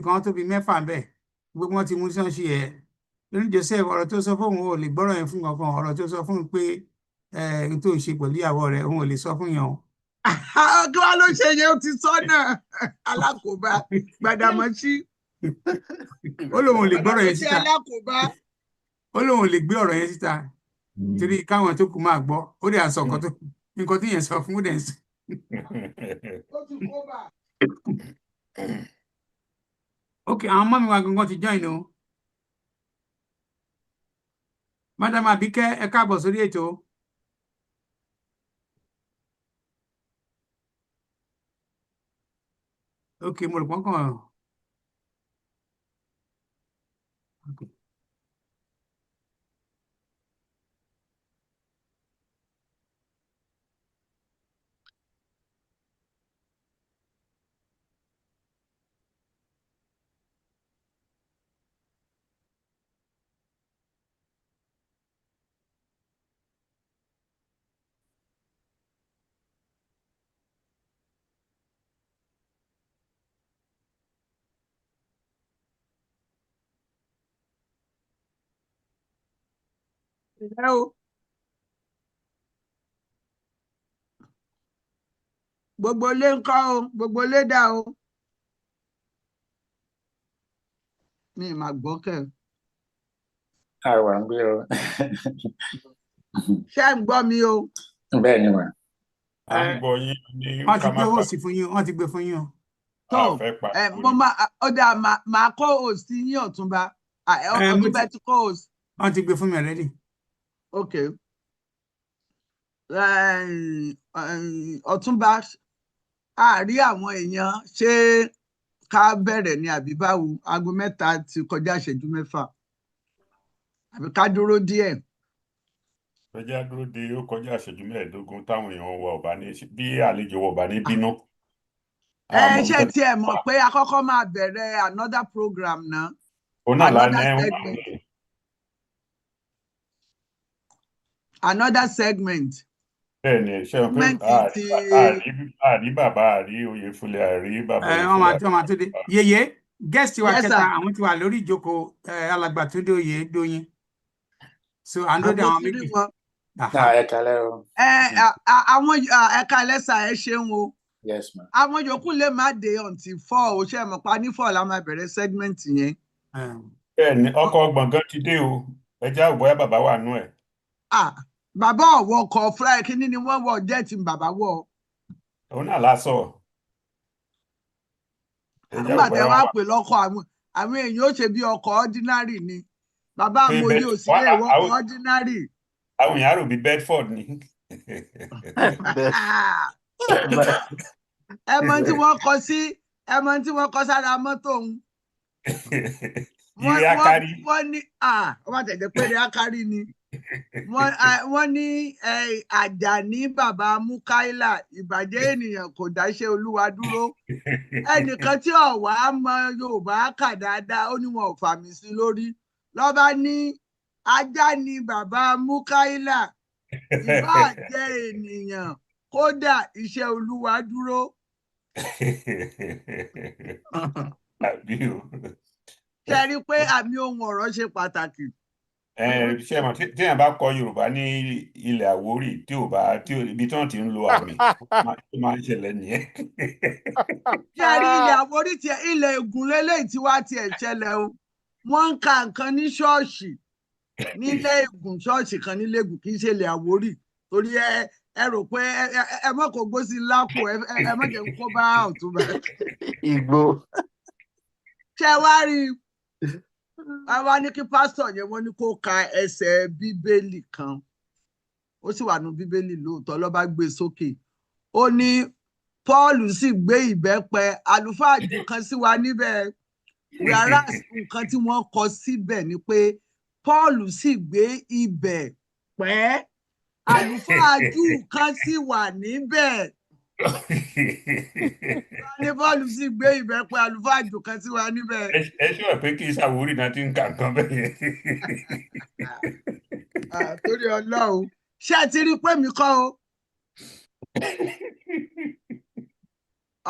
kan tó bí mẹ́fà ń bẹ̀ gbogbo wọn ti mú sí ọ̀ṣì ẹ̀ lórí Joseph ọ̀rọ̀ tó sọ fún òun ò lè gbọ́rọ̀ yẹn fún kankan ọ̀rọ̀ tó sọ fún un pé n tó ń ṣe pẹ̀lú ìyàwó rẹ̀ òun ò lè sọ fún yàn o. kí wàá ló ṣe yẹn ó ti sọ náà alákòóbá Gbàdàmọ́sí. ó lóun ò lè gbọ́rọ̀ yẹn síta alákòóbá. ó lóun ò lè gbé ọ̀rọ̀ yẹn síta torí káwọn tó kù máa gbọ́ ó dẹ̀ àsọ nǹkan tó yẹn sọ fún ó dẹ̀ ń sọ. ok àwọn ọmọ mi wa gangan ti join o. Madam Abike ẹ káàbọ̀ sórí ètò. ok mo rò pọ́n kàn. Okay. Gbogbo ilé ńkọ́ o, gbogbo ilé dà o. Mi ì máa gbọ́ kẹ́. Àwa ń gbé o. Ṣé ń gbọ́ mi o? Bẹ́ẹ̀ ni wà. À ń gbọ́ yín ní wọ́n ti gbé host fún yín wọ́n ti gbé fún yín o. tó mo máa ọ̀dà máa kó host yín Ọ̀túnba Ọ̀túnba ti kó host. wọ́n ti gbé fún mi already. ok Ọ̀túnba àárí àwọn èèyàn ṣé ká bẹ̀rẹ̀ ní àbí báwo aago 3 ti kọjá ìṣẹ́jú 6 àbí ká dúró díẹ̀. Ẹjẹ́ dúró de ó kọjá ìṣẹ́jú 15 táwọn èèyàn wọ ọ̀bá ní bí àlejò wọ ọ̀bá ní bínú. Ṣé tí ẹ mọ̀ pé àkọ́kọ́ máa bẹ̀rẹ̀ another program náà. Ó náà another segment. Bẹ́ẹ̀ni ṣe o pé àrí bàbá àrí Oyèfúnlé àrí bàbá. Wọ́n máa tó dé yeye guest wa kẹta àwọn ti wà lórí ìjókòó alàgbà Túndé Oyèdóyin so àndóde àwọn méjì. Ẹ̀ka lẹ́rọ. Àwọn ẹ̀ka lẹ́sà ẹ ṣeun o. Yes ma. Àwọn yòókù lè má dé until 4 o ṣe mọ̀ pa ní 4 la máa bẹ̀rẹ̀ segment yẹn. Bẹ́ẹ̀ni ọkọ̀ gbọ̀ngàn ti dé o ẹjẹ́ àwòbọ́yá bàbá wà nú ẹ̀. Bàbá ọ̀wọ́ ọkọ̀ fúláì kínní ni wọ́n wọ̀ jẹ́ẹ̀tì bàbá wọ̀. Òun náà lásọ̀. Nígbà tí wọ́n á pè lọ́kọ̀ àwọn èèyàn ó ṣe bí ọkọ̀ ordinary ni. Bàbá àmọ̀yé ò sí lè wọ́kọ̀ ordinary. Àwọn èèyàn rò bí Bedford ni. Ẹ mọ tí wọ́n kọ sára mọ́tò òun. Ilé akárí. Wọ́n ní wọ́n tẹ̀jẹ̀ pé ilé akárí ni. Wọ́n ní Àjàní bàbá Múkáílà ìbàjẹ́ ènìyàn kò dáṣẹ́ Olúwa dúró. Ẹnìkan tí ọ̀wá mọ Yorùbá kà dáadáa ó ní wọn ò fàmì sí lórí lọ́ba ní ajá ni bàbá Múkáílà ìbàjẹ́ ènìyàn kódà iṣẹ́ Olúwa dúró. Ṣé rí i pé àmì ohun ọ̀rọ̀ ṣe pàtàkì? Ṣé ẹ mọ̀ tí èèyàn bá kọ Yorùbá ní ilẹ̀ Àwórì tí ibi tí wọ́n ti ń lo àmì tó máa ń ṣẹlẹ̀ nìyẹn. Ṣé ẹ rí ilẹ̀ Àwórì ilẹ̀ Ègùn lélẹ́yìí tí wá tiẹ̀ ṣẹlẹ̀ o wọ́n ń ka nǹkan ní ṣọ́ọ̀ṣì nílé Ègùn ṣọ́ọ̀ṣì kan nílé Ègùn kì í ṣe ilẹ̀ Àwórì torí ẹ rò pé ẹ mọ̀ kó gbó sí lápò ẹ mọ̀ jẹ́ kó bá Ọ̀túnba. Ìgbò. Ṣé wá rí àwa ní kí pásítọ̀ yẹn wọ́n ní kó ka ẹsẹ̀ Bíbélì kan ó sì wà nínú Bíbélì lóòótọ́ ló bá gbé sókè ó ní Pọ́ọ̀lù sì gbé ìbẹ́pẹ àlùfáà jù kan sí wa níbẹ̀ wíwárà nǹkan tí wọ́n kọ síbẹ̀ ni pé Pọ́ọ̀lù sì gbé ìbẹ́pẹ àlùfáà jù kan sí wà níbẹ̀. Ní Pọ́ọ̀lù sì gbé ìbẹ́pẹ àlùfáà jù kan sí wa níbẹ̀. Ẹ ṣọ́ pé kí Ṣàwórì náà ti ń kà nǹkan bẹ́ẹ̀ yẹn. Torí Ọlọ́run ṣé ẹ ti rí pé mi kọ́ o.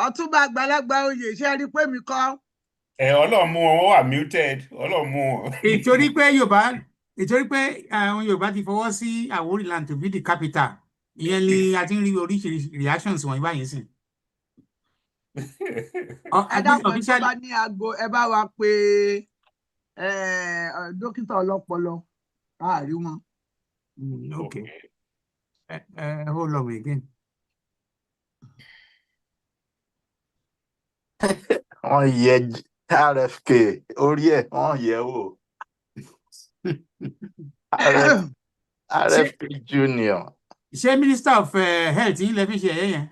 Ọ̀túnba Àgbàlagbà Oyè ṣé ẹ rí pé mi kọ́. Ọlọ́run mú wọn, wọ́n wà muted. Ọlọ́run mú wọn. ìtorí pé àwọn Yorùbá ti fọwọ́ sí Àwórì land to be the capital, ìyẹn ni a ti ń rí oríṣiríṣi reactions wọ̀nyí báyìí sìn. ẹ dákun tó officially bá ní aago ẹ bá wa pé dókítà ọlọ́pọlọ àárí wọn. okay. Hold on again. Wọ́n yẹ RFK orí ẹ̀ wọ́n yẹ wò. RFK Junior. Ṣé Minister of Health yín lẹ fi ṣe ẹ̀yẹ yẹn?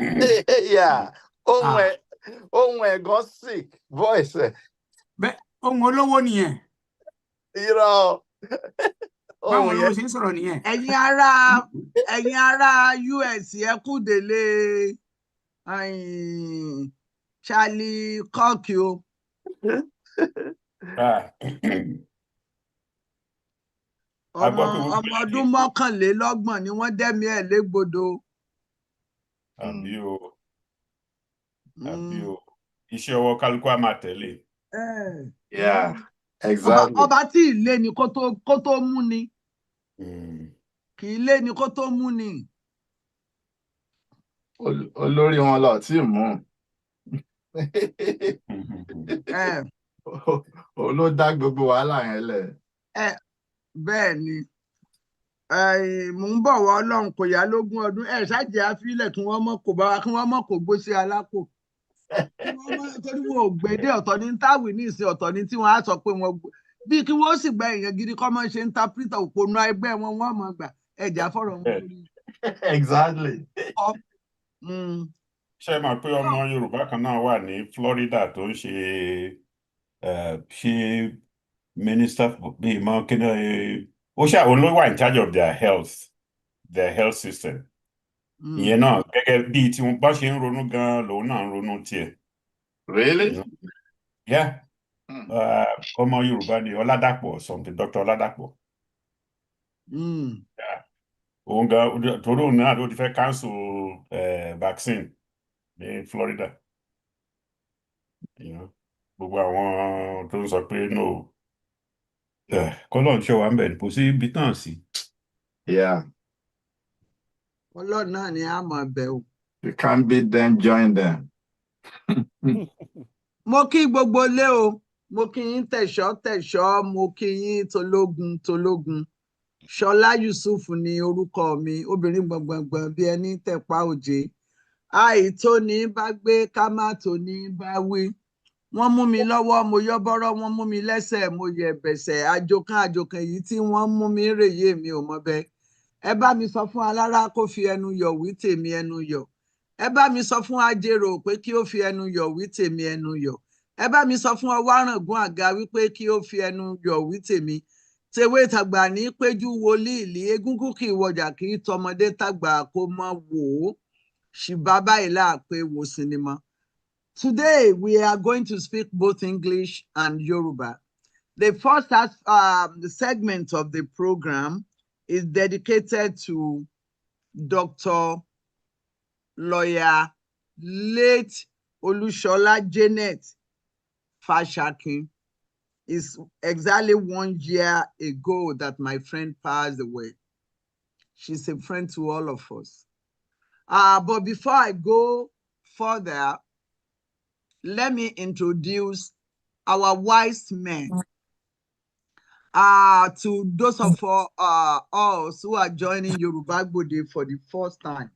Yeah, ohun ẹ̀ gan sick voice ẹ̀. Ohun olówó nìyẹn. Irọ́. Báwo ló ṣe ń sọ̀rọ̀ nìyẹn? ẹ̀yin ará US ẹ kú délé Charlie Kirk o. ọmọ ọdún 21 ni wọ́n dẹ́mi ẹ̀ légbodò. Àbí o. Iṣẹ́ ọwọ́ kálukú á máa tẹ̀lé. Yeah, exactly. Ọba tí ilé ni kó tó mú ni. Kì í lé ni kó tó mú ni. Olórí wọn lọ tí mú. Ló dá gbogbo wàhálà yẹn lẹ̀. Bẹ́ẹ̀ ni mò ń bọ̀ wá Ọlọ́run kò yá lógún ọdún ṣáàjẹ́ àfilẹ̀ kí wọ́n mọ̀ kó gbó sí alápò. Torí wọn ò gbédè ọ̀tọ̀ ní táwì ní ìsìn ọ̀tọ̀ ní tí wọ́n á sọ pé wọ́n bí kí wọ́n sì gba èèyàn gidi kọ́ mọ́ ṣe ń tapítà òpónú ẹgbẹ́ wọn wọ́n mọ̀ gbà ẹ̀já fọ̀rọ̀ wọn lórí. Exactly. Ṣé mọ̀ pé ọmọ Yorùbá kan náà wà ní Florida tó ń ṣe minister bíi mọ́ kí náà ó òun ló wà in charge of their health system. Ìyẹn náà gẹ́gẹ́ bíi tí wọ́n bá ṣe ń ronú gan-an lòun náà ń ronú tiẹ̀. Really? Yeah. Ọmọ Yorùbá ni Ọládàpọ̀ something, Dr. Ọládàpọ̀. Òun gan torí òun náà ló ti fẹ́ cancel vaccine ní Florida. Gbogbo àwọn tó ń sọ pé no kọ́lọ́n ṣọ́ wa ń bẹ̀ kò sí ibi tán sí. Yeah. Ọlọ́run náà ni a máa bẹ̀ o. You can't beat them, join them. Mo kí gbogbo ilé o, mo kí yín tẹ̀ṣọ́, mo kí yín tológun. Ṣọlá Yusuf ni orúkọ mi, obìnrin gbọ̀ngbọ̀ngbọ̀n bí ẹni tẹ̀pá òjé. Àìtó ní bá gbé ká má tó ní bá wí. Wọ́n mú mi lọ́wọ́, mo yọ́ bọ́rọ́, wọ́n mú mi lẹ́sẹ̀, mo yẹ̀ bẹ̀sẹ̀, àjòkàn èyí tí wọ́n mú mi rèyé mi ò mọ̀ bẹ́ẹ̀. Ẹ bá mi sọ fún alára kó fi ẹnu yọ̀ wí tèmi ẹnu yọ̀. Ẹ bá mi sọ fún ajérò pé kí ó fi ẹnu yọ̀ wí tèmi ẹnu yọ̀. Ẹ bá mi sọ fún ọwárangún àga wípé kí ó fi ẹnu yọ̀ wí tèmi. Tèwé tàgbà ní péjú wòlíì ìlí egúngún kì í wọjà kì í tọmọdé tàgbà kó mọ wò ó. Ṣìbá báyìí láàpẹ wò sinimá. Today we are going to speak both English and Yoruba. The first the segment of the program is dedicated to Dr. Lawyer late Olushola Janet Fashakin. It's exactly 1 year ago that my friend passed away. She's a friend to all of us. But before I go further, let me introduce our wise men. To those of us who are joining Yoruba Gbode for the first time,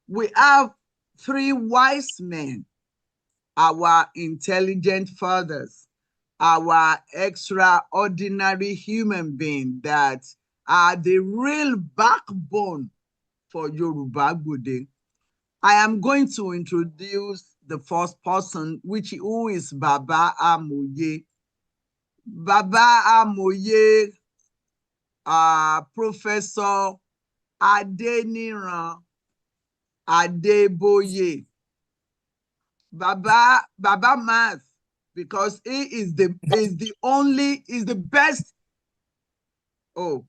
we have 3 wise men, our intelligent fathers, our extraordinary human beings that are the real backbone for Yoruba Gbode. I am going to introduce the first person, who is Baba Amoye. Baba Amoye, Professor Adeniran Adeboye. Baba Math, because he is the best. Oh,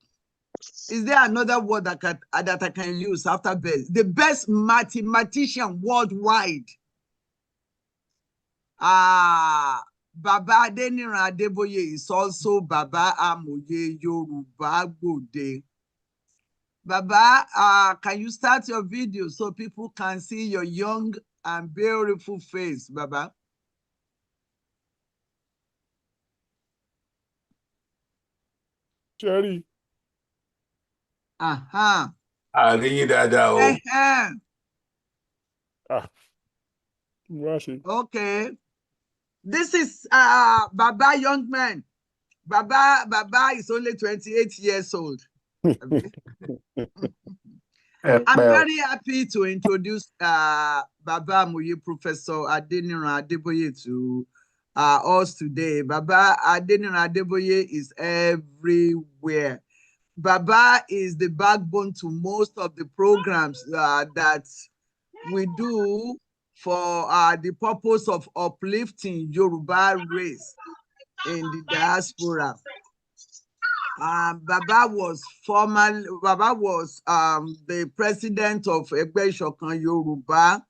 is there another word that I can use after best? The best mathematician worldwide. Baba Adeniran Adeboye is also Baba Amoye Yoruba Gbode. Baba, can you start your video so people can see your young and beautiful face, Baba? Cherry. Aha. Àríyìn dáadáa o. Okay. This is Baba young man. Baba is only 28 years old. I'm very happy to introduce Baba Amoye, Professor Adeniran Adeboye, to us today. Baba Adeniran Adeboye is everywhere. Baba is the backbone to most of the programs that we do for the purpose of uplifting Yoruba race in the diaspora. Baba was the president of Egbe Isokan Yoruba.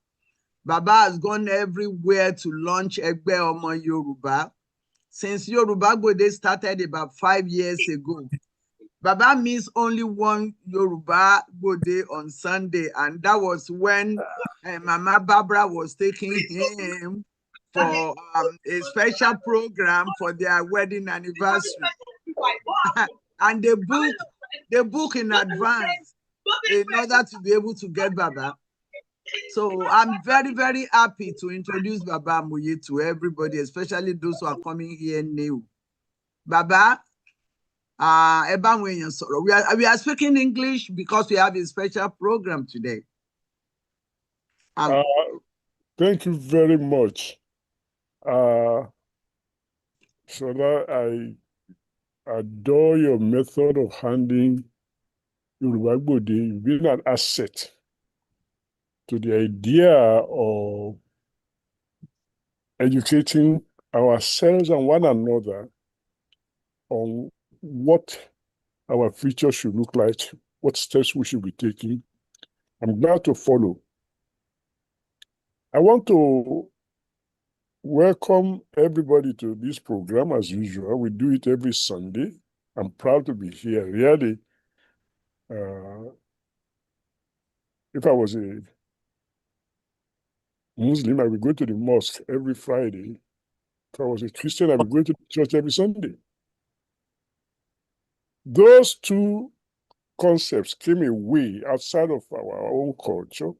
Baba has gone everywhere to launch Egbe Omo Yoruba since Yoruba Gbode started about 5 years ago. Baba meets only one Yoruba Gbode on Sunday, and that was when Mama Barbara was taking him for a special program for their wedding anniversary. And they book in advance in order to be able to get Baba. So I'm very, very happy to introduce Baba Amoye to everybody, especially those who are coming here new. Baba, we are speaking English because we have a special program today. Thank you very much. Shola, I adore your method of handling Yoruba Gbode. You've been an asset to the idea of educating ourselves and one another on what our future should look like, what steps we should be taking. I'm glad to follow. I want to welcome everybody to this program as usual. We do it every Sunday. I'm proud to be here. Really, if I was a Muslim, I would go to the mosque every Friday. If I was a Christian, I would go to church every Sunday. Those two concepts came away outside of our own culture.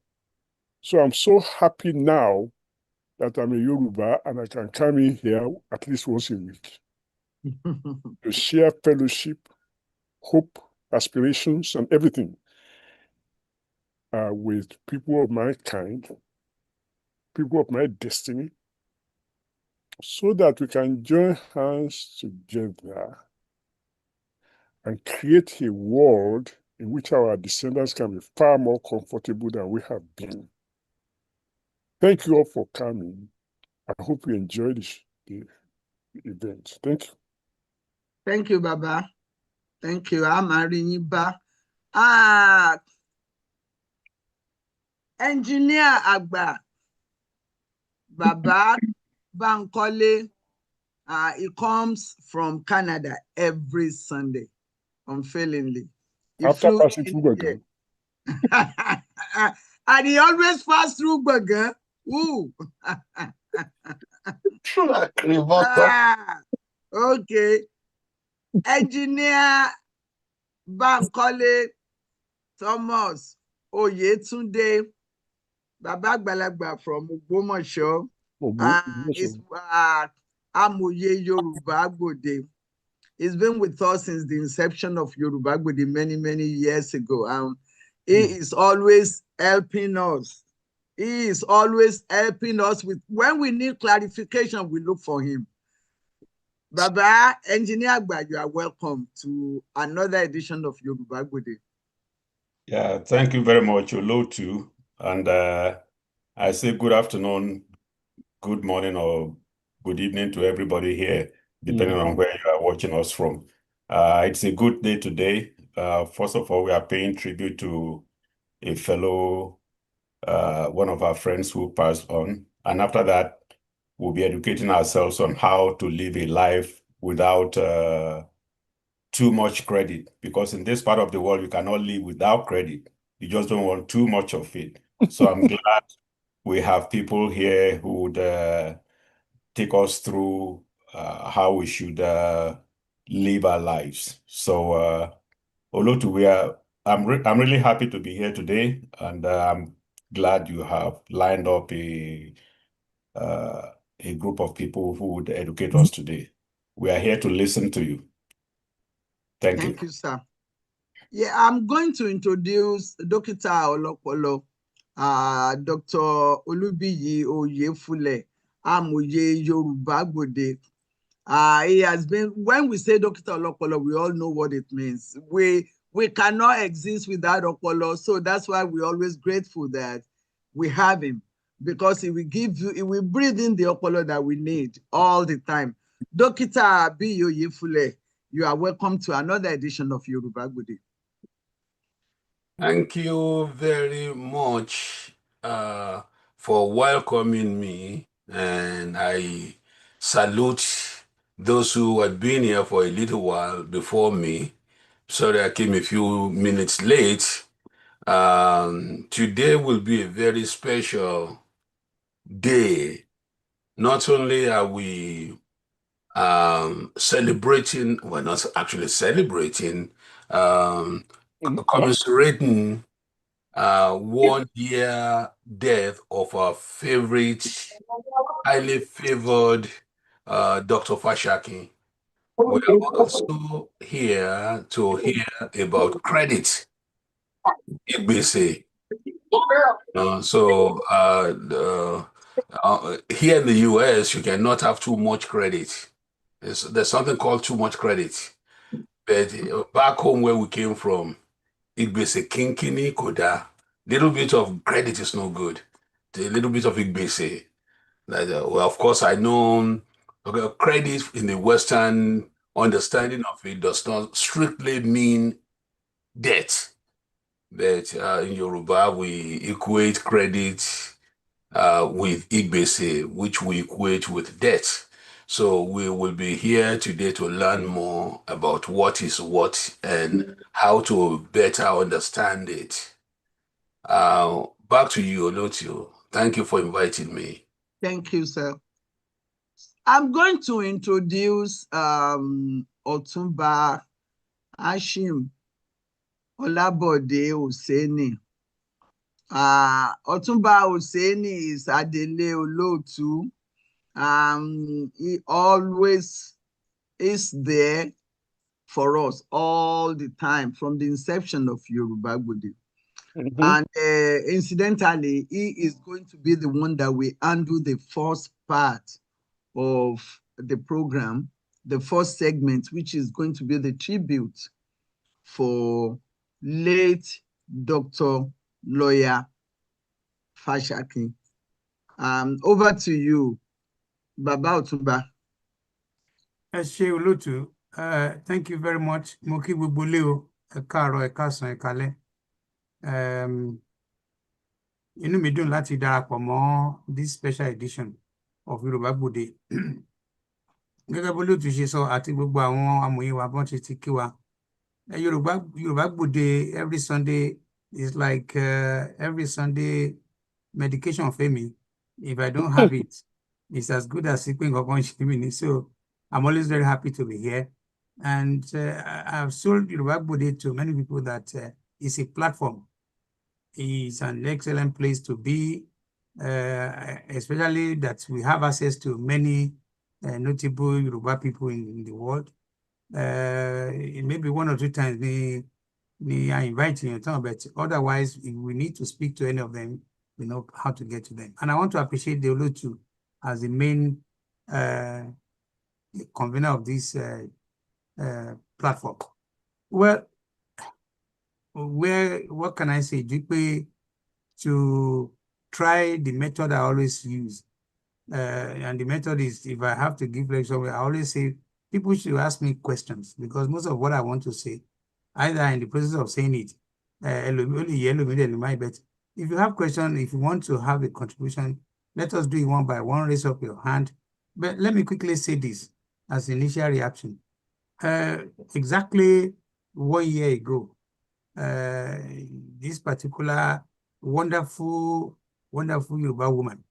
So I'm so happy now that I'm a Yoruba and I can come in here at least once a week to share fellowship, hope, aspirations, and everything with people of my kind, people of my destiny, so that we can join hands together and create a world in which our descendants can be far more comfortable than we have been. Thank you all for coming. I hope you enjoyed the event. Thank you. Thank you, Baba. Thank you. I'm Ariniba. Engineer Agba, Baba Bankole, he comes from Canada every Sunday, unfailingly. After passing through Gbagan. And he always passed through Gbagan. Ooh. Okay. Engineer Bankole Thomas Oyetunde, Baba Agbalagba from Ogbomoso, is Amoye Yoruba Gbode. He's been with us since the inception of Yoruba Gbode many, many years ago. He is always helping us. He is always helping us with, when we need clarification, we look for him. Baba, Engineer Agba, you are welcome to another edition of Yoruba Gbode. Yeah, thank you very much, Olotu. And I say good afternoon, good morning, or good evening to everybody here, depending on where you are watching us from. It's a good day today. First of all, we are paying tribute to a fellow, one of our friends who passed on. And after that, we'll be educating ourselves on how to live a life without too much credit, because in this part of the world, you cannot live without credit. You just don't want too much of it. So I'm glad we have people here who would take us through how we should live our lives. So, Olotu, I'm really happy to be here today, and I'm glad you have lined up a group of people who would educate us today. We are here to listen to you. Thank you. Thank you, sir. Yeah, I'm going to introduce Dr. Olopolo, Dr. Olubiyi Oyefule, Amoye Yoruba Gbode. He has been, when we say Dr. Olopolo, we all know what it means. We cannot exist without Opolo, so that's why we're always grateful that we have him, because he will breathe in the Opolo that we need all the time. Dr. Abiyi Oyefule, you are welcome to another edition of Yoruba Gbode. Thank you very much for welcoming me, and I salute those who had been here for a little while before me. Sorry I came a few minutes late. Today will be a very special day. Not only are we celebrating, well, not actually celebrating, commiserating 1 year death of our favorite, highly favored Dr. Fashaki. We are also here to hear about credit, Igbese. Here in the US, you cannot have too much credit. There's something called too much credit. But back home where we came from, Igbese kinkini koda. Little bit of credit is no good. A little bit of Igbese. Well, of course, I know credit in the Western understanding of it does not strictly mean debt. But in Yoruba, we equate credit with Igbese, which we equate with debt. So we will be here today to learn more about what is what and how to better understand it. Back to you, Olotu. Thank you for inviting me. Thank you, sir. I'm going to introduce Otumba Hashim Olabode Oseni. Otumba Oseni is Adele Olotu. He always is there for us all the time from the inception of Yoruba Gbode. And incidentally, he is going to be the one that will handle the first part of the program, the first segment, which is going to be the tribute for late Dr. Lawyer Fashaki. Over to you, Baba Otumba. Olotu, thank you very much. Mo kí gbogbo ilé o, ẹ káàárọ̀, ẹ káàsán, ẹ kálẹ́. Inú mi dùn láti darapọ̀ mọ́ this special edition of Yoruba Gbode. Gẹ́gẹ́ bó Olótù ṣe sọ àti gbogbo àwọn amòye wa bọ́n ti kí wa. Yoruba Gbode every Sunday is like every Sunday medication for me. If I don't have it, it's as good as sipping or going. So I'm always very happy to be here. And I've sold Yoruba Gbode to many people that it's a platform. It's an excellent place to be, especially that we have access to many notable Yoruba people in the world. Maybe 1 or 2 times I invite you, but otherwise, if we need to speak to any of them, we know how to get to them. And I want to appreciate the Olotu as the main convener of this platform. Well, what can I say? To try the method I always use. And the method is, if I have to give lecture, I always say people should ask me questions, because most of what I want to say, either in the process of saying it, but if you have questions, if you want to have a contribution, let us do it one by one. Raise up your hand. But let me quickly say this as initial reaction. Exactly 1 year ago, this particular wonderful Yoruba woman,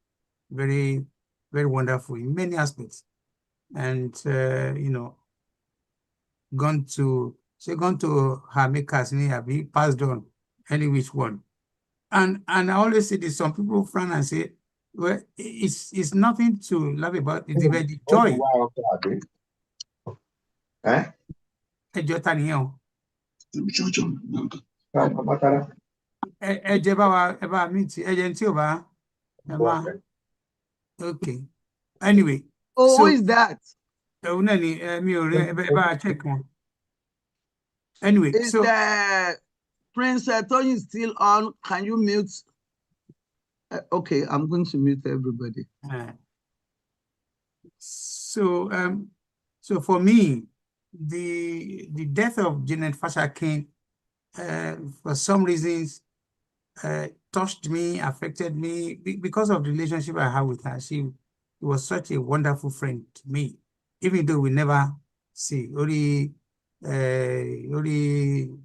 very, very wonderful in many aspects, and gone to her makers, be passed on any which one. And I always say this, some people frown and say, well, it's nothing to laugh about. It's the joy. Ẹjọ́ ta nìyẹn o. Ẹ jẹ́ ẹ bá mi tí ẹ jẹ́ tí ò bá ẹ má. Okay. Anyway. Oh, so, who is that? Òun náà ni mi ò rí ẹ bá check wọn. Anyway, Is so Prince Tony still on? Can you mute? Okay, I'm going to mute everybody. So for me, the death of Janet Fashakin, for some reasons, touched me, affected me because of the relationship I have with her. She was such a wonderful friend to me, even though we never see. Only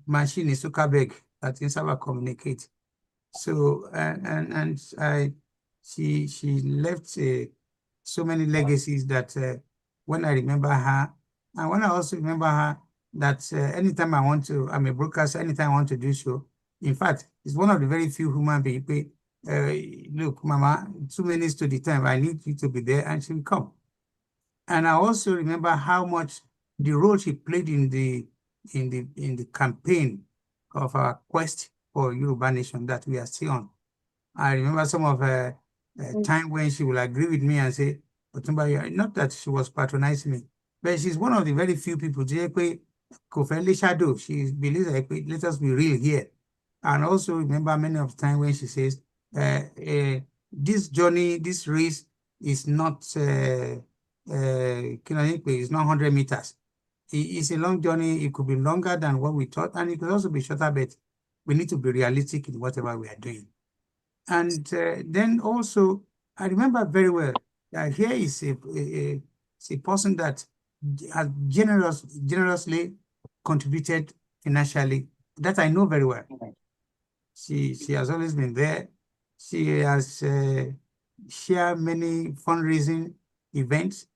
machine is Zuckerberg that can never communicate. So she left so many legacies that when I remember her, and when I also remember her, that anytime I'm a broadcaster, anytime I want to do so. In fact, it's one of the very few human beings. Look, Mama, 2 minutes to the time, I need you to be there, and she will come. And I also remember how much the role she played in the campaign of our quest for Yoruba nation that we are still on. I remember some of her time when she will agree with me and say, Otumba, not that she was patronizing me, but she's one of the very few people. She believes that let us be real here. And also remember many of the time when she says, this journey, this race is not it's not 100 meters. It's a long journey. It could be longer than what we thought, and it could also be shorter, but we need to be realistic in whatever we are doing. And then also, I remember very well that here is a person that has generously contributed financially, that I know very well. She has always been there. She has shared many fundraising events,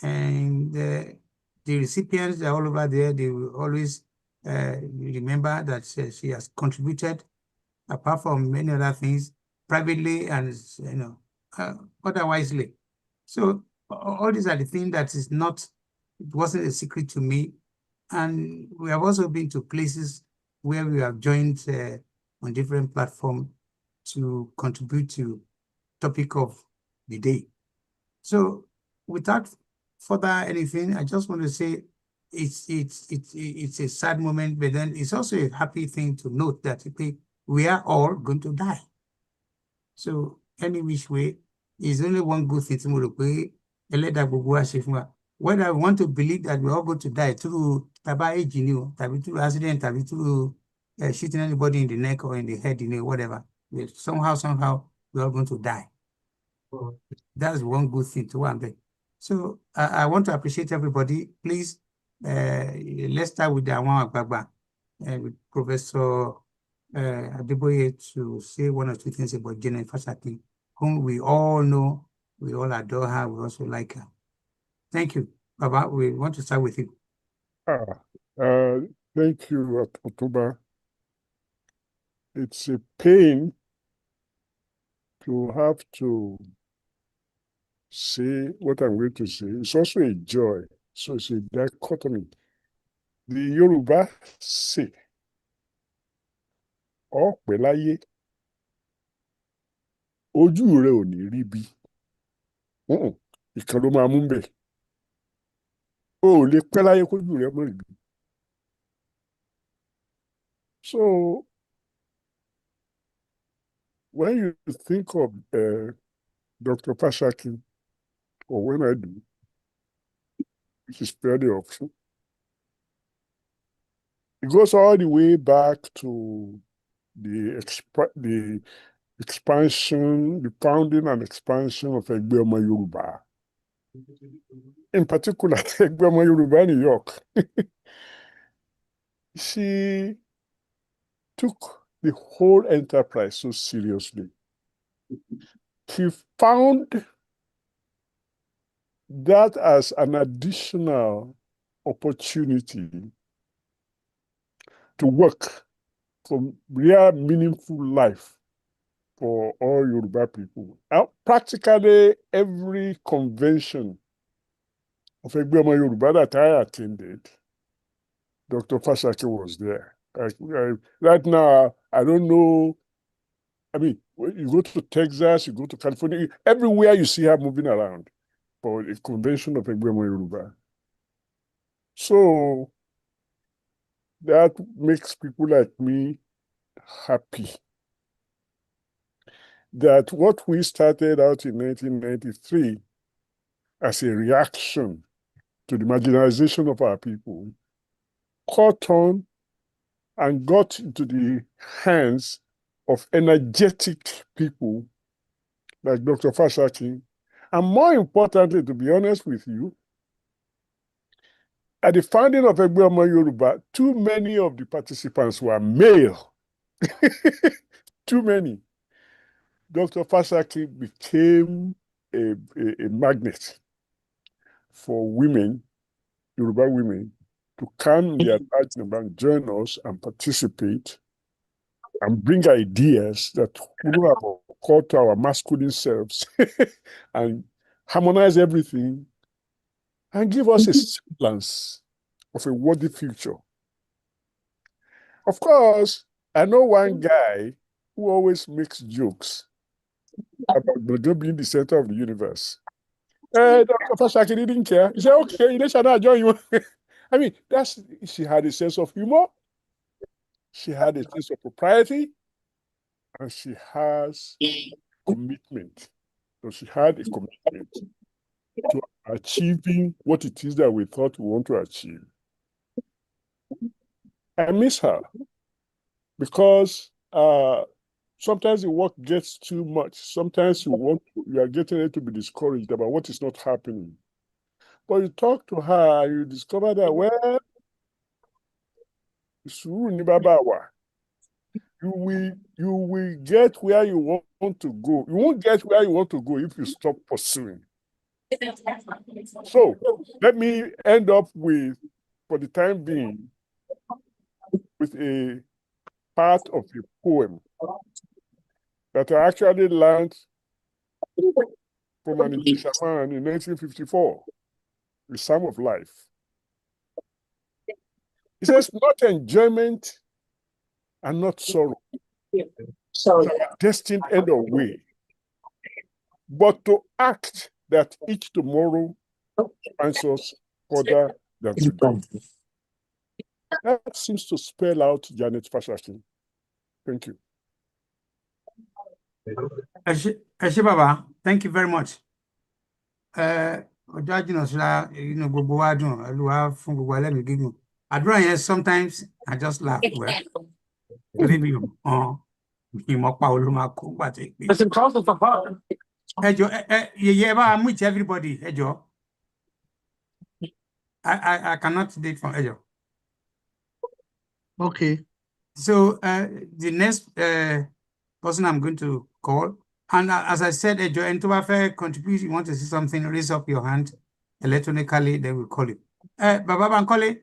and the recipients are all over there. They will always remember that she has contributed, apart from many other things, privately and otherwisely. So all these are the things that it wasn't a secret to me. And we have also been to places where we have joined on different platforms to contribute to topic of the day. So without further anything, I just want to say it's a sad moment, but then it's also a happy thing to note that we are all going to die. So any which way, is only one good thing tomorrow. Whether we want to believe that we're all going to die through through accident, through shooting anybody in the neck or in the head, whatever. Somehow, we're all going to die. That's one good thing to one. So I want to appreciate everybody. Please, let's start with the Awon Agbagba, with Professor Adeboye to say one or two things about Janet Fashakin, whom we all know, we all adore her, we also like her. Thank you. Baba, we want to start with you. Thank you, Otumba. It's a pain to have to say what I'm going to say. It's also a joy. So it's a dichotomy. The Yoruba say, ọ̀pẹ láyé, ojú rẹ ò ní rí bí. Ìkan ló máa mú bẹ̀. O ò lè pẹ́ láyé kójú rẹ mọ́ rí bí. So when you think of Dr. Fashakin, or when I do, which is fairly often, it goes all the way back to the expansion, the founding and expansion of Egbe Omo Yoruba in particular, Egbemo Yoruba New York, she took the whole enterprise so seriously. She found that as an additional opportunity to work for real meaningful life for all Yoruba people. Practically every convention of Egbemo Yoruba that I attended, Dr. Fasaki was there. Right now, I don't know. I mean, you go to Texas, you go to California, everywhere you see her moving around for a convention of Egbemo Yoruba. So that makes people like me happy that what we started out in 1993 as a reaction to the marginalization of our people caught on and got into the hands of energetic people like Dr. Fasaki. And more importantly, to be honest with you, at the founding of Egbemo Yoruba, too many of the participants were male. Too many. Dr. Fasaki became a magnet for women, Yoruba women, to come in their large number and join us and participate and bring ideas that would have occurred to our masculine selves and harmonize everything and give us a semblance of a worthy future. Of course, I know one guy who always makes jokes about Bodo being the center of the universe. Dr. Fasaki didn't care. He said, okay, let's not join you. I mean, she had a sense of humor, she had a sense of propriety, and she has commitment. So she had a commitment to achieving what it is that we thought we want to achieve. I miss her because sometimes the work gets too much. Sometimes you are getting ready to be discouraged about what is not happening. But you talk to her, you discover that, well, you will get where you want to go. You won't get where you want to go if you stop pursuing. So let me end up with, for the time being, with a part of a poem that I actually learned from an English man in 1954, The Psalm of Life. It says, not enjoyment and not sorrow, our destined end of way, but to act that each tomorrow finds us further than today. That seems to spell out Janet Fasaki. Thank you. Eshe Baba, thank you very much. Ọjọ́ àjìnà síra inú gbogbo wa dùn, Olúwa fún gbogbo wa lẹ́mìí gígùn. Àdúrà yẹn sometimes I just laugh. Well, torí mi ò mọ̀ pa olú máa kó pàtó ìpè. Ẹ jọ̀ọ́, yẹ̀yẹ́ bá mute everybody, ẹ jọ̀ọ́. I cannot do it from ẹ jọ̀ọ́. Okay. So the next person I'm going to call, and as I said, ẹ jọ̀ọ́, ẹni tó bá fẹ́ contribute, you want to say something, raise up your hand electronically, then we'll call you. Baba Bankole,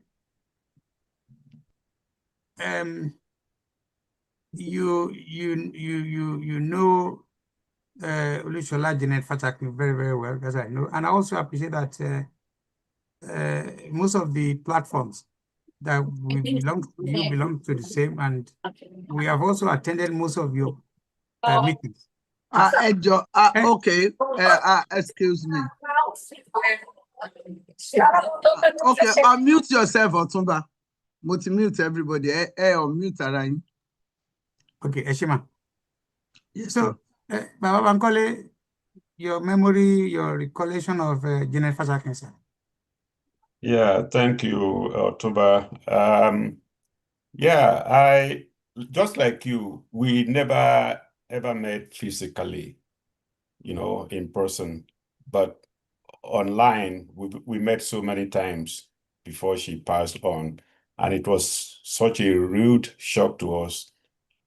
you know Olusola Janet Fasaki very, very well, as I know. And I also appreciate that most of the platforms that you belong to the same, and we have also attended most of your meetings. Okay, excuse me. Okay, unmute yourself, Otumba. Mute everybody. Unmute Arain. Okay, Eshima. So, Baba Bankole, your memory, your recollection of Janet Fasaki, sir. Yeah, thank you, Otumba. Yeah, I just like you, we never ever met physically, in person, but online. We met so many times before she passed on, and it was such a rude shock to us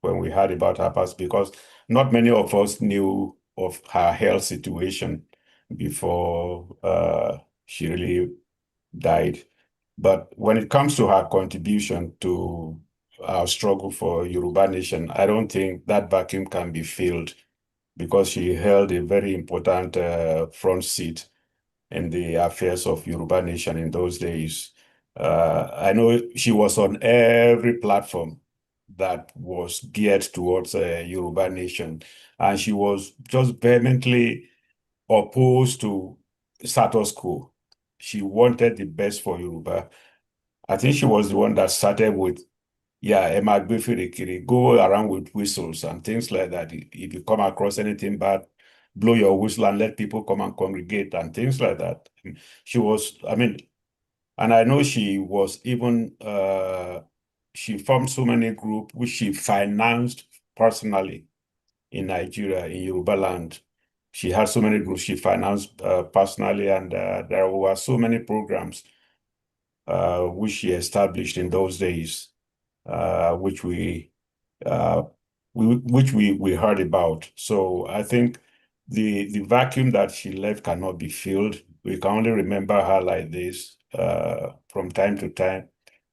when we heard about her pass, because not many of us knew of her health situation before she really died. But when it comes to her contribution to our struggle for Yoruba nation, I don't think that vacuum can be filled, because she held a very important front seat in the affairs of Yoruba nation in those days. I know she was on every platform that was geared towards Yoruba nation, and she was just vehemently opposed to status quo. She wanted the best for Yoruba. I think she was the one that started with, Emma Kiri, go around with whistles and things like that. If you come across anything bad, blow your whistle and let people come and congregate and things like that. She was, and I know she was even, she formed so many groups which she financed personally in Nigeria, in Yoruba land. She had so many groups she financed personally, and there were so many programs which she established in those days, which we heard about. So I think the vacuum that she left cannot be filled. We can only remember her like this from time to time.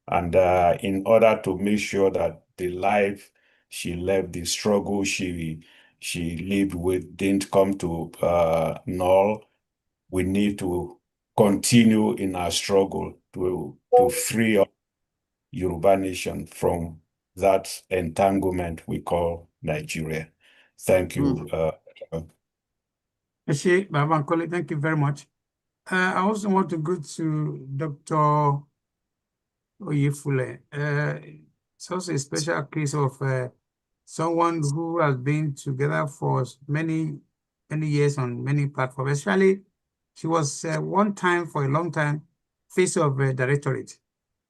And in order to make sure that the life she left, the struggle she lived with didn't come to null, we need to continue in our struggle to free up Yoruba nation from that entanglement we call Nigeria. Thank you. Eshe, Baba Nkole, thank you very much. I also want to go to Dr. Oyefule. It's also a special case of someone who has been together for many years on many platforms. Especially, she was one time, for a long time, face of directorate,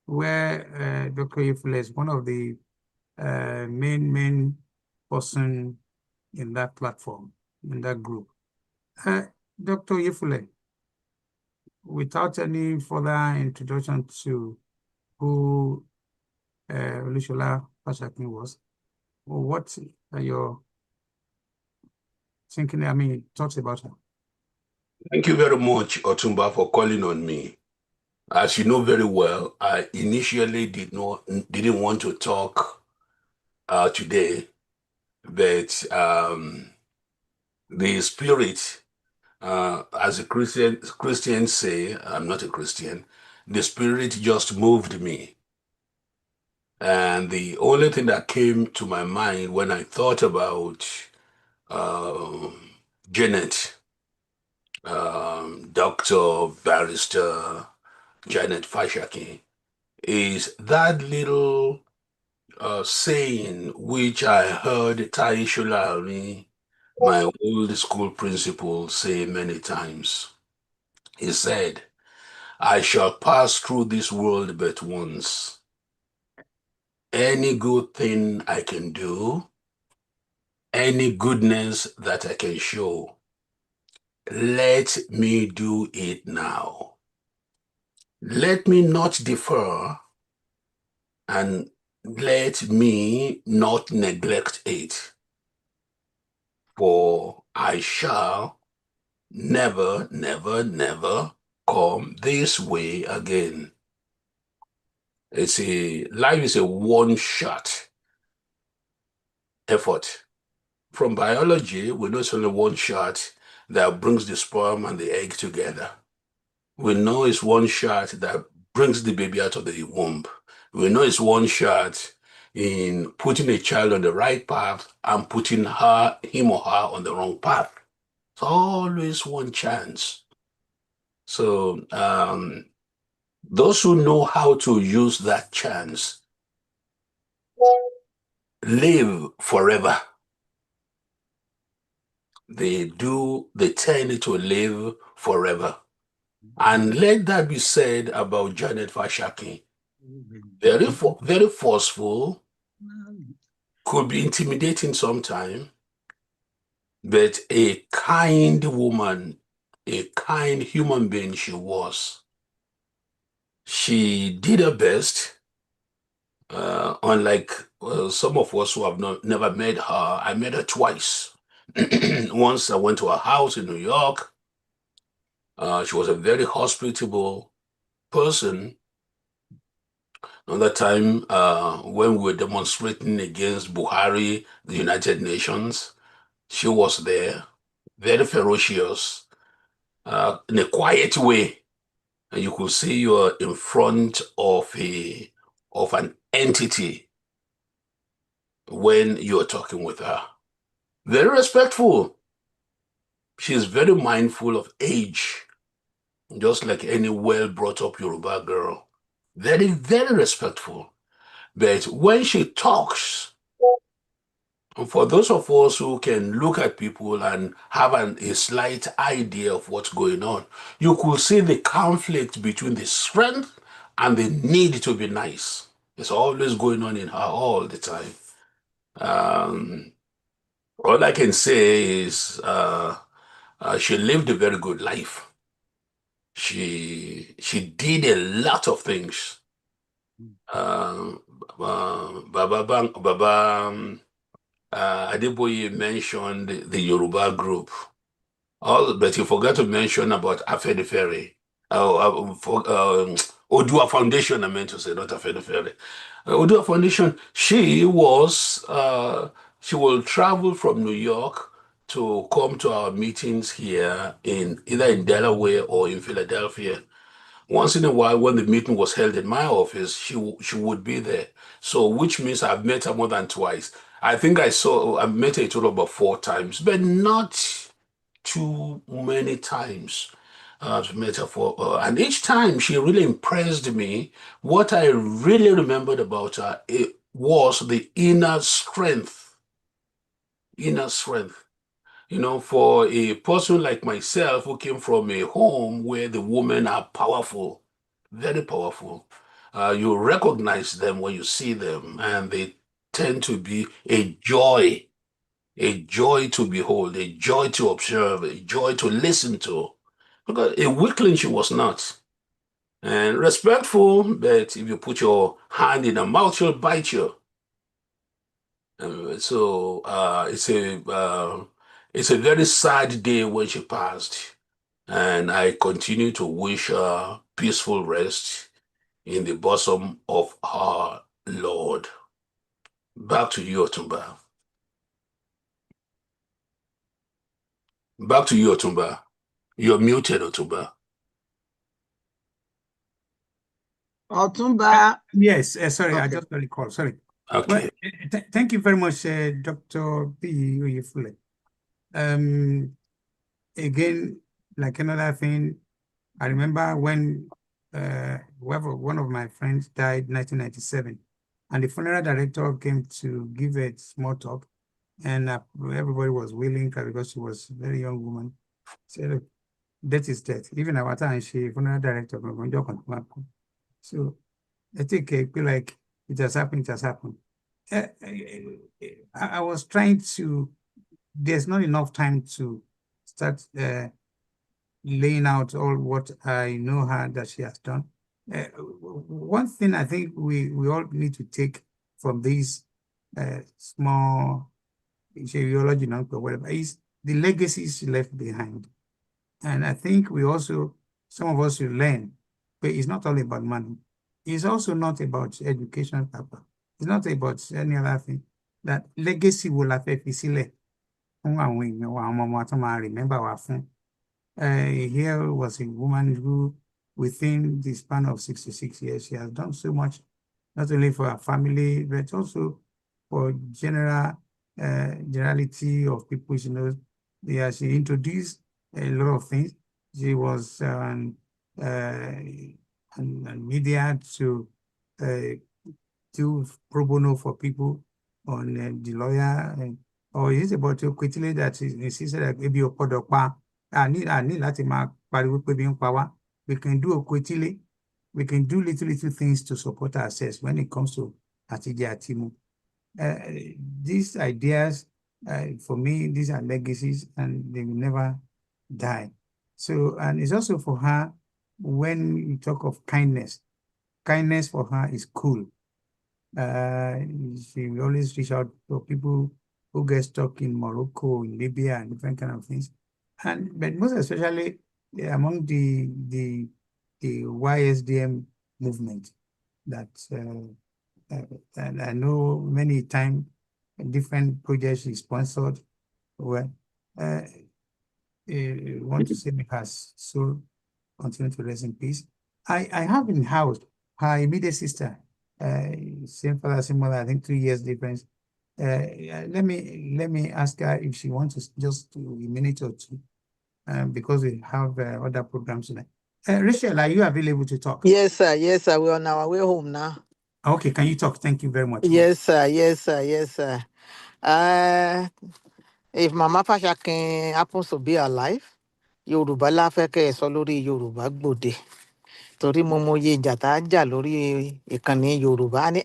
where Dr. Oyefule is one of the main person in that platform, in that group. Dr. Oyefule, without any further introduction to who Olusola Fashakin was, what are your thinking, thoughts about her? Thank you very much, Otumba, for calling on me. As you know very well, I initially didn't want to talk today, but the spirit, as a Christians say, I'm not a Christian, the spirit just moved me. And the only thing that came to my mind when I thought about Janet, Dr. Barrister Janet Fashakin, is that little saying which I heard Tai Sholari, my old school principal, say many times. He said, I shall pass through this world but once. Any good thing I can do, any goodness that I can show, let me do it now. Let me not defer, and let me not neglect it. For I shall never, never, never come this way again. Life is a one-shot effort. From biology, we know it's only one shot that brings the sperm and the egg together. We know it's one shot that brings the baby out of the womb. We know it's one shot in putting a child on the right path and putting him or her on the wrong path. It's always one chance. So those who know how to use that chance live forever. They tend to live forever. And let that be said about Janet Fashakin. Very, very forceful, could be intimidating sometimes, but a kind woman a kind human being she was. She did her best. Unlike some of us who have never met her, I met her twice. Once I went to her house in New York. She was a very hospitable person. Another time, when we were demonstrating against Buhari, the United Nations, she was there, very ferocious, in a quiet way. And you could see you're in front of an entity when you're talking with her. Very respectful. She's very mindful of age, just like any well-brought-up Yoruba girl. Very, very respectful. But when she talks, for those of us who can look at people and have a slight idea of what's going on, you could see the conflict between the strength and the need to be nice. It's always going on in her all the time. All I can say is she lived a very good life. She did a lot of things. Adeboye mentioned the Yoruba group. But you forgot to mention about Afenifere. Odua Foundation, I meant to say, not Afenifere. Odua Foundation, she will travel from New York to come to our meetings here either in Delaware or in Philadelphia. Once in a while, when the meeting was held in my office, she would be there. So, which means I've met her more than twice. I think I've met her a total of about 4 times, but not too many times. I've met her and each time she really impressed me. What I really remembered about her, it was the inner strength. Inner strength. You know, for a person like myself who came from a home where the women are powerful, very powerful, you recognize them when you see them, and they tend to be a joy to behold, a joy to observe, a joy to listen to. Because a weakling she was not. And respectful, but if you put your hand in her mouth, she'll bite you. So it's a very sad day when she passed, and I continue to wish her peaceful rest in the bosom of her Lord. Back to you, Otumba. Back to you, Otumba. You're muted, Otumba. Ọ̀túnba. Yes, sorry, I Okay. just got a call. Sorry. Okay. Well, thank you very much, Dr. P. Oyefule. Again, like another thing, I remember when one of my friends died in 1997, and the funeral director came to give a small talk, and everybody was willing because she was a very young woman. Said, "Look, death is death." Even our time, she funeral director. So I think I feel like it has happened. It has happened. I was trying to. There's not enough time to start laying out all what I know her that she has done. One thing I think we all need to take from these small geology, whatever, is the legacies she left behind. And I think some of us should learn, but it's not all about money. It's also not about education purpose. It's not about any other thing. That legacy will affect the remember our phone. Here was a woman who, within the span of 66 years, she has done so much, not only for her family, but also for generality of people. She knows. She introduced a lot of things. She was on media to do pro bono for people on the lawyer, or is it about quickly that she said that maybe a podokpa. I need láti máa pariwo pé bí ń pa wá. We can do okwetile. We can do little things to support ourselves when it comes to àtijẹ àtimu. These ideas, for me, these are legacies, and they will never die. So, and it's also for her when you talk of kindness. Kindness for her is cool. She will always reach out for people who get stuck in Morocco, in Libya, and different kind of things. But most especially among the YSDM movement that and I know many times different projects she sponsored. Well, want to say may her soul continue to rest in peace. I have in house her immediate sister, same father, same mother, I think 3 years difference. Let me ask her if she wants to just do a minute or two, because we have other programs tonight. Rachel, are you available to talk? Yes, sir. Yes, sir. We're on our way home now. Okay, can you talk? Thank you very much. Yes, sir. Yes, sir. Yes, sir. If Mama Fashakin happens to be alive, Yoruba la fẹ́ kẹ́ ẹ sọ lórí Yoruba Gbode. Torí mo mọye ìjà tá a jà lórí ìkànnì Yorùbá ní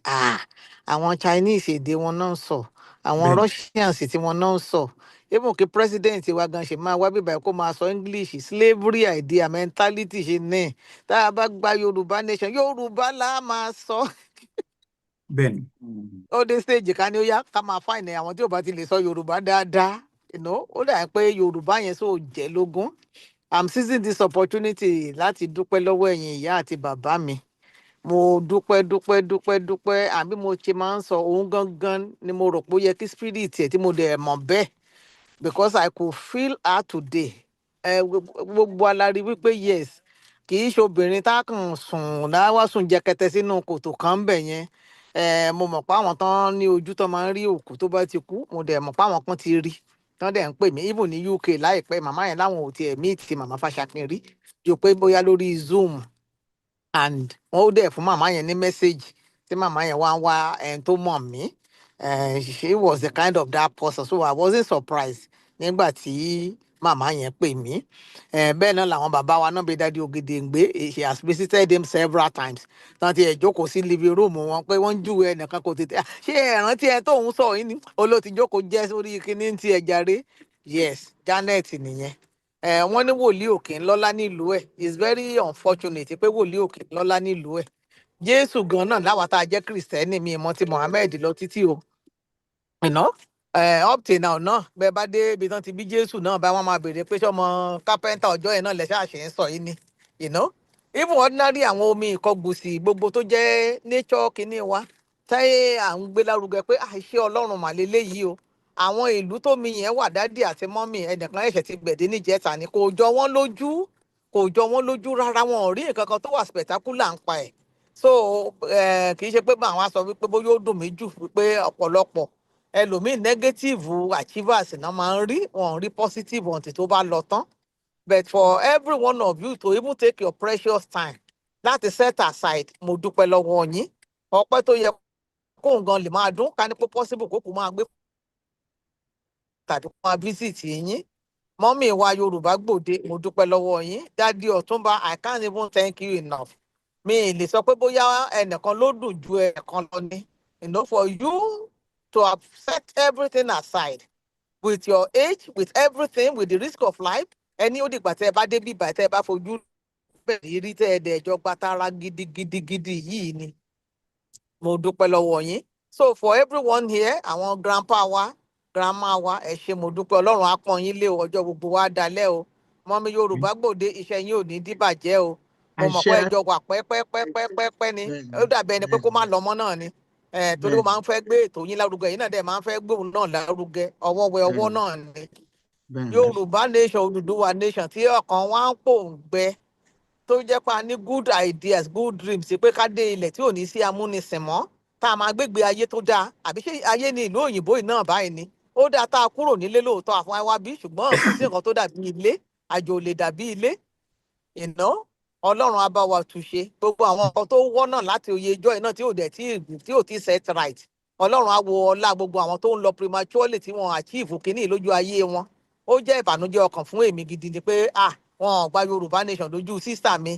àwọn Chinese èdè wọn náà ń sọ, àwọn Ben, Russians tí wọn náà ń sọ. Even kí president wa gan ṣe máa wá bíbá kó máa sọ English, slavery idea, mentality ṣe ní. Tá a bá gba Yorùbá nation, Yorùbá la máa sọ. Ben, Ó dé stage ká ní ó yá ká máa fáìní àwọn tí ò bá ti lè sọ Yorùbá dáadáa. Ó dà pé Yorùbá yẹn sọ jẹ́ lógún. I'm seizing this opportunity láti dúpẹ́ lọ́wọ́ ẹ̀yin ìyá àti bàbá mi. Mo dúpẹ́ àbí mo ṣe máa ń sọ òun gangan ni mo rò pé ó yẹ kí spirit ẹ̀ tí mo dẹ̀ mọ̀ bẹ́ẹ̀, because I could feel her today. Gbogbo alárí wípé yes, kì í ṣe obìnrin tá kàn sùn láwá sùn jẹkẹtẹ sínú kòtò kan bẹ̀ yẹn. Mo mọ̀ pé àwọn tán ní ojú tán máa ń rí òkú tó bá ti kú, mo dẹ̀ mọ̀ pé àwọn kan ti rí tán dẹ̀ ń pè mí even ní UK láìpẹ́. Màmá yẹn láwọn ò tiẹ̀ meet Màmá Fashakin rí ju pé bóyá lórí Zoom, and wọn ó dẹ̀ fún màmá yẹn ní message tí màmá yẹn wá ń wá ẹni tó mọ̀ mí. She was the kind of that person, so I wasn't surprised nígbà tí màmá yẹn pè mí. Bẹ́ẹ̀ náà làwọn bàbá wa náà bí Daddy Ògèdèngbé, she has visited him several times. Tán ti ẹ̀ jókòó sí living room wọn pé wọ́n ń júwe ẹnìkan kò tètè ṣé ẹ̀rántí ẹ tóun sọ yìí ni olóòtú jókòó jẹ́ sórí kíní ti ẹ̀ jàre. Yes, Janet nìyẹn. Wọ́n ní wòlíì òkè ńlọ́lá nílùú ẹ̀. It's very unfortunate pé wòlíì òkè ńlọ́lá nílùú ẹ̀. Jésù gan náà láwa tá a jẹ́ Kristẹni, mi ìmọ̀ ti Mohammed lọ títí o. Up till now náà bẹ́ẹ̀ bá dé ibi tán ti bí Jésù náà bá wọn máa béèrè pé ṣọmọ kápẹ́ńtà ọjọ́ yẹn náà lẹ́sẹ̀ àṣẹ ń sọ yìí ni. Even ordinary àwọn omi ìkọgùsì gbogbo tó jẹ́ nature kìíní wa táyé à ń gbé lárugẹ pé iṣẹ́ Ọlọ́run mà leléyìí o. Àwọn ìlú tómi yẹn wà, dádì àti mọ́mì ẹnìkan ẹ̀ṣẹ̀ ti gbẹ̀dé níjẹta ni, kò jọ wọ́n lójú rárá. Wọn ò rí nǹkan kan tó wà spectacular ń pa ẹ̀. So kì í ṣe pé àwọn aṣọ wípé bóyá ó dùn mí jù wípé ọ̀pọ̀lọpọ̀ ẹlòmíì negative achievers náà máa ń rí, wọn ò rí positive until tó bá lọ tán. But for every one of you to even take your precious time láti set aside, mo dúpẹ́ lọ́wọ́ yín. Ọpẹ́ tó yẹ kóun gan lè máa dún ká ní pé possible kó kó máa gbé tàbí kó máa visit yín. Mọ́mì wa Yorùbá Gbòde, mo dúpẹ́ lọ́wọ́ yín. Daddy Ọ̀túnba, I can't even thank you enough. Mi lè sọ pé bóyá ẹnìkan ló dùn ju ẹnìkan lọ ni. For you to have set everything aside with your age, with everything, with the risk of life, ẹni ó dìgbà tẹ́ ẹ bá débi ìgbà tẹ́ ẹ bá fojú bẹ̀rẹ̀ rí tẹ́ ẹ dẹ̀ ẹjọ́ gbàtàrà gidigidi yìí ni. Mo dúpẹ́ lọ́wọ́ yín. So for everyone here, àwọn grandpa wa, grandma wa, ẹ ṣé mo dúpẹ́. Ọlọ́run á pọ́n yín lé o, ọjọ́ gbogbo wa dalẹ́ o. Mọ́mì Yorùbá Gbòde, iṣẹ́ yín ò ní dìbàjẹ́ o. Mo mọ̀ pé ẹjọ́ wà pẹ́pẹ́pẹ́pẹ́pẹ́ ni. Ó dàbí ẹni pé kó má lọ́mọ náà ni. Torí ó máa ń fẹ́ gbé ètò yín lárugẹ, yín náà dẹ̀ máa ń fẹ́ gbé òun náà lárugẹ. Ọwọ́ wẹ ọwọ́ náà ni. Yorùbá nation, Odùduwà nation tí ọkàn wa ń pòǹgbẹ, tó jẹ́ pé a ní good ideas, good dreams pé ká dé ilẹ̀ tí ò ní sí amúnisìn mọ́, tá a máa gbégbé ayé tó dáa. Àbí ṣé ayé ní ìlú òyìnbó yìí náà báyìí ni? Ó dáa tá a kúrò nílé lóòótọ́ àfọwọ́ wá bí, ṣùgbọ́n kò sí nǹkan tó dàbí ilé, àjò ò lè dàbí ilé. Ọlọ́run á bá wa túṣe gbogbo àwọn nǹkan tó wọ́ náà láti oyè ìjọ yìí náà tí ò tí set right. Ọlọ́run á wo ọlá gbogbo àwọn tó ń lọ prematurely tí wọ́n achieve kínní lójú ayé wọn. Ó jẹ́ ìbànújẹ́ ọkàn fún èmi gidi ni pé wọn ò gba Yorùbá nation lójú sister mi.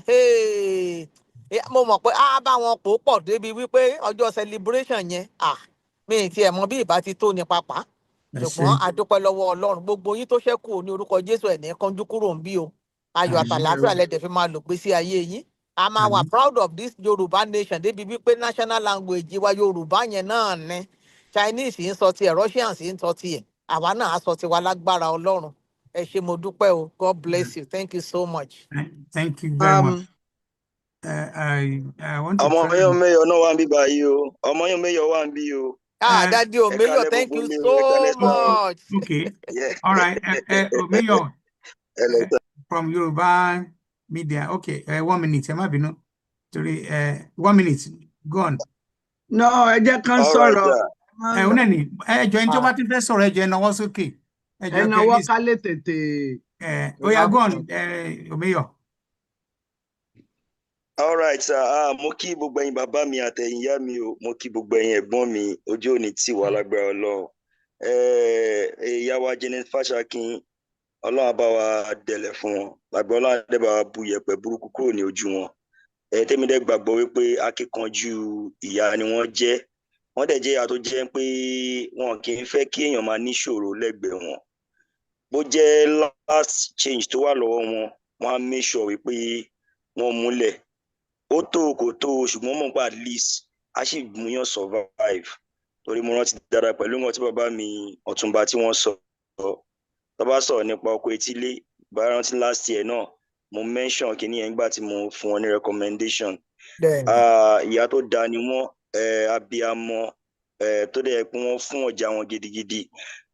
Mo mọ̀ pé bá wọn pò pọ̀ débi wípé ọjọ́ celebration yẹn mi ì tiẹ̀ mọ bí ìbá ti tó ní pápá. Ṣùgbọ́n a dúpẹ́ lọ́wọ́ Ọlọ́run, gbogbo yín tó ṣẹ́kù ní orúkọ Jésù ẹ̀ ní kánjú kúrò ń bí o. ayọ̀ àmín àtàlàáfíà lẹ́dẹ̀ fi máa lò gbé sí ayé yín a máa wà àmín proud of this Yorùbá nation débi wípé national language wa Yorùbá yẹn náà ni Chinese ń sọ tiẹ̀ Russians ń sọ tiẹ̀ àwa náà á sọ tiwa lágbára Ọlọ́run ẹ ṣé mo dúpẹ́ o God bless you thank you so much. Thank you very much. I want to ọmọ try. yóò mẹyọ náà wà ń bí báyìí o ọmọ yóò mẹyọ wà ń bí o Daddy ẹ Omeyo, kálẹ́ thank gbogbo you ilé o ẹ so kálẹ́ sá o much. Okay. Yeah. All right. Mayor, ẹ lẹ sá. from Yoruba Media. Okay. 1 minute. Ẹ má bínú. Torí 1 minute. Go on. no ẹ jẹ́ kán All right, sọ̀rọ̀ sir. Ó náà ni ẹjọ́ ẹni tó bá ti fẹ́ sọ̀rọ̀ ẹjọ́ ẹ náwó sókè. Ẹjọ́ ẹnà wọ́n ká lè tètè. ó yá go on, Mayor. All right, sir. Mo kí gbogbo ẹ̀yin bàbá mi àtẹ̀yin ìyá mi o mo kí gbogbo ẹ̀yin ẹ̀gbọ́n mi ojú òní tì wá lágbára Ọlọ́run ìyá wa Janet Fashakin Ọlọ́run á bá wa dẹ̀lẹ̀ fún wọn lágbára Ọlọ́run á dẹ̀ bá wa bu yẹ̀pẹ̀ burúkú kúrò ní ojú wọn tèmi dẹ̀ gbàgbọ́ wípé akíkanjú ìyá ni wọ́n jẹ́ wọ́n dẹ̀ jẹ́ ìyá tó jẹ́ pé wọn kì í fẹ́ kí èèyàn máa níṣòro lẹ́gbẹ̀ẹ́ wọn bó jẹ́ last change tó wà lọ́wọ́ wọn wọ́n á make sure wípé wọ́n múlẹ̀ ó tó kò tó ṣùgbọ́n mọ̀ pé at least a sì múyàn survive torí mo rántí dára pẹ̀lú nǹkan tí bàbá mi Ọ̀túnba tí wọ́n sọ tó bá sọ̀rọ̀ nípa ọkọ̀ etílé bá rántí last year náà mo mention kìíní yẹn nígbà tí mo fún wọn ní recommendation ìyá tó dáa ni wọ́n abiyamọ tó dẹ̀ pé wọ́n fún ọjà wọn gidigidi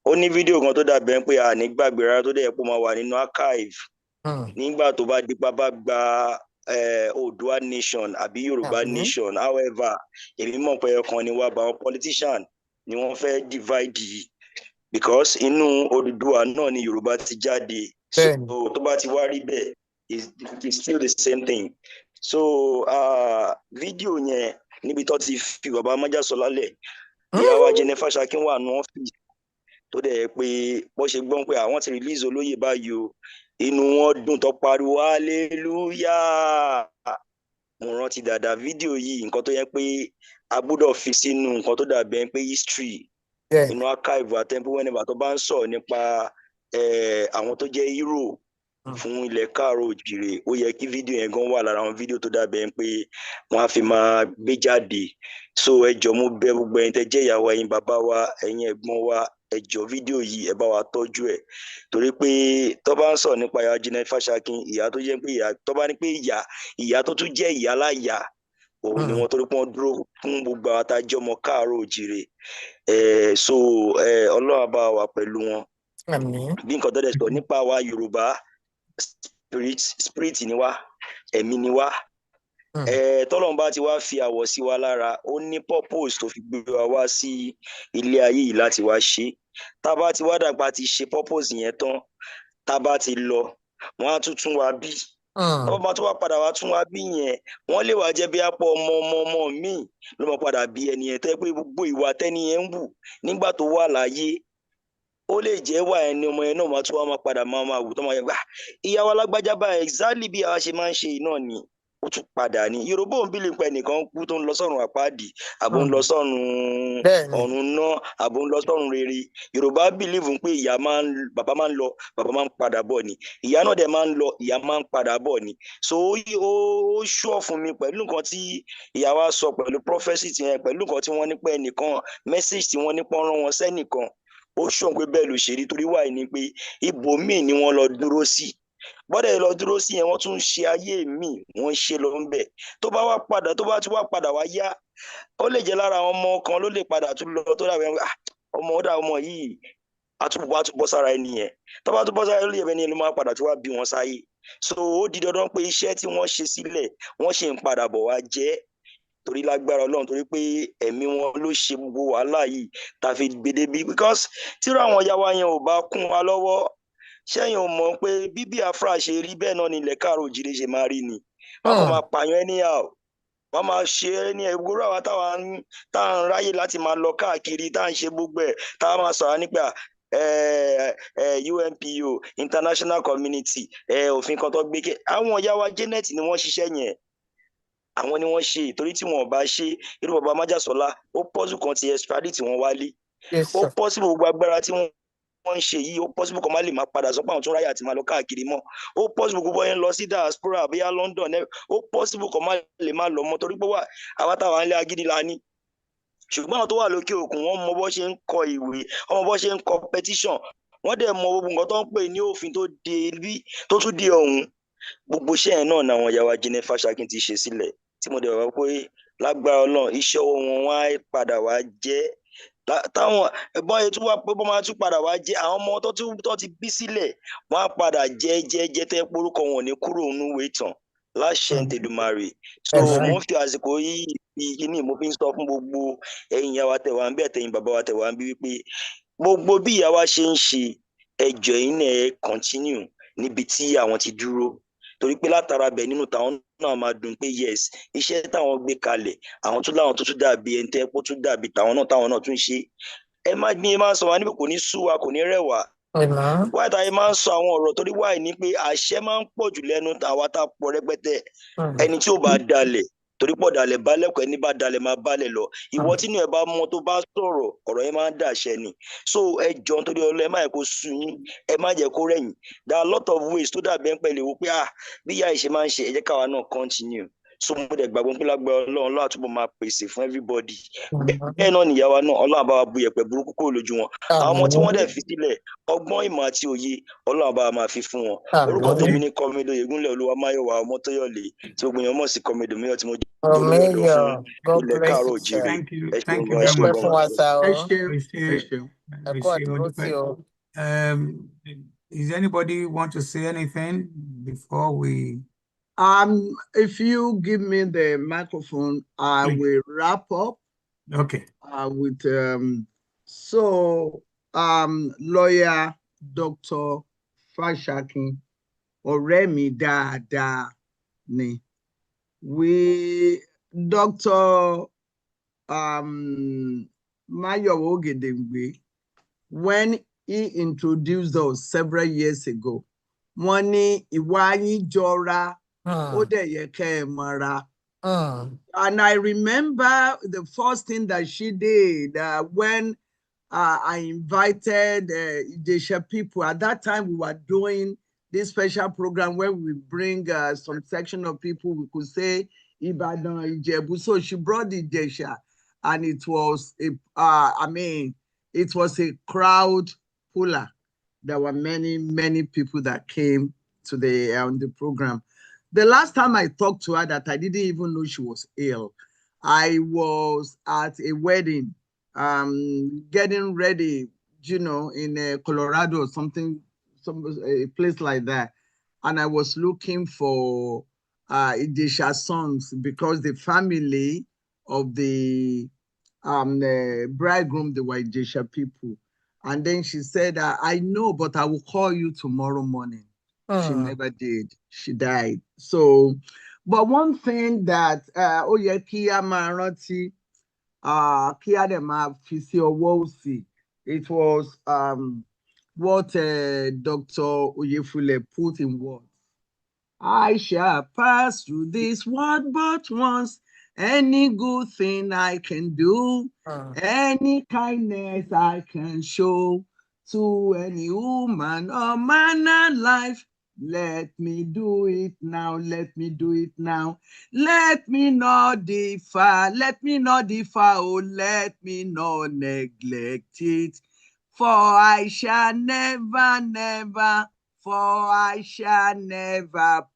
ó ní fídíò kan tó dàbẹ̀ pé a ní gbàgbé rárá tó dẹ̀ pé ó máa wà nínú archive nígbà tó bá dípa bá gba Oòduà nation àbí Yorùbá nation however èmi mọ̀ pé ọkàn ni wá bá wọn politician ni wọ́n fẹ́ divide yìí because inú Odùduwà náà ni Yorùbá ti jáde so tó bá ti wá rí bẹ́ẹ̀ it's still the same thing so fídíò yẹn níbi tó ti fi bàbá Májàsọ́lá lẹ̀ ìyá wa Janet Fashakin wà ní ọ́fíìsì tó dẹ̀ pé bó ṣe gbọ́n pé àwọn ti release olóyè báyìí o inú wọn dùn tó pariwo hallelujah mo rántí dáadáa fídíò yìí nǹkan tó yẹ pé a gbọ́dọ̀ fi sínú nǹkan tó dàbí pé history inú archive àtẹ́ńpé whenever tó bá ń sọ̀rọ̀ nípa àwọn tó jẹ́ hero fún ilẹ̀ káàró òjìrè ó yẹ kí fídíò yẹn gan wà lára àwọn fídíò tó dàbí pé wọ́n á fi máa gbé jáde so ẹ jọ̀ọ́ mo bẹ̀ gbogbo ẹ̀yin tẹ́ jẹ́ ìyàwó ẹ̀yin bàbá wa ẹ̀yin ẹ̀gbọ́n wa ẹ jọ̀ọ́ fídíò yìí ẹ bá wa tọ́jú ẹ̀ torí pé tó bá ń sọ̀rọ̀ nípa ìyá Janet Fashakin ìyá tó jẹ́ pé ìyá tó bá ní pé ìyá tó tún jẹ́ ìyá láyà òun ni wọ́n torí pé wọ́n dúró fún gbogbo àwọn àtàjọ ọmọ káàró òjìrè so Ọlọ́run á bá wa pẹ̀lú wọn bí nǹkan tó dẹ̀ sọ nípa wa Yorùbá spirit ni wá ẹ̀mí ni wá tọ́lọ́run bá ti wá fi àwọ̀ sí wa lára ó ní purpose tó fi gbé wa wá sí ilé ayé yìí láti wá ṣe tá a bá ti wá dàgbà ti ṣe purpose yẹn tán tá a bá ti lọ wọ́n á tún wá bí wọ́n bá tún wá padà wá tún wá bí yẹn wọ́n lè wá jẹ́ bí apọ̀ ọmọ míì ló máa padà bí ẹni yẹn tẹ́ pé gbogbo ìwà tẹ́ni yẹn ń wù nígbà tó wà láyé ó lè jẹ́ wà ẹni ọmọ yẹn náà máa tún wá máa padà máa wù tó máa yẹ gbà ìyàwó alágbájá báyìí exactly bí a ṣe máa ń ṣe náà ni ó tún padà ní Yorùbá òun bí lè pa ẹnìkan kú tó ń lọ sọ́run àpáàdì àbò ń lọ sọ́run ọ̀run náà àbò ń lọ sọ́run rere Yorùbá believe pé bàbá máa ń lọ bàbá máa ń padà bọ̀ ni ìyá náà dẹ̀ máa ń lọ ìyá máa ń padà bọ̀ ni so ó ṣọ́ fún mi pẹ̀lú nǹkan tí ìyá wa sọ pẹ̀lú prophecy ti yẹn pẹ̀lú nǹkan tí wọ́n ní pé ẹnìkan message tí wọ́n ní pé rán wọn sẹ́nìkan ó ṣọ́ pé bẹ́ẹ̀ ló ṣe rí torí wáyé ni pé ibòmíì ni wọ́n lọ dúró sí bọ́dẹ̀ lọ dúró sí yẹn wọ́n tún ṣe ayé mi wọ́n ṣe lọ ń bẹ̀ tó bá tún wá padà wá yá ó lè jẹ́ lára àwọn ọmọ kan ló lè padà tún lọ tó dàbí ọmọ ọ̀dà ọmọ yìí àtúbọ̀ bọ́ sára ẹni yẹn tó bá tún bọ́ sára ẹni yẹn ló máa padà tún wá bí wọn sáyé so ó di dandan pé iṣẹ́ tí wọ́n ṣe sílẹ̀ wọ́n ṣe ń padà bọ̀ wá jẹ́ torí lágbára Ọlọ́run torí pé ẹ̀mí wọn ló ṣe gbogbo wàhálà yìí tá a fi gbede bí because tíra àwọn ìyá wa yẹn ò bá kún wa lọ́wọ́ ṣẹ́yìn ò mọ̀ pé bí Biafra ṣe rí bẹ́ẹ̀ náà ni ilẹ̀ káàró òjìrè ṣe máa rí ni wọ́n kàn máa pààyàn anyhow wọ́n máa ṣe ní ẹgbẹ́rún àwa táwọn ráyè láti máa lọ káàkiri tá à ń ṣe gbogbo ẹ̀ táwọn máa sọ̀rọ̀ nípa UNPO international community òfin kan tó gbé àwọn ìyá wa Janet ni wọ́n ṣiṣẹ́ yẹn àwọn ni wọ́n ṣe torí tí wọn ò bá ṣe irú bàbá Májàsọ́lá ó pọ́sù kan ti extradite wọn wálé ó pọ́sù gbogbo agbára tí wọ́n wọ́n ń ṣe yìí ó possible kó má lè máa padà sọ pé àwọn tó ń ráyè àti máa lọ káàkiri mọ́ ó possible kó bọ́yẹn lọ sí diaspora bóyá London ó possible kó má lè máa lọ mọ́ torí pé àwa táwa ń lé agídí la ní ṣùgbọ́n àwọn tó wà lókè òkun wọ́n mọ bó ṣe ń kọ ìwé wọ́n mọ bó ṣe ń kọ petition wọ́n dẹ̀ mọ gbogbo nǹkan tó ń pè ní òfin tó de bí tó tún di ọ̀hún gbogbo iṣẹ́ yẹn náà làwọn ìyá wa Jane Fashakin ti ṣe sílẹ̀ tí mo dẹ̀ wá pé lágbára Ọlọ́run iṣẹ́ wọn wọ́n á padà wá jẹ́ táwọn ẹ̀gbọ́n yẹn tún wá pé bọ́n máa tún padà wá jẹ́ àwọn ọmọ tó ti bí sílẹ̀ wọ́n á padà jẹ́ tẹ́ porúkọ wọn ní kúrò nínú ìwé ìtàn láṣẹ Ntẹ̀dùmarè so mo ń fi àsìkò yìí kíní mo fi ń sọ fún gbogbo ẹ̀yin ìyá wa tẹ̀ wá ń bí ẹ̀tẹ̀yin bàbá wa tẹ̀ wá ń bí wípé gbogbo bí ìyá wa ṣe ń ṣe ẹjọ́ yìí náà ẹ continue níbi tí àwọn ti dúró torí pé látara bẹ̀ nínú táwọn náà máa dùn pé yes iṣẹ́ táwọn gbé kalẹ̀ àwọn tún láwọn tó tún dàbí ẹni tẹ́ kó tún dàbí táwọn náà tún ṣe ẹ má gbé máa sọ wá níbi kò ní sú wa kò ní rẹ̀ wá wáyé táyé máa ń sọ àwọn ọ̀rọ̀ torí wáyé ní pé àṣẹ máa ń pọ̀ jù lẹ́nu àwa tá a pọ̀ rẹpẹtẹ ẹni tí ò bá dalẹ̀ torí pọ̀ dalẹ̀ balẹ̀ kọ́ ẹni bá dalẹ̀ máa balẹ̀ lọ ìwọ tí inú ẹ bá mọ tó bá sọ̀rọ̀ ọ̀rọ̀ yẹn máa ń dàṣẹ ni so ẹ jọ nítorí ọlọ́ ẹ má yẹ kó sú yín ẹ má jẹ́ kó rẹ̀yìn there are a lot of ways tó dàbí ẹ̀ ń pẹ̀lẹ́ wò pé bí ìyá ìṣe máa ń ṣe ẹ jẹ́ káwa náà continue so mo dẹ̀ gbàgbọ́ pé lágbára Ọlọ́run Ọlọ́run àtúbọ̀ máa pèsè fún everybody bẹ́ẹ̀ náà nìyá wa náà Ọlọ́run bá wa bu yẹ̀pẹ̀ burúkú kúrò lójú wọn àwọn ọmọ tí wọ́n dẹ̀ fi sílẹ̀ ọgbọ́n ìmọ̀ àti òye Ọlọ́run bá wa máa fi fún wọn orúkọ tèmi ní Kọ́mídò Yégúnlẹ̀ Olúwamáyọ̀wá Ọmọ́tóyọ̀lé tí gbogbo èèyàn mọ̀ sí Kọ́mídò Míyọ̀ tí mo jẹ́ olórí ọ̀dọ́ fún ilẹ̀ káàárọ̀ òjìrì ẹ ṣeun gan ẹ ṣeun gan. Is anybody want to say anything before we? If you give me the microphone, I will wrap up. Okay. With lawyer Dr. Fashakin Oremi Dada ni. Dr. Mayowo Gedengbe, when he introduced us several years ago, wọ́n ní ìwà yín jọra. And I remember the first thing that she did when I invited Idesha people. At that time, we were doing this special program where we bring some section of people, we could say Ibadan, Ijebu. So she brought Idesha, and it was it was a crowd puller. There were many people that came to the program. The last time I talked to her that I didn't even know she was ill, I was at a wedding, getting ready, in Colorado or something, a place like that. And I was looking for Idesha songs because the family of the bridegroom, they were Idesha people. And then she said, I know, but I will call you tomorrow morning. She never did. She died. So, but one thing that it was what Dr. Oyefule put in words. I shall pass through this world but once. Any good thing I can do, any kindness I can show to any woman or man alive. Let me do it now, let me do it now. Let me not differ, oh, let me not neglect it. For I shall never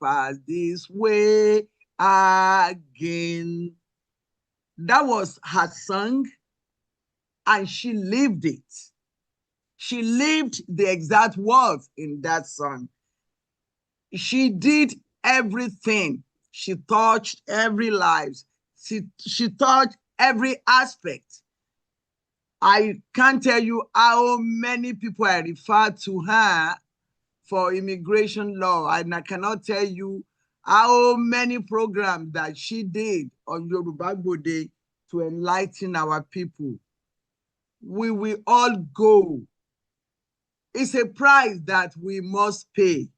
pass this way again. That was her song, and she lived it. She lived the exact words in that song. She did everything. She touched every life. She touched every aspect. I can't tell you how many people I referred to her for immigration law, and I cannot tell you how many programs that she did on Yoruba Gbode to enlighten our people. We will all go. It's a price that we must pay.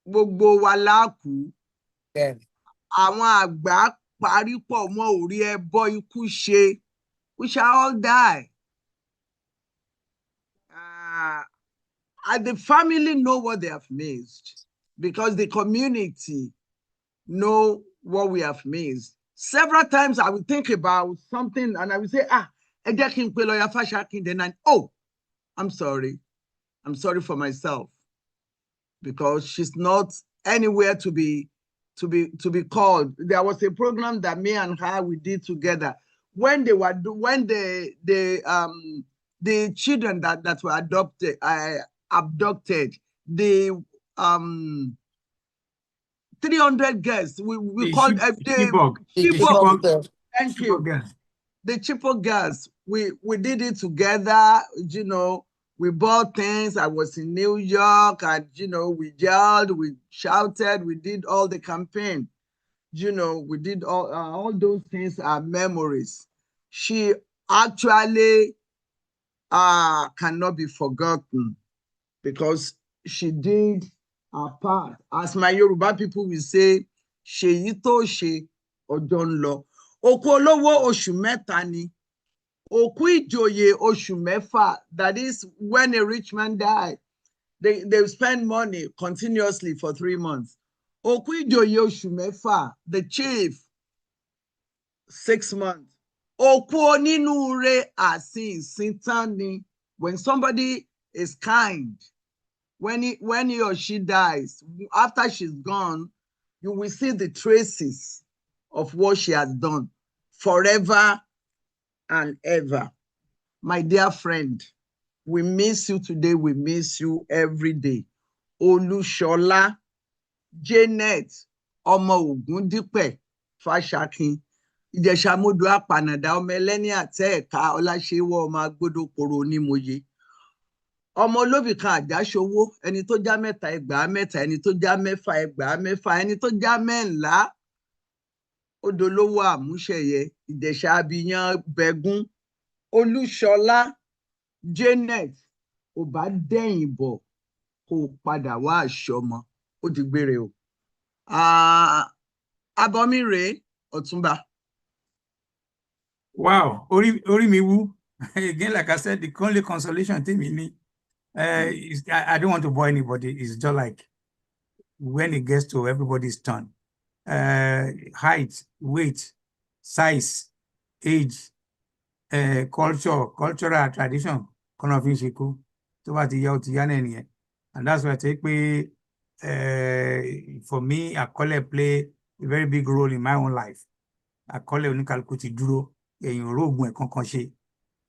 Gbogbo wa la kú. Àwọn àgbà parí pọ̀ mọ́ orí ẹbọ ikú ṣe. We shall all die. the family know what they have missed because the community know what we have missed. Several times I will think about something and I will say, ẹ jẹ́ kí n pe lawyer Fashakin, then I'm sorry for myself because she's not anywhere to be called. There was a program that me and her we did together when the children that were abducted, the 300 girls we called the Chibok. Thank you. The Chibok girls, we did it together, you know. We bought things. I was in New York, and you know, we yelled, we shouted, we did all the campaign. You know, we did all those things are memories. She actually cannot be forgotten because she did her part. As my Yoruba people will say, ṣèyí tó ṣe ọjọ́ ń lọ. Òkú olówó oṣù mẹ́ta ni. Òkú ìjòyè oṣù mẹ́fà. That is when a rich man died. They spend money continuously for 3 months. Òkú ìjòyè oṣù mẹ́fà. The chief, 6 months. Òkú onínúure àsìn tán ni. When somebody is kind, when he or she dies, after she's gone, you will see the traces of what she has done forever and ever. My dear friend, we miss you today. We miss you every day. Olushola Janet ọmọ Ògúndípẹ̀ Fáṣakin Ìjẹ̀ṣàmódù Àpànàdà ọmọ ẹlẹ́ni àtẹ́ẹ̀ká Ọláṣẹ́wọ́ ọmọ Agbódòpòrò Onímọ̀ye ọmọ olóbì kan àjáṣowó ẹni tó já mẹ́ta ẹgbàá mẹ́ta ẹni tó já mẹ́fà ẹgbàá mẹ́fà ẹni tó já mẹ́ńlá odolówó àmúṣẹyẹ Ìjẹ̀ṣà abiyán bẹ̀gún Olúṣọlá Janet ò bá dẹ̀yìn bọ̀ kó padà wá àṣọmọ ó ti gbére o. Abọ́mi rèé Ọ̀túnba. Wow, orí mi wú. Again, like I said, the only consolation tèmi ní. I don't want to bore anybody. It's just like when it gets to everybody's turn. Height, weight, size, age, cultural tradition, kind of thing. And that's why I take for me, Akole play a very big role in my own life. Akole oníkálukú dúró, èyàn rógun ẹ̀kan kan ṣe.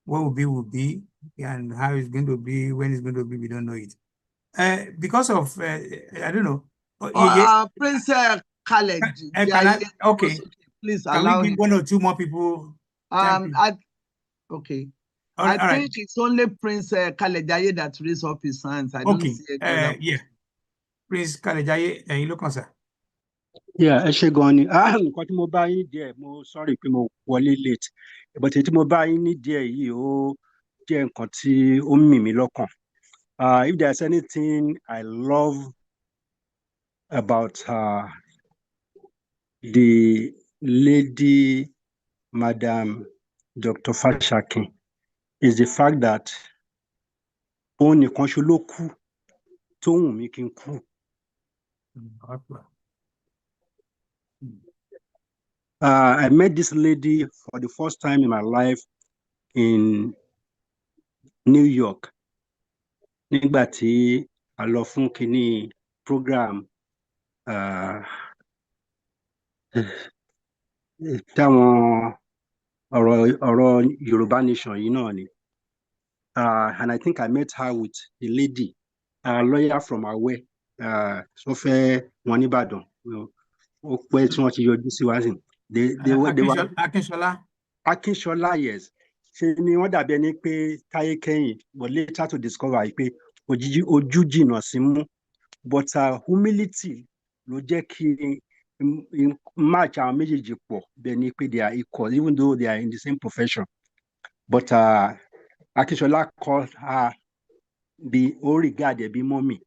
What will be, and how it's going to be, when it's going to be, we don't know it. Because of, I don't know. Prince Khaled. Okay. Please Can allow we give him. 1 or 2 more people? Okay. I think it's only Prince Khaled that raised up his hands. I don't see any other. Yeah. Prince Khaled, you look on, sir. Yeah, ẹ ṣé gan ni. Nǹkan tí mo bá yín díẹ̀, mo sorry pé mo wọlé late. But tí mo bá yín ní díẹ̀ yìí, ó jẹ́ nǹkan tí ó mì mí lọ́kàn. If there's anything I love about the lady, Madam Dr. Fashakin, is the fact that òun nìkan ṣo ló kú tó wù mí kí n kú. I met this lady for the first time in my life in New York. Nígbà tí a lọ fún kíní program táwọn ọ̀rọ̀ Yoruba Nation yìí náà ni. And I think I met her with a lady, a lawyer from Awẹ́, tó fẹ́ wọn ní Ìbàdàn. Ó pẹ́ tí wọ́n ti yọjú sí wa sí. Akínsọlá, yes. Ṣé ni wọ́n dàbí ẹni pé táyé kẹ́yìn, but later to discover pé ojú jìnnà sí mú. But humility ló jẹ́ kí match àwọn méjèèjì pọ̀ bẹ́ẹ̀ ni pé they are equal, even though they are in the same profession. But Akínsọlá called her regard bí mommy.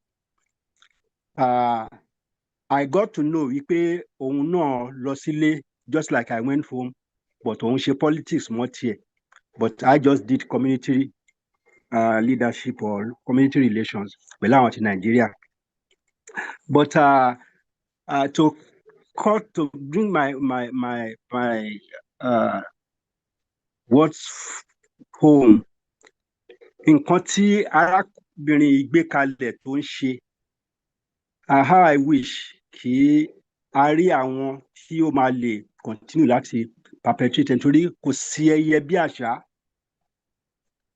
I got to know wípé òun náà lọ sílé just like I went home, but òun ṣe politics mọ́ tiẹ̀. But I just did community leadership or community relations pẹ̀lú àwọn ti Nigeria. But to bring my words home, nǹkan tí arábìnrin yìí gbé kalẹ̀ tó ń ṣe, how I wish kí a rí àwọn tí ó máa lè continue láti perpetrate nítorí kò sí ẹyẹ bí àṣá,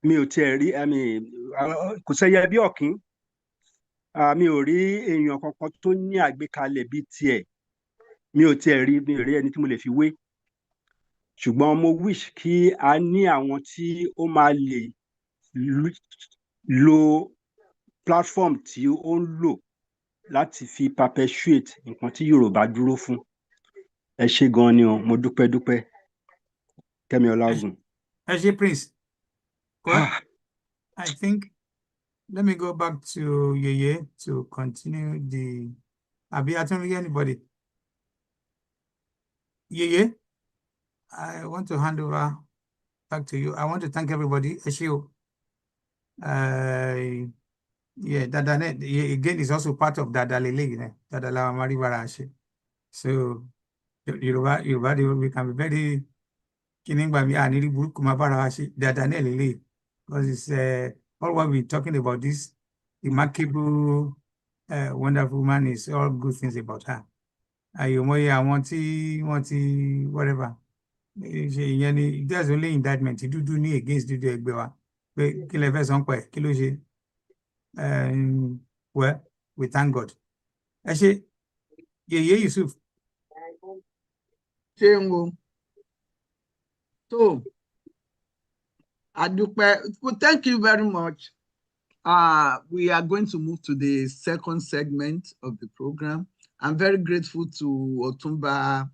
mi ò tiẹ̀ rí kò sẹ́yẹ bí ọ̀kín, mi ò rí èèyàn kankan tó ní àgbékalẹ̀ bíi tiẹ̀, mi ò rí ẹni tí mo lè fi wé. Ṣùgbọ́n mo wish kí a ní àwọn tí ó máa lè lo platform tí ó ń lò láti fi perpetuate nǹkan tí Yorùbá dúró fún. Ẹ ṣé gan ni o, mo dúpẹ́. Kẹ́mi Ọláògùn. Ẹ ṣé Prince. Well, I think let me go back to Yeye to continue the. Abi, I don't hear anybody. Yeye, I want to hand over back to you. I want to thank everybody. Ẹ ṣé o. Yeah, Dada again is also part of Dada Lele, Dada La Mari Barashi. So Yoruba, we can be very kidding by me. I need Burukuma Barashi, Dada Lele, because it's all what we're talking about. This remarkable, wonderful woman is all good things about her. I want to whatever. There's only indictment. You do need against the Egbewa. Kill a verse on kilo. Well, we thank God. Actually, yeah, Yusuf. So, well, thank you very much. We are going to move to the second segment of the program. I'm very grateful to Otumba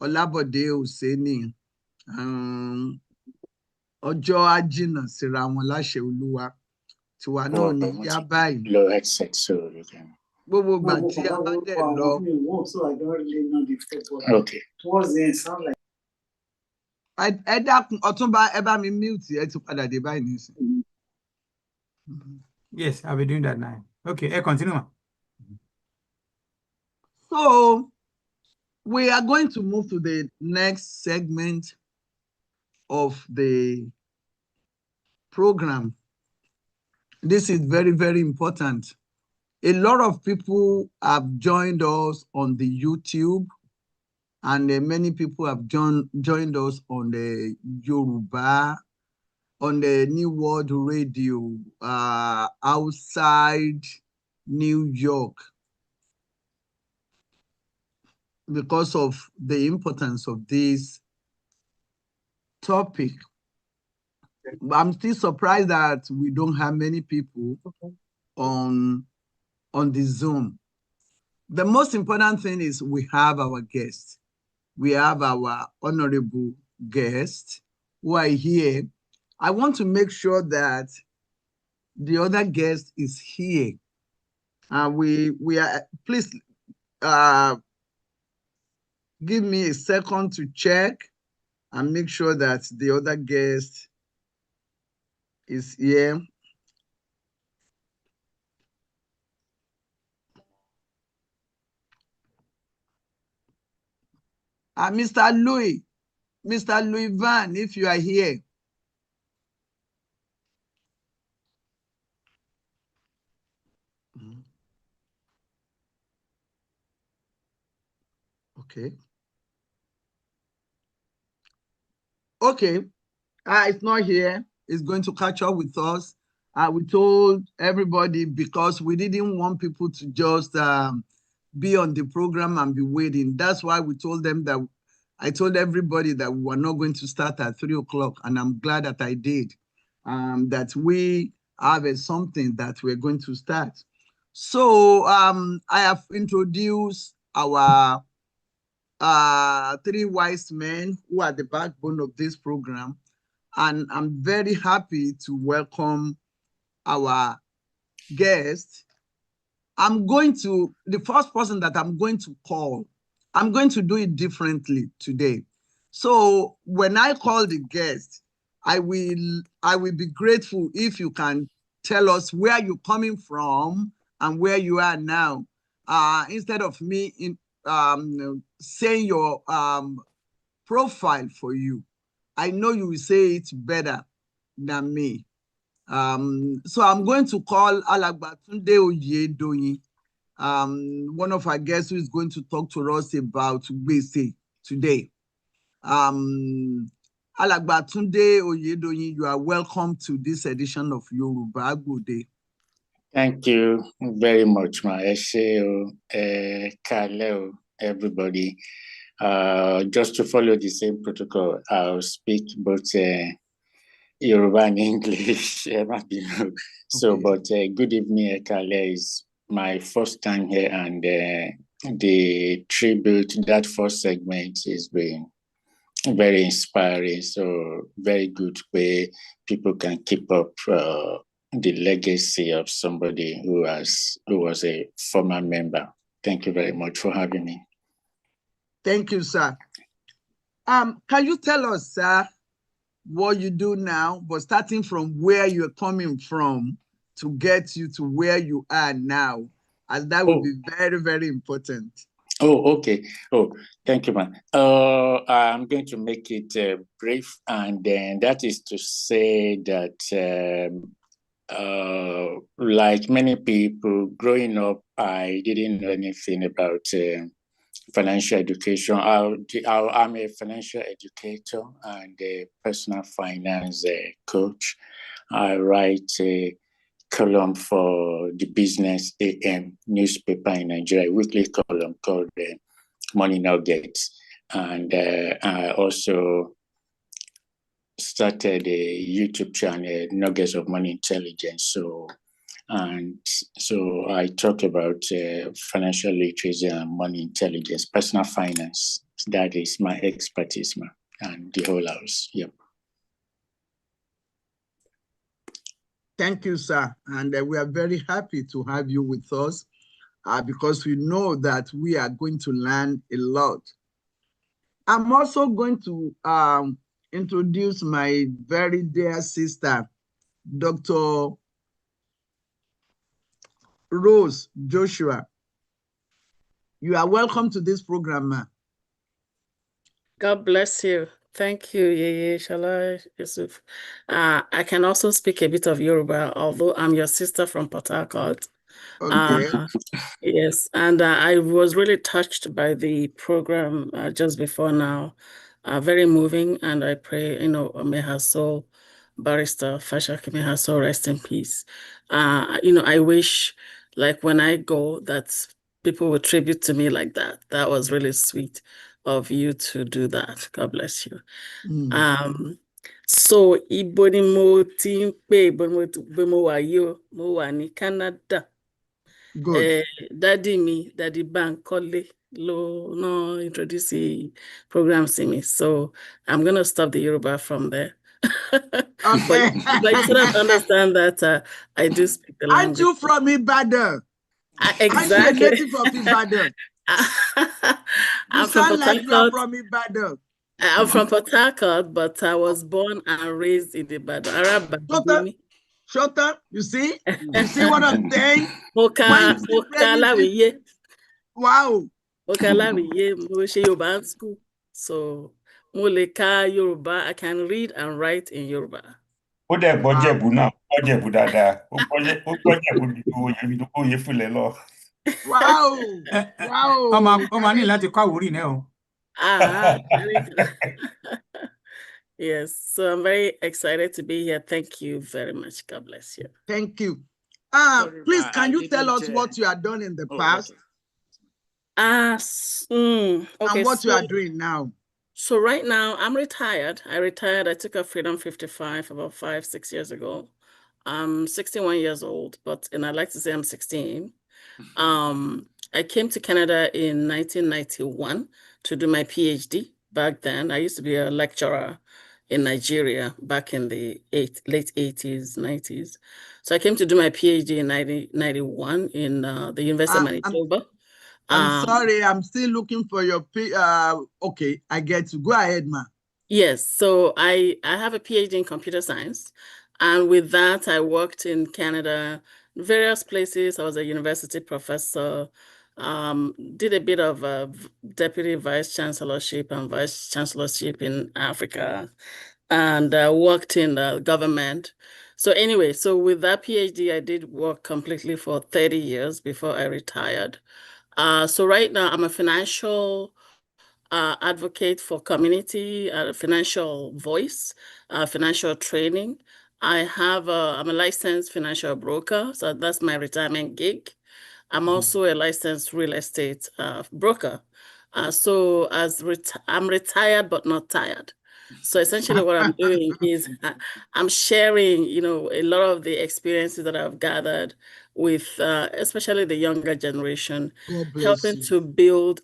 Olabode Oseni. Ọjọ́ ajínà síra wọn láṣẹ Olúwa. Tiwa náà ní yá báyìí. Gbogbo ìgbà tí a bá dẹ̀ lọ. Okay. Towards the end, sound like. Ẹ dákun Ọ̀túnba ẹ bá mi mute ẹ ti padà dé báyìí nísìnyí. Yes, I'll be doing that now. Okay, continue. So we are going to move to the next segment of the program. This is very, very important. A lot of people have joined us on the YouTube, and many people have joined us on the Yoruba, on the New World Radio outside New York, because of the importance of this topic. I'm still surprised that we don't have many people on the Zoom. The most important thing is we have our guests. We have our honorable guests who are here. I want to make sure that the other guest is here. We are, please give me a second to check and make sure that the other guest is here. Mr. Louis Van, if you are here. Okay. It's not here. It's going to catch up with us. We told everybody because we didn't want people to just be on the program and be waiting. That's why we told them that I told everybody that we were not going to start at 3 o'clock, and I'm glad that I did. That we have something that we're going to start. So I have introduced our 3 wise men who are the backbone of this program, and I'm very happy to welcome our guest. The first person that I'm going to call, I'm going to do it differently today. So when I call the guest, I will be grateful if you can tell us where you're coming from and where you are now. Instead of me saying your profile for you, I know you will say it better than me. So I'm going to call Alàgbà Túndé Oyèdòyìn, one of our guests who is going to talk to us about gbèsè today. Alàgbà Túndé Oyèdòyìn, you are welcome to this edition of Yoruba Gbode. Thank you very much, ma. Ẹ ṣé o, ẹ káalẹ́ o, everybody. Just to follow the same protocol, I'll speak both Yoruba and English. So, Okay. but good evening, ẹ káalẹ́ is my first time here, and the tribute, that first segment has been very inspiring. So very good way people can keep up the legacy of somebody who was a former member. Thank you very much for having me. Thank you, sir. Can you tell us, sir, what you do now, but starting from where you're coming from to get you to where you are now, as that would be very, very important. Oh, okay. Oh, thank you, man. I'm going to make it brief, and then that is to say that like many people growing up, I didn't know anything about financial education. I'm a financial educator and a personal finance coach. I write a column for the Business AM newspaper in Nigeria, a weekly column called Money Nuggets. And I also started a YouTube channel, Nuggets of Money Intelligence. So I talk about financial literacy and money intelligence, personal finance. That is my expertise, man, and the whole house. Yep. Thank you, sir. And we are very happy to have you with us because we know that we are going to learn a lot. I'm also going to introduce my very dear sister, Dr. Rose Joshua. You are welcome to this program, ma. God bless you. Thank you, Yeye Shala Yusuf. I can also speak a bit of Yoruba, although I'm your sister from Port Harcourt. Okay. Yes, and I was really touched by the program just before now. Very moving, and I pray, may her soul, Barrister Fashaki, may her soul rest in peace. I wish, like when I go, that people would tribute to me like that. That was really sweet of you to do that. God bless you. So ibo ni mo ti ń pè, ibo mo wà yìí o, mo wà ní Canada. Good. Daddy Bankole no introduce the program to me. So I'm gonna stop the Yoruba from there. Okay. but you sort of understand that I do speak the language. Aren't you from Ibadan? Exactly. Aren't you a native of Ibadan? You sound like you are from Ibadan. I'm from Port Harcourt, but I was born and raised in Ibadan. Shut up. You see? You see what I'm saying? Wow. Yoruba school. So Yoruba, I can read and write in Yoruba. Ó dẹ̀ gbọ́ Jẹ̀bú náà, gbọ́ Jẹ̀bú dáadáa. Ó gbọ́ Jẹ̀bú ju oyè fúnlẹ̀ lọ. Wow. Wow. Ọmọ ní láti kọ́ Àwórì náà o. Yes, so I'm very excited to be here. Thank you very much. God bless you. Thank you. Please, can you tell us what you have done in the past? Okay, and what you are doing now? So right now, I'm retired. I took a Freedom 55 about 5-6 years ago. I'm 61 years old, and I like to say I'm 16. I came to Canada in 1991 to do my PhD. Back then, I used to be a lecturer in Nigeria back in the late 80s, 90s. So I came to do my PhD in 1991 in the University of Manitoba. I'm sorry, I'm still looking for your okay, I get you. Go ahead, ma. Yes, so I have a PhD in computer science, and with that, I worked in Canada, various places. I was a university professor, did a bit of deputy vice chancellorship and vice chancellorship in Africa, and worked in the government. So anyway, so with that PhD, I did work completely for 30 years before I retired. So right now, I'm a financial advocate for community, financial voice, financial training. I'm a licensed financial broker, so that's my retirement gig. I'm also a licensed real estate broker. So I'm retired but not tired. So essentially what I'm doing is I'm sharing, a lot of the experiences that I've gathered with especially the younger generation, God bless helping you. to build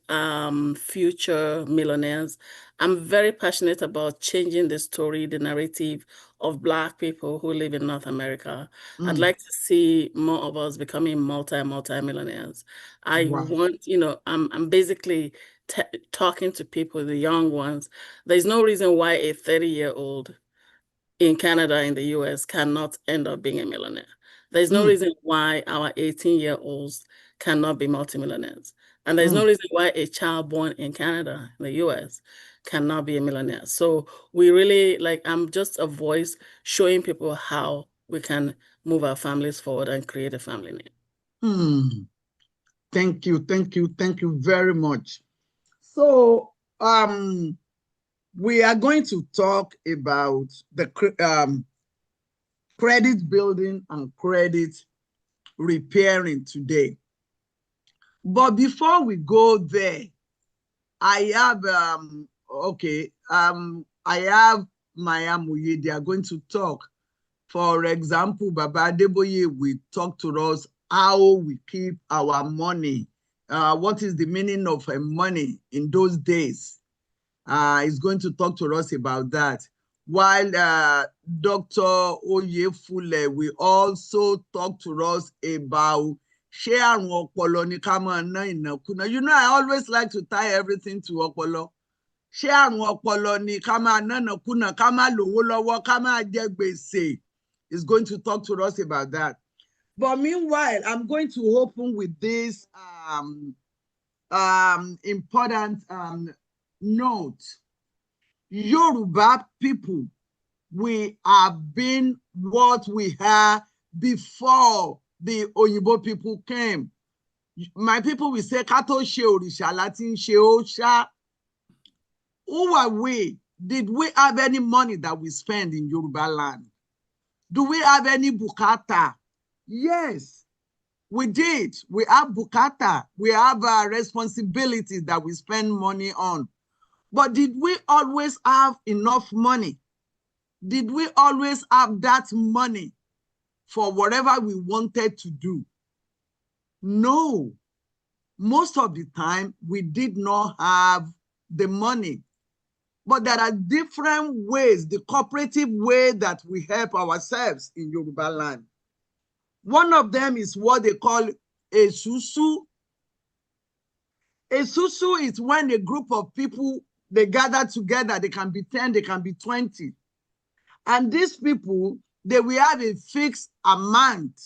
future millionaires. I'm very passionate about changing the story, the narrative of Black people who live in North America. I'd like to see more of us becoming multi-millionaires. I Wow. want, I'm basically talking to people, the young ones. There's no reason why a 30-year-old in Canada, in the US, cannot end up being a millionaire. There's no reason why our 18-year-olds cannot be multimillionaires. And there's no reason why a child born in Canada, in the US, cannot be a millionaire. So we really, I'm just a voice showing people how we can move our families forward and create a family name. Thank you very much. So we are going to talk about the credit building and credit repairing today. But before we go there, I have I have Maya Muye. They are going to talk. For example, Baba Adeboye will talk to us how we keep our money. What is the meaning of money in those days? He's going to talk to us about that. While Dr. Oyefule will also talk to us about ṣé àrùn ọpọlọ ni ká máa ná ìnákúná. I always like to tie everything to ọpọlọ. Ṣé àrùn ọpọlọ ni ká máa ná ìnákúná, ká máa lówó lọ́wọ́, ká máa jẹ gbèsè. He's going to talk to us about that. But meanwhile, I'm going to open with this important note. Yoruba people, we have been what we are before the Oyibo people came. My people will say, Kato ṣe òrìṣà láti ń ṣe òòṣà. Who are we? Did we have any money that we spend in Yoruba land? Do we have any bukata? Yes, we did. We have bukata. We have responsibilities that we spend money on. But did we always have enough money? Did we always have that money for whatever we wanted to do? No. Most of the time, we did not have the money. But there are different ways, the cooperative way that we help ourselves in Yoruba land. One of them is what they call a susu. A susu is when a group of people, they gather together. They can be 10, they can be 20. And these people, they will have a fixed amount.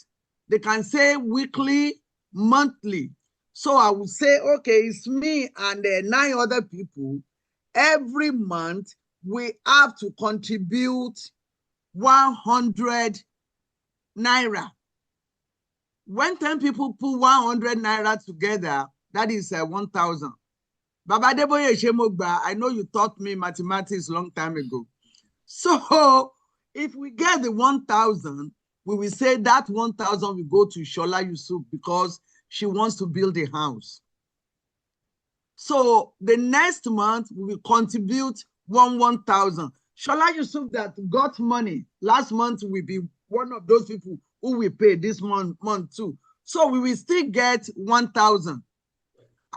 They can say weekly, monthly. So I will say, okay, it's me and 9 other people. Every month, we have to contribute 100 naira. When 10 people put 100 naira together, that is 1,000. Baba Adeboye Shemogba, I know you taught me mathematics long time ago. So if we get the 1,000, we will say that 1,000 will go to Shola Yusuf because she wants to build a house. So the next month, we will contribute 1,000. Shola Yusuf that got money last month will be one of those people who will pay this month too. So we will still get 1,000.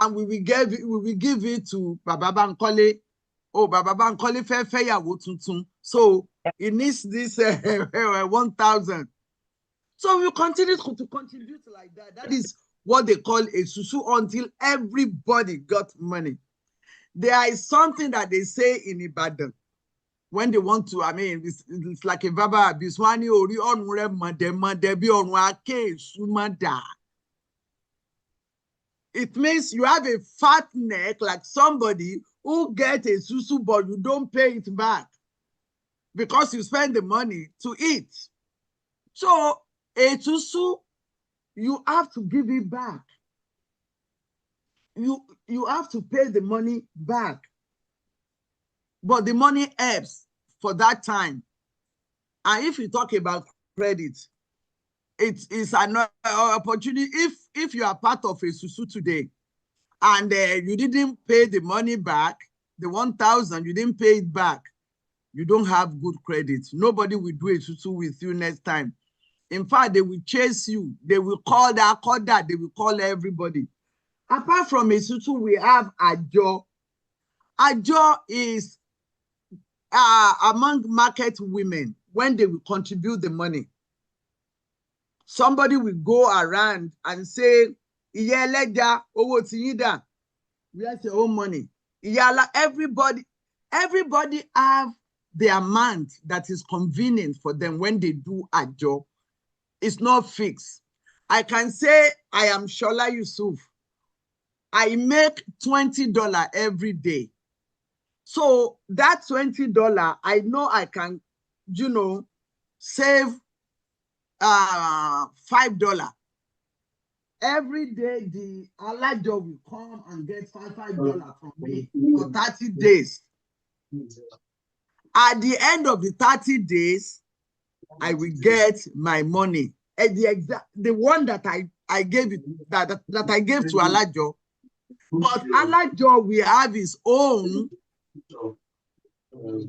And we will give it to Baba Bankole. Oh, Baba Bankole fẹ́yàwó tuntun. So he needs this 1,000. So we continue to contribute like that. That is what they call a susu until everybody got money. There is something that they say in Ibadan. when they want to, I mean, it's like a verbal abuse. It means you have a fat neck, like somebody who gets a susu, but you don't pay it back because you spend the money to eat. So a susu, you have to give it back. You have to pay the money back. But the money helps for that time. And if you talk about credit, it is an opportunity. If you are part of a susu today and you didn't pay the money back, the 1,000, you didn't pay it back, you don't have good credit. Nobody will do a susu with you next time. In fact, they will chase you. They will call that, they will call everybody. Apart from a susu, we have ajo. Ajo is among market women when they will contribute the money. Somebody will go around and say, "Iye eleja, owo ti yin da. Where's your own money?" Everybody have the amount that is convenient for them when they do a job. It's not fixed. I can say I am Shola Yusuf. I make $20 every day. So that $20, I know I can, save $5. Every day, the alajo will come and get $5 from me for 30 days. At the end of the 30 days, I will get my money. And the one that I gave it, that I gave to alajo, but alajo will have his own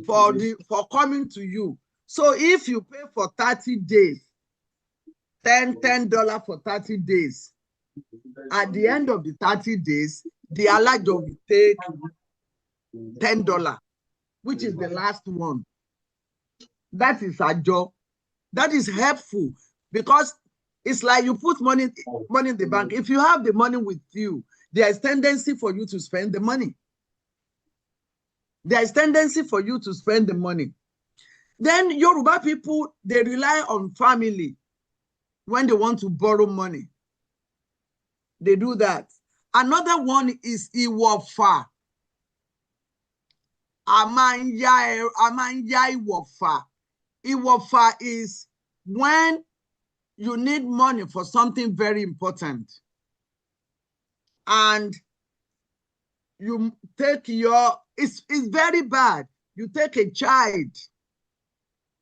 for coming to you. So if you pay for 30 days, $10 for 30 days, at the end of the 30 days, the alajo will take $10, which is the last one. That is ajo. That is helpful because it's like you put money in the bank. If you have the money with you, there is tendency for you to spend the money. There is tendency for you to spend the money. Then Yoruba people, they rely on family when they want to borrow money. They do that. Another one is Iwofa. Amanya Iwofa. Iwofa is when you need money for something very important. And you take it's very bad. You take a child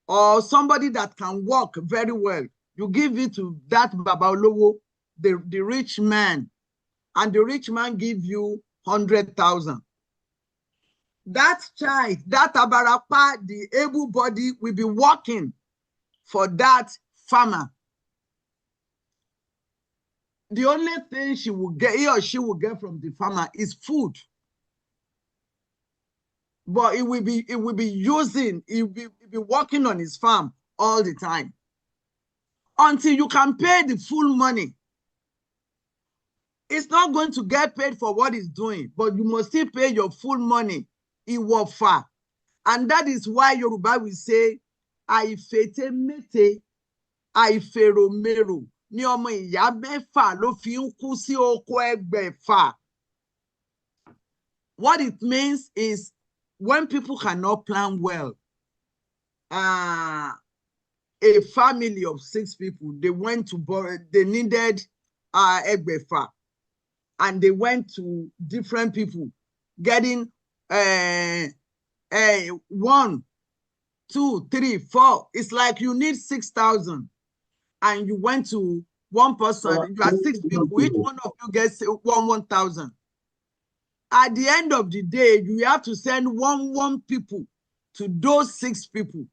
or somebody that can walk very well. You give it to that Babalowo, the rich man, and the rich man give you 100,000. That child, that Abarapa, the able body, will be working for that farmer. The only thing he or she will get from the farmer is food. But it will be working on his farm all the time until you can pay the full money. It's not going to get paid for what it's doing, but you must still pay your full money. Iwofa. And that is why Yoruba will say, Aifete mete, Aifero mero. Ni omo iya mefa lo fi n ku si oko egbefa. What it means is when people cannot plan well, a family of 6 people, they went to borrow, they needed egbefa, and they went to different people, getting 1, 2, 3, 4. It's like you need 6,000, and you went to one person. You are 6 people. Each one of you gets 1,000. At the end of the day, you have to send 1 people to those 6 people.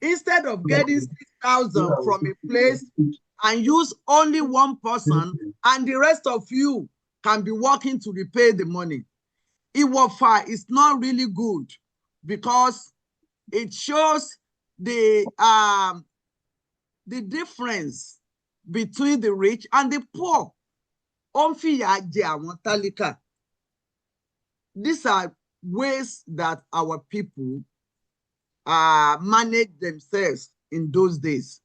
Instead of getting 6,000 from a place and use only 1 person, and the rest of you can be working to repay the money. Iwofa is not really good because it shows the difference between the rich and the poor. These are ways that our people manage themselves in those days.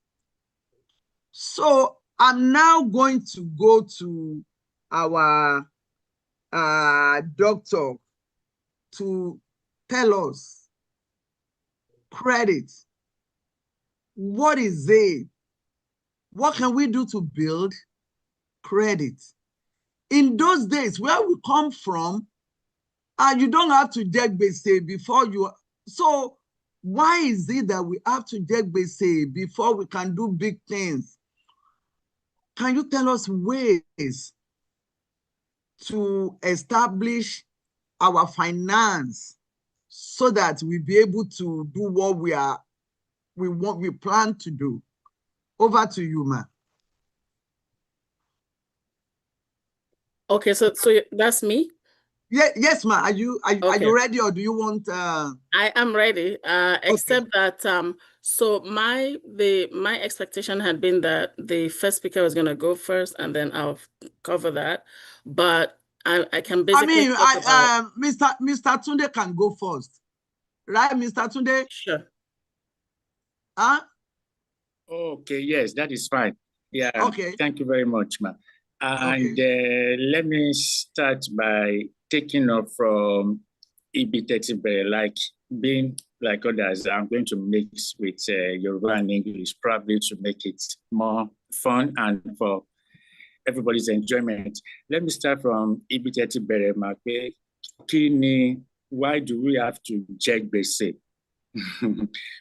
So I'm now going to go to our doctor to tell us credit. What is it? What can we do to build credit? In those days, where we come from, you don't have to get gbese before you. So why is it that we have to get gbese before we can do big things? Can you tell us ways to establish our finance so that we be able to do what we plan to do? Over to you, ma. Okay, so that's me. Yeah, yes, ma. Are you ready, or do you want? I am ready. Except that so my expectation had been that the first speaker was gonna go first, and then I'll cover that. But I can basically talk about... Mr. Tunde can go first, right, Mr. Tunde? Sure. Huh? Okay, yes, that is fine. Yeah. Okay. Thank you very much, ma'am. And let me start by taking off from EB30, like being like others. I'm going to mix with Yoruba and English, probably to make it more fun and for everybody's enjoyment. Let me start from EB30. Why do we have to check basic?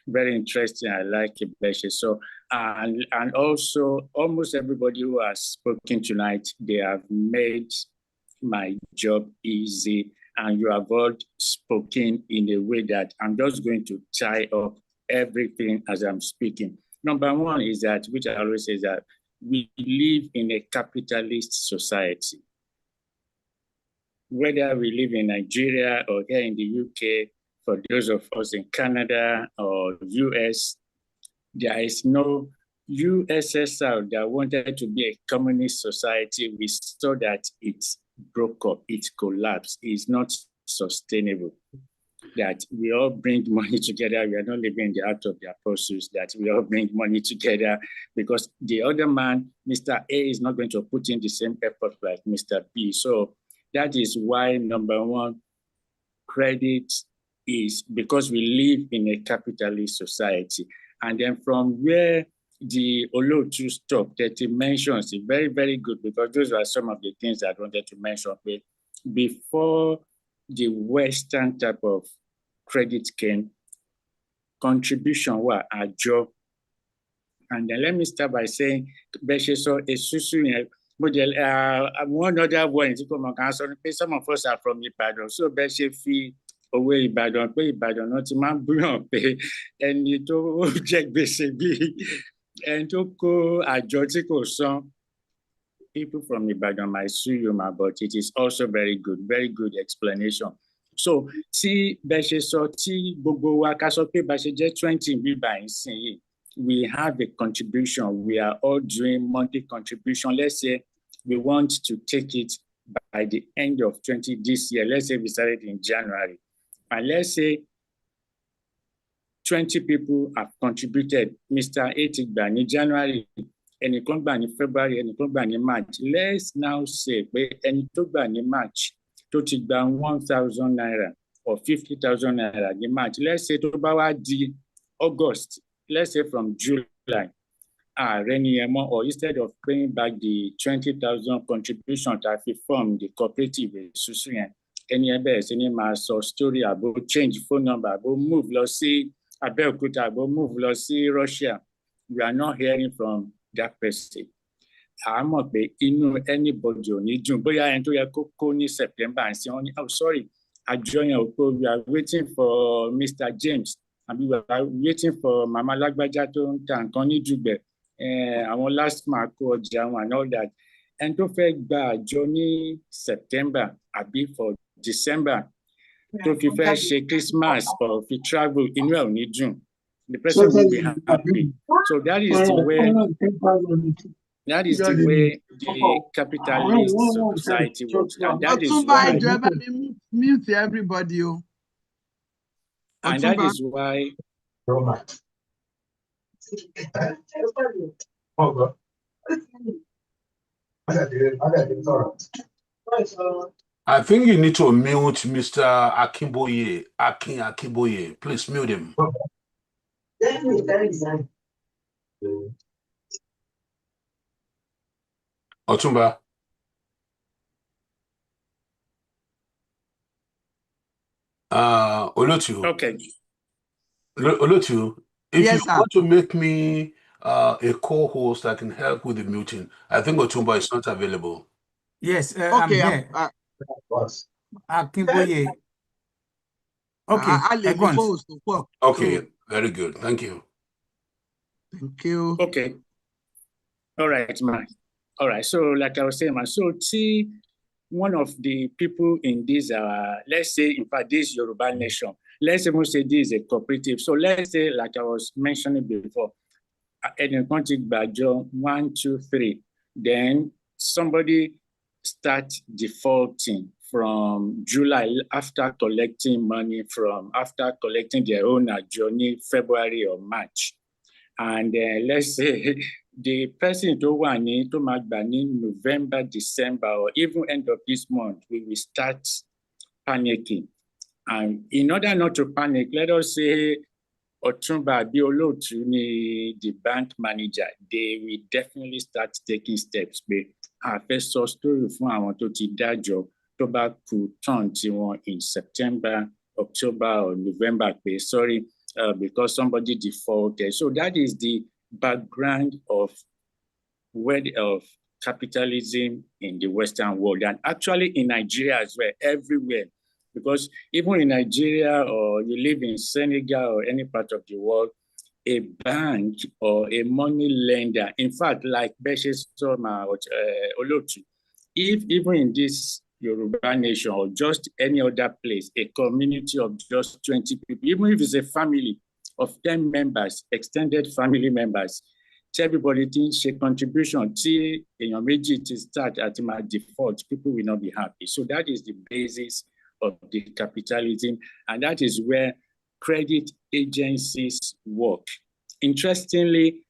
Very interesting. I like it. So, and also almost everybody who has spoken tonight, they have made my job easy, and you have all spoken in a way that I'm just going to tie up everything as I'm speaking. Number one is that, which I always say, that we live in a capitalist society. Whether we live in Nigeria or here in the UK, for those of us in Canada or US, there is no USSR that wanted to be a communist society. We saw that it broke up, it collapsed, it's not sustainable. That we all bring money together. We are not living in the art of the apostles, that we all bring money together because the other man, Mr. A, is not going to put in the same effort like Mr. B. So that is why, number one, credit is because we live in a capitalist society. And then from where the Olotu stopped, that he mentions it, very, very good, because those are some of the things I wanted to mention. But before the Western type of credit came, contribution were a job. And then let me start by saying, one other one, some of us are from Ibadan, so Beshe owó Ìbàdàn pé Ìbàdàn náà ti máa ń búyàn pé ẹni tó jẹ gbèsè bí ẹni tó kó àjọ tí kò san. People from Ìbàdàn might sue you, but it is also very good explanation. So tí bẹ́ẹ̀ ṣe sọ tí gbogbo wa ká sọ pé bá ṣe jẹ́ 20 bíbá ìsinyìí, we have a contribution. We are all doing monthly contribution. Let's say we want to take it by the end of 20 this year. Let's say we started in January. And let's say 20 people have contributed. Mr. Etigba in January, ẹnìkan gbà ní February, ẹnìkan gbà ní March. Let's now say pé ẹni tó gbà ní March tó ti gba 1,000 naira or 50,000 naira ní March. Let's say tó bá wá di August, let's say from July, or instead of paying back the 20,000 contribution that we formed the cooperative, any story about change phone number, about move, let's see, Abeokuta, about move, let's see Russia. We are not hearing from that person. I'm not anybody on it. But I enter a September and say, oh, sorry, I join your call. We are waiting for Mr. James. And we were waiting for Mama Lagbaja to Tankoni Jube, our last mark and all that. And to fake Johnny September, a bit for December, to prefer Christmas or if you travel in June, the person will be happy. So that is the way. That is the way the capitalist society works. And that is why. Mute everybody. And that is why I think you need to mute Mr. Akinboye. Akinboye. Please mute him. Otumba. Olotu. Okay. Olotu, if Yes, you sir. want to make me a co-host that can help with the muting, I think Otumba is not available. Yes, I'm Okay, here. Akinboye. Okay, I live Egons. before to work. Okay, So, very good. Thank you. thank you. Okay. All right, man. All right. So, like I was saying, man, so see, one of the people in this, let's say, in fact, this Yoruba nation, let's even say this is a cooperative. So let's say, like I was mentioning before, in country Bajo 1, 2, 3, then somebody start defaulting from July after collecting money after collecting their own journey February or March. And let's say the person to Magba in November, December, or even end of this month, we will start panicking. And in order not to panic, let us say Otumba Biolotu, the bank manager, they will definitely start taking steps. But our first story from àwọn tó ti dájọ́ tó bá kù turn tí wọn in September, October, or November. Sorry, because somebody defaulted. So that is the background of capitalism in the Western world, and actually in Nigeria as well, everywhere. Because even in Nigeria, or you live in Senegal or any part of the world, a bank or a money lender, in fact, like Beshe Soma or Olotu, if even in this Yoruba nation or just any other place, a community of just 20 people, even if it's a family of 10 members, extended family members, everybody thinks a contribution to to start at my default, people will not be happy. So that is the basis of the capitalism, and that is where credit agencies work. Interestingly,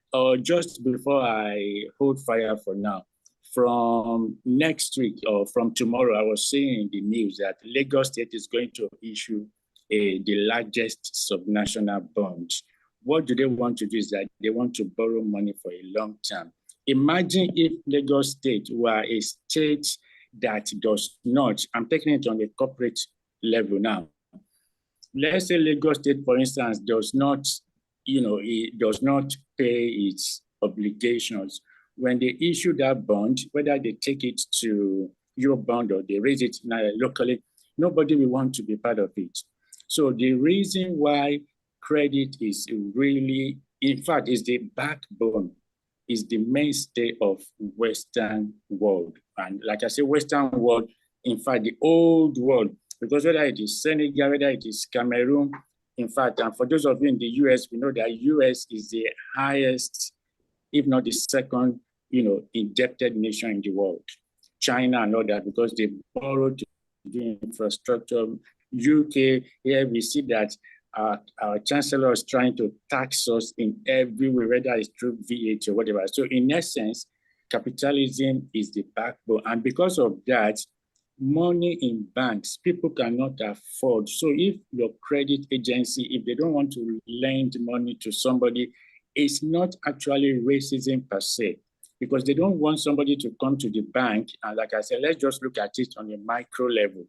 just before I hold fire for now, from next week or from tomorrow, I was seeing in the news that Lagos State is going to issue the largest subnational bond. What do they want to do is that they want to borrow money for a long time. Imagine if Lagos State were a state that does not, I'm taking it on the corporate level now. Let's say Lagos State, for instance, does not, it does not pay its obligations. When they issue that bond, whether they take it to Eurobond or they raise it locally, nobody will want to be part of it. So the reason why credit is really, in fact, is the backbone, is the mainstay of Western world. And like I say, Western world, in fact, the old world, because whether it is Senegal, whether it is Cameroon, in fact, and for those of you in the US, we know that US is the highest, if not the second, indebted nation in the world. China and all that, because they borrowed to do infrastructure. UK, here we see that our chancellor is trying to tax us in every way, whether it's through VAT or whatever. So in essence, capitalism is the backbone. And because of that, money in banks, people cannot afford. So if your credit agency, if they don't want to lend money to somebody, it's not actually racism per se, because they don't want somebody to come to the bank. And like I said, let's just look at it on a micro level,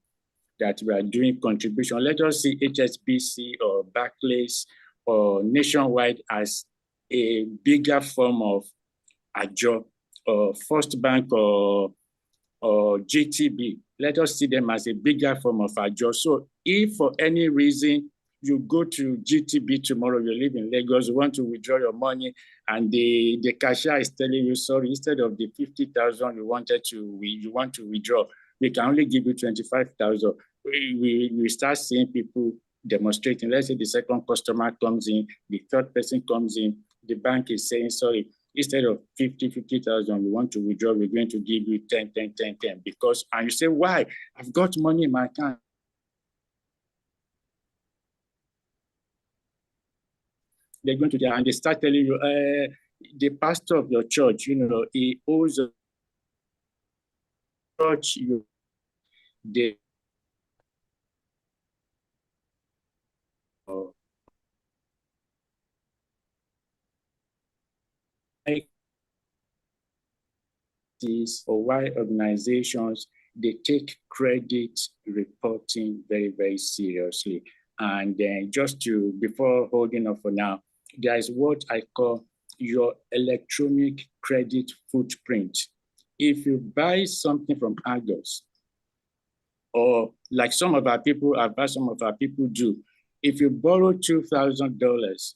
that we are doing contribution. Let us see HSBC or Barclays or Nationwide as a bigger form of Ajo or First Bank or GTB. Let us see them as a bigger form of Ajo. So if for any reason you go to GTB tomorrow, you live in Lagos, you want to withdraw your money, and the cashier is telling you, sorry, instead of the 50,000 you want to withdraw, we can only give you 25,000. We start seeing people demonstrating. Let's say the second customer comes in, the third person comes in, the bank is saying, sorry, instead of 50,000, we want to withdraw, we're going to give you 10, because, and you say, why? I've got money in my account. they're going to there and they start telling you, the pastor of your church, he owes a church, they or why organizations, they take credit reporting very, very seriously. And then before holding up for now, there is what I call your electronic credit footprint. If you buy something from Argos, or like some of our people do, if you borrow $2,000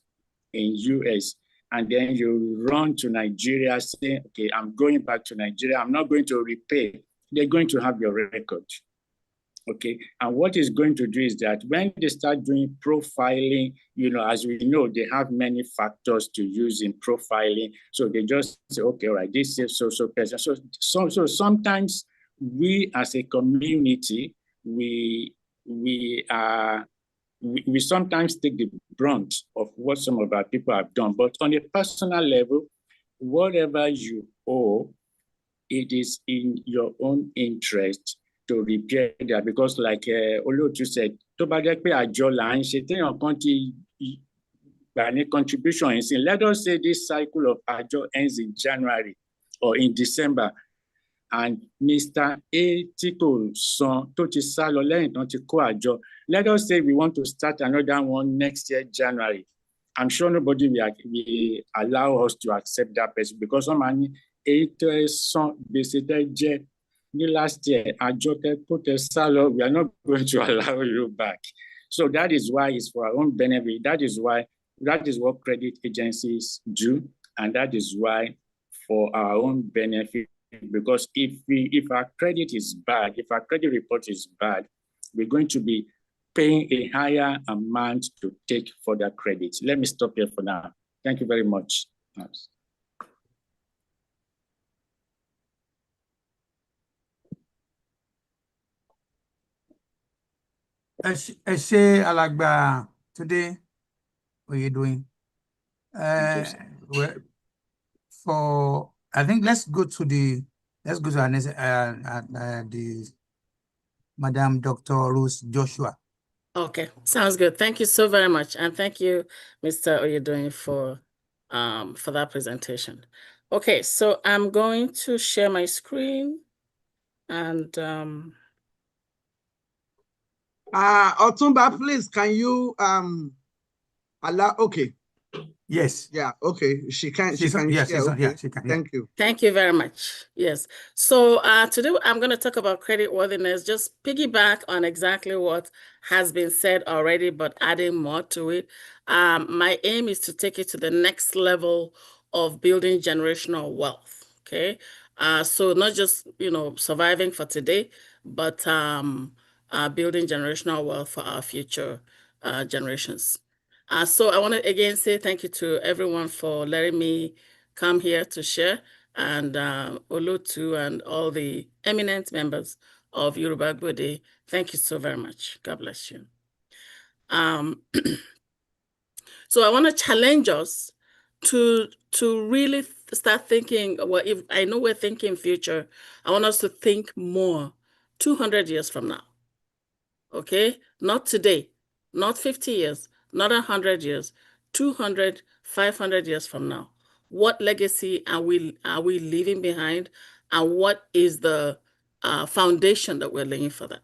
in US, and then you run to Nigeria saying, okay, I'm going back to Nigeria, I'm not going to repay, they're going to have your record. Okay, and what it's going to do is that when they start doing profiling, as we know, they have many factors to use in profiling. So they just say, okay, all right, this is so person. So sometimes we as a community, we sometimes take the brunt of what some of our people have done. But on a personal level, whatever you owe, it is in your own interest to repair that, because like Olotu said, tó bá jẹ́ pé àjọ là ń ṣe téèyàn kan ti gbà ní contribution yìí sí, let us say this cycle of àjọ ends in January or in December, and Mr. A tí kò san tó ti sá lọ lẹ́yìn tán ti kó àjọ, let us say we want to start another one next year January. I'm sure nobody will allow us to accept that person, because wọ́n máa ní èyí tó ẹ san gbèsè tẹ́ jẹ́ ní last year, àjọ tẹ́ kó tẹ́ sá lọ, we are not going to allow you back. So that is why it's for our own benefit. That is what credit agencies do, and that is why for our own benefit. Because if our credit is bad, if our credit report is bad, we're going to be paying a higher amount to take further credit. Let me stop here for now. Thank you very much. ẹ ṣé alàgbà Túndé Oyèdòyìn. Well, I think let's go to our next the Madam Dr. Rose Joshua. Okay, sounds good. Thank you so very much, and thank you, Mr. Oyèdòyìn, for that presentation. Okay, so I'm going to share my screen, and Otumba, please, can you allow? Okay. Yes. Yeah. Okay. She can. She can. Yes. Yeah, okay. Yeah, she can. Thank you. Thank you very much. Yes. So today I'm going to talk about credit worthiness, just piggyback on exactly what has been said already, but adding more to it. My aim is to take it to the next level of building generational wealth. Okay. So not just, surviving for today, but building generational wealth for our future generations. So I want to again say thank you to everyone for letting me come here to share, and Olotu and all the eminent members of Yoruba Gbode. Thank you so very much. God bless you. So I want to challenge us to really start thinking, well, if I know we're thinking future, I want us to think more 200 years from now. Okay? Not today, not 50 years, not 100 years, 200, 500 years from now. What legacy are we leaving behind, and what is the foundation that we're laying for that?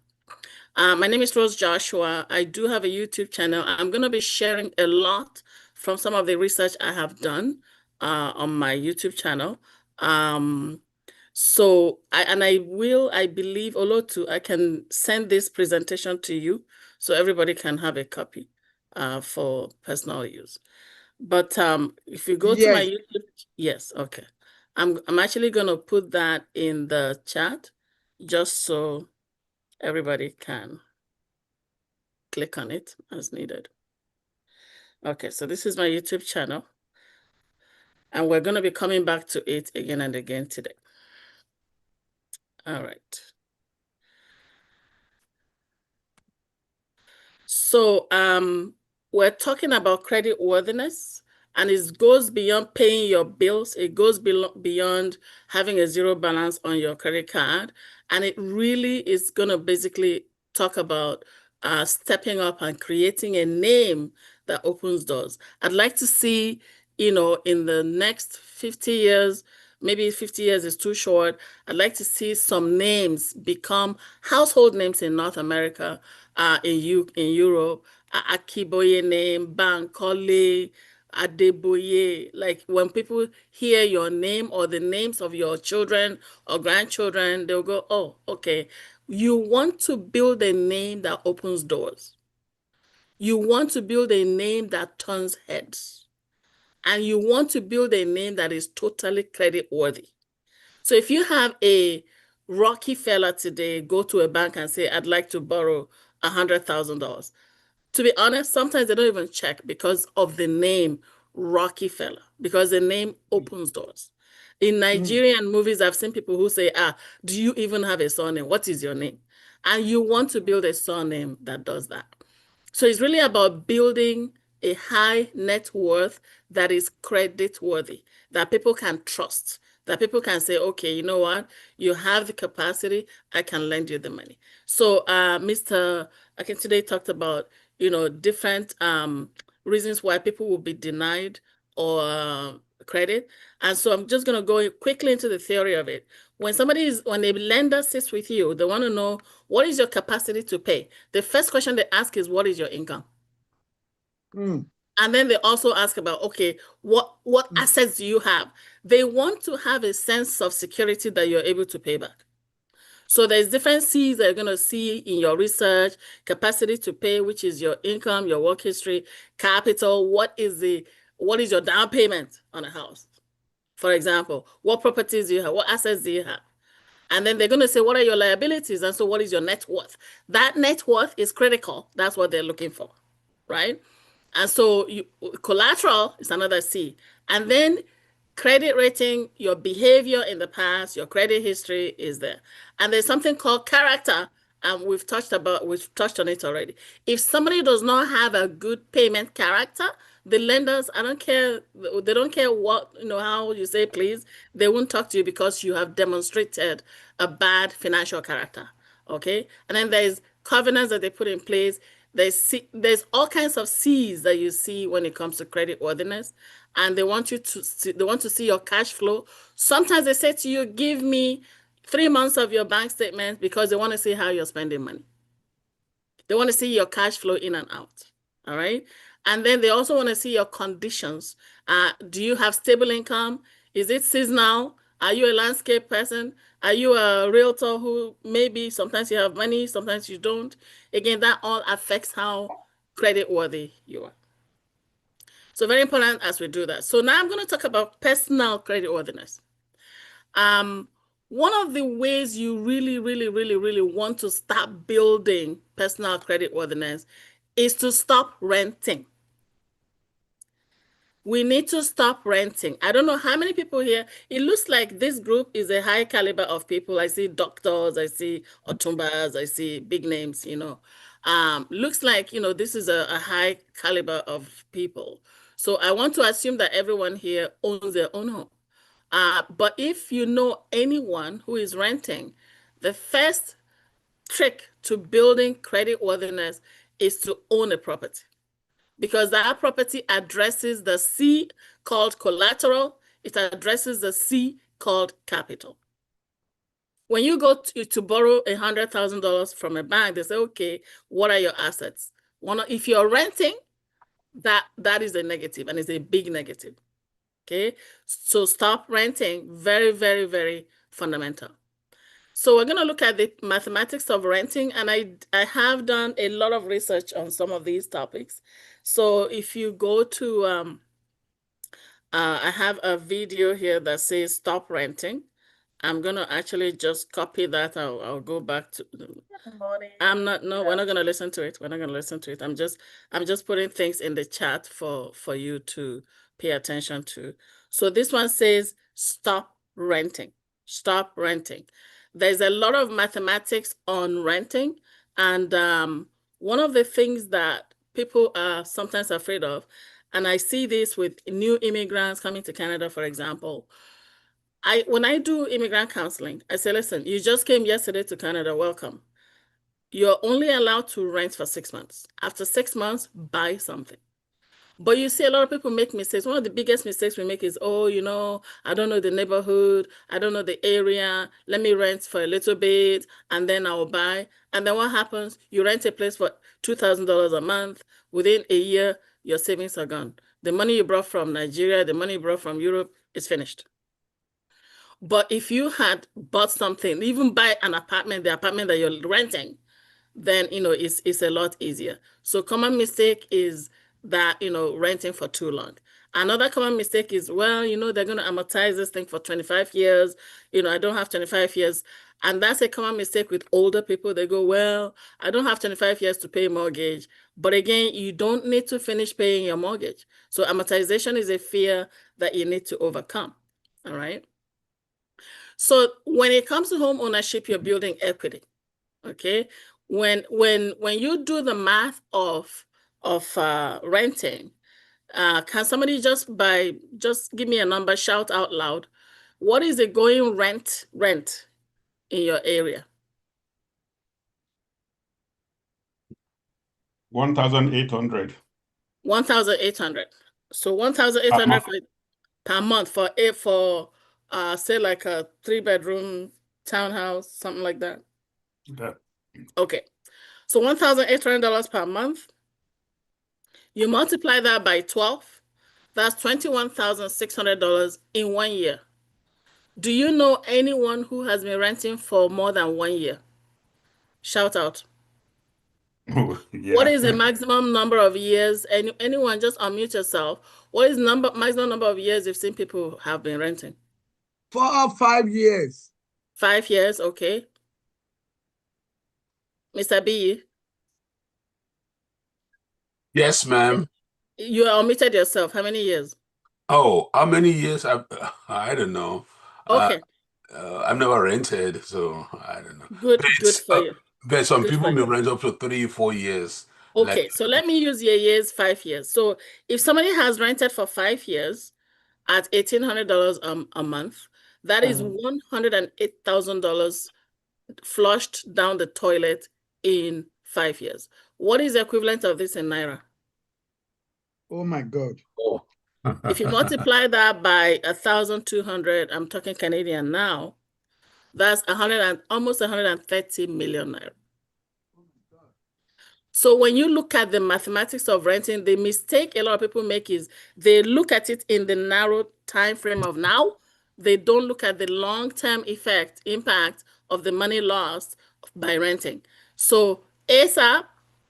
My name is Rose Joshua. I do have a YouTube channel. I'm going to be sharing a lot from some of the research I have done on my YouTube channel. So I believe, Olotu, I can send this presentation to you so everybody can have a copy for personal use. But if you go to my YouTube, yes, okay. I'm actually going to put that in the chat just so everybody can click on it as needed. Okay, so this is my YouTube channel, and we're going to be coming back to it again and again today. All right. So we're talking about credit worthiness. And it goes beyond paying your bills. It goes beyond having a zero balance on your credit card. And it really is going to basically talk about stepping up and creating a name that opens doors. I'd like to see, in the next 50 years, maybe 50 years is too short, I'd like to see some names become household names in North America, in Europe. Akiboye name, Bankole, Adeboye. Like when people hear your name or the names of your children or grandchildren, they'll go, oh, okay. You want to build a name that opens doors. You want to build a name that turns heads. And you want to build a name that is totally credit worthy. So if you have a rocky fella today, go to a bank and say, I'd like to borrow $100,000. To be honest, sometimes they don't even check because of the name Rockefeller, because the name opens doors. In Nigerian movies, I've seen people who say, do you even have a surname? What is your name? And you want to build a surname that does that. So it's really about building a high net worth that is credit worthy, that people can trust, that people can say, okay, you know what? You have the capacity, I can lend you the money. So Mr. Akintunde talked about, different reasons why people will be denied or credit. And so I'm just going to go quickly into the theory of it. When a lender sits with you, they want to know, what is your capacity to pay? The first question they ask is, what is your income? And then they also ask about, okay, what assets do you have? They want to have a sense of security that you're able to pay back. So there's different C's that you're going to see in your research: capacity to pay, which is your income, your work history; capital, what is your down payment on a house? For example, what properties do you have? What assets do you have? And then they're going to say, what are your liabilities? And so what is your net worth? That net worth is critical. That's what they're looking for, right? And so collateral is another C. And then credit rating, your behavior in the past, your credit history is there. And there's something called character, and we've touched on it already. If somebody does not have a good payment character, the lenders, they don't care what, how you say please, they won't talk to you because you have demonstrated a bad financial character, okay? And then there's covenants that they put in place. There's all kinds of C's that you see when it comes to credit worthiness, and they want to see your cash flow. Sometimes they say to you, give me 3 months of your bank statement, because they want to see how you're spending money. They want to see your cash flow in and out, all right? And then they also want to see your conditions. Do you have stable income? Is it seasonal? Are you a landscape person? Are you a realtor who maybe sometimes you have money, sometimes you don't? Again, that all affects how credit worthy you are. So very important as we do that. So now I'm going to talk about personal credit worthiness. One of the ways you really, really, really, really want to start building personal credit worthiness is to stop renting. We need to stop renting. I don't know how many people here. It looks like this group is a high caliber of people. I see doctors, I see Otumbas, I see big names, Looks like, this is a high caliber of people. So I want to assume that everyone here owns their own home. But if you know anyone who is renting, the first trick to building credit worthiness is to own a property, because that property addresses the C called collateral. It addresses the C called capital. When you go to borrow $100,000 from a bank, they say, okay, what are your assets? If you're renting, that is a negative, and it's a big negative. Okay, so stop renting. Very, very, very fundamental. So we're going to look at the mathematics of renting, and I have done a lot of research on some of these topics. So if you go to, I have a video here that says stop renting. I'm going to actually just copy that. I'll go back to. We're not going to listen to it. We're not going to listen to it. I'm just putting things in the chat for you to pay attention to. So this one says stop renting. Stop renting. There's a lot of mathematics on renting, and one of the things that people are sometimes afraid of, and I see this with new immigrants coming to Canada, for example. When I do immigrant counseling, I say, listen, you just came yesterday to Canada, welcome. You're only allowed to rent for 6 months. After 6 months, buy something. But you see a lot of people make mistakes. One of the biggest mistakes we make is, oh, you know, I don't know the neighborhood. I don't know the area. Let me rent for a little bit and then I'll buy. And then what happens? You rent a place for $2,000 a month. Within a year, your savings are gone. The money you brought from Nigeria, the money you brought from Europe is finished. But if you had bought something, even buy an apartment, the apartment that you're renting, then, you know, it's a lot easier. So common mistake is that, you know, renting for too long. Another common mistake is, well, you know, they're going to amortize this thing for 25 years. You know, I don't have 25 years. And that's a common mistake with older people. They go, well, I don't have 25 years to pay mortgage. But again, you don't need to finish paying your mortgage. So amortization is a fear that you need to overcome. All right. So when it comes to home ownership, you're building equity. Okay. When you do the math of renting, can somebody just give me a number, shout out loud? What is the going rent in your area? 1,800. 1,800. So 1,800 per month for say like a 3-bedroom townhouse, something like that. Yeah. Okay. So $1,800 per month. You multiply that by 12, that's $21,600 in 1 year. Do you know anyone who has been renting for more than 1 year? Shout out. Yeah. What is the maximum number of years? Anyone, just unmute yourself. What is maximum number of years you've seen people have been renting? 4 or 5 years. 5 years, okay. Mr. B? Yes, ma'am. You unmuted yourself. How many years? Oh, how many years? I don't know. Okay. I've never rented, so I don't know. Good for you. But some Good people for may you. rent up to 3-4 years. Okay, so let me use your years, 5 years. So if somebody has rented for 5 years at $1,800 a month, that is $108,000 flushed down the toilet in 5 years. What is the equivalent of this in Naira? Oh my God. Oh. If you multiply that by 1,200, I'm talking Canadian now, that's almost 130 million Naira. So when you look at the mathematics of renting, the mistake a lot of people make is they look at it in the narrow time frame of now. They don't look at the long-term impact of the money lost by renting. So ASAP,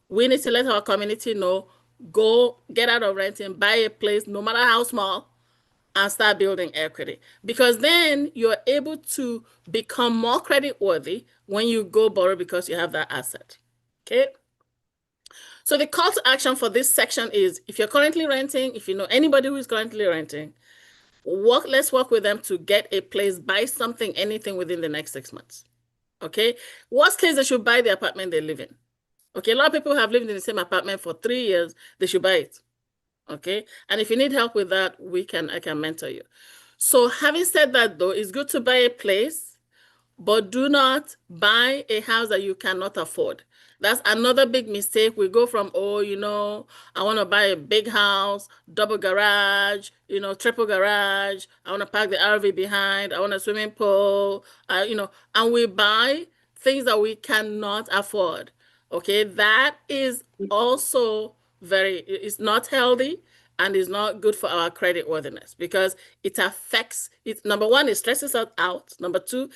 we need to let our community know, go get out of renting, buy a place, no matter how small, and start building equity. Because then you're able to become more credit worthy when you go borrow because you have that asset. Okay. So the call to action for this section is, if you're currently renting, if you know anybody who is currently renting, let's work with them to get a place, buy something, anything within the next 6 months. Okay. Worst case, they should buy the apartment they live in. Okay. A lot of people have lived in the same apartment for 3 years. They should buy it. Okay. And if you need help with that, I can mentor you. So having said that though, it's good to buy a place, but do not buy a house that you cannot afford. That's another big mistake. We go from, oh, you know, I want to buy a big house, double garage, you know, triple garage. I want to park the RV behind. I want a swimming pool, you know, and we buy things that we cannot afford. Okay, that is also it's not healthy and is not good for our credit worthiness because it affects it. Number one, it stresses us out. Number two,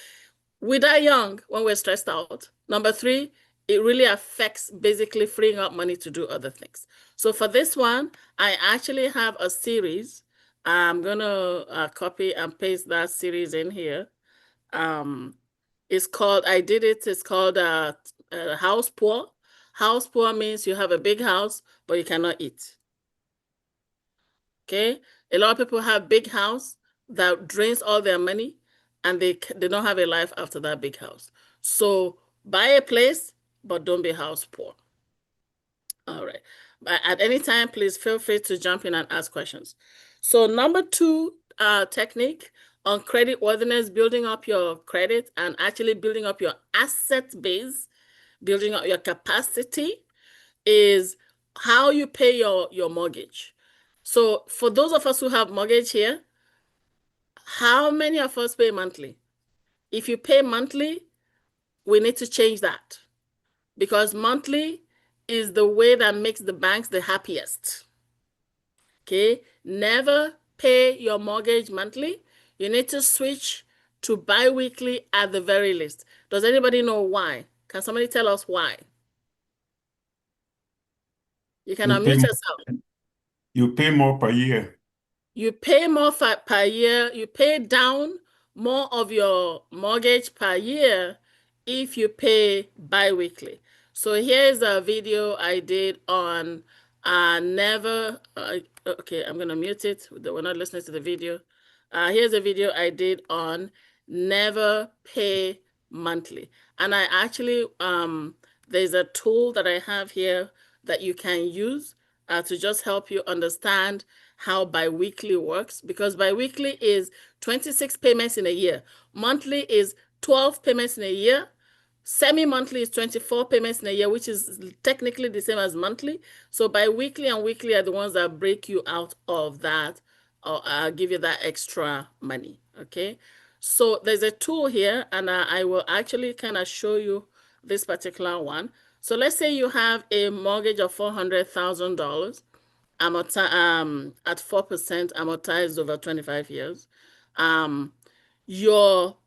we die young when we're stressed out. Number three, it really affects basically freeing up money to do other things. So for this one, I actually have a series. I'm going to copy and paste that series in here. It's called House Poor. House poor means you have a big house, but you cannot eat. Okay? A lot of people have big house that drains all their money, and they don't have a life after that big house. So buy a place, but don't be house poor. All right. at any time, please feel free to jump in and ask questions. So number 2 technique on credit worthiness, building up your credit and actually building up your asset base, building up your capacity, is how you pay your mortgage. So for those of us who have mortgage here, how many of us pay monthly? If you pay monthly, we need to change that, because monthly is the way that makes the banks the happiest. Okay, never pay your mortgage monthly. You need to switch to bi-weekly at the very least. Does anybody know why? Can somebody tell us why? You can unmute yourself. You pay more per year. You pay more per year. You pay down more of your mortgage per year if you pay bi-weekly. So here's a video I did on okay, I'm going to mute it. We're not listening to the video. Here's a video I did on never pay monthly. And I actually, there's a tool that I have here that you can use to just help you understand how bi-weekly works, because bi-weekly is 26 payments in a year. Monthly is 12 payments in a year. Semi-monthly is 24 payments in a year, which is technically the same as monthly. So bi-weekly and weekly are the ones that break you out of that or give you that extra money, okay? So there's a tool here, and I will actually kind of show you this particular one. So let's say you have a mortgage of $400,000 at 4% amortized over 25 years. Your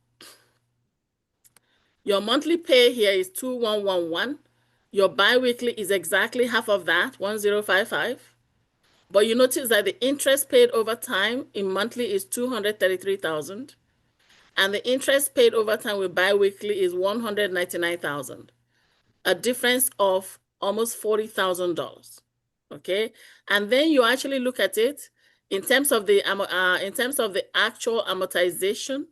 monthly pay here is 2,111. Your bi-weekly is exactly half of that, 1,055. But you notice that the interest paid over time in monthly is 233,000. And the interest paid over time with bi-weekly is 199,000. A difference of almost $40,000. Okay, and then you actually look at it in terms of the actual amortization.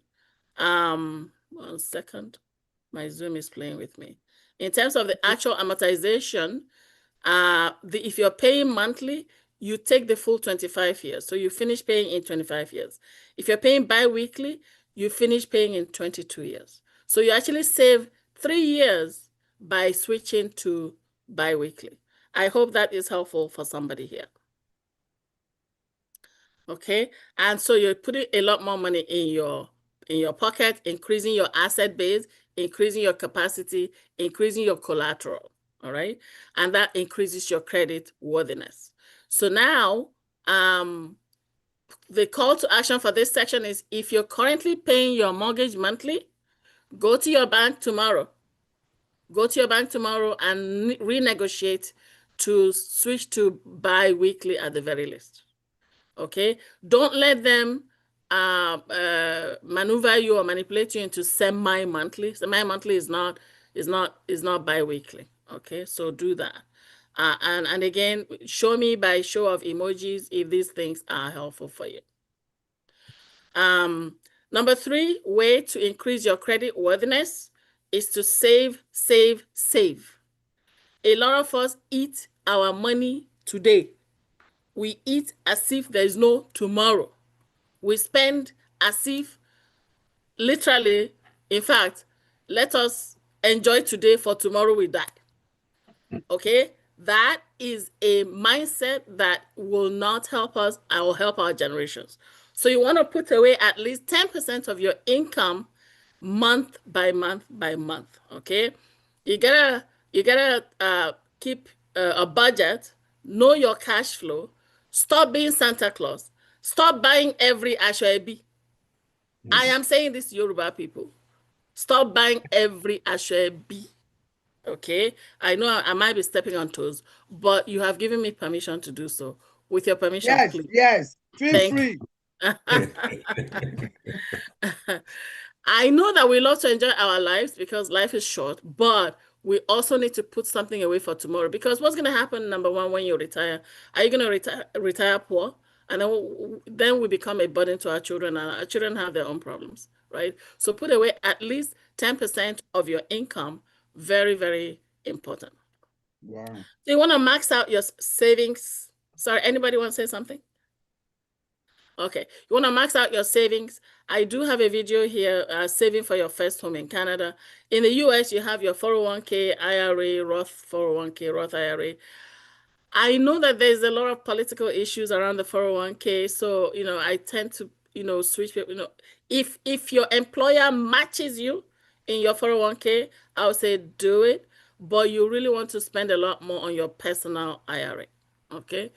1 second, my Zoom is playing with me. In terms of the actual amortization, if you're paying monthly, you take the full 25 years. So you finish paying in 25 years. If you're paying bi-weekly, you finish paying in 22 years. So you actually save 3 years by switching to bi-weekly. I hope that is helpful for somebody here. Okay, and so you're putting a lot more money in your pocket, increasing your asset base, increasing your capacity, increasing your collateral. All right, and that increases your credit worthiness. So now, the call to action for this section is: if you're currently paying your mortgage monthly, go to your bank tomorrow. Go to your bank tomorrow and renegotiate to switch to bi-weekly at the very least. Okay, don't let them maneuver you or manipulate you into semi-monthly. Semi-monthly is not bi-weekly. Okay, so do that. And again, show me by show of emojis if these things are helpful for you. Number 3 way to increase your credit worthiness is to save, save, save. A lot of us eat our money today. We eat as if there is no tomorrow. We spend as if, literally, in fact, let us enjoy today for tomorrow we die. Okay? That is a mindset that will not help us and will help our generations. So you want to put away at least 10% of your income month by month by month. Okay? You gotta keep a budget, know your cash flow, stop being Santa Claus, stop buying every Ashwebi. I am saying this to Yoruba people. Stop buying every Ashwebi. Okay, I know I might be stepping on toes, but you have given me permission to do so. With your permission, yes, please. Yes, feel free. I know that we love to enjoy our lives because life is short, but we also need to put something away for tomorrow, because what's going to happen, number one, when you retire? Are you going to retire poor? And then we become a burden to our children, and our children have their own problems, right? So put away at least 10% of your income. Very, very important. Wow. So you want to max out your savings. Sorry, anybody want to say something? Okay, you want to max out your savings. I do have a video here, saving for your first home in Canada. In the US, you have your 401k, IRA, Roth 401k, Roth IRA. I know that there's a lot of political issues around the 401k. So, I tend to, switch people, if your employer matches you in your 401k, I would say do it, but you really want to spend a lot more on your personal IRA. Okay.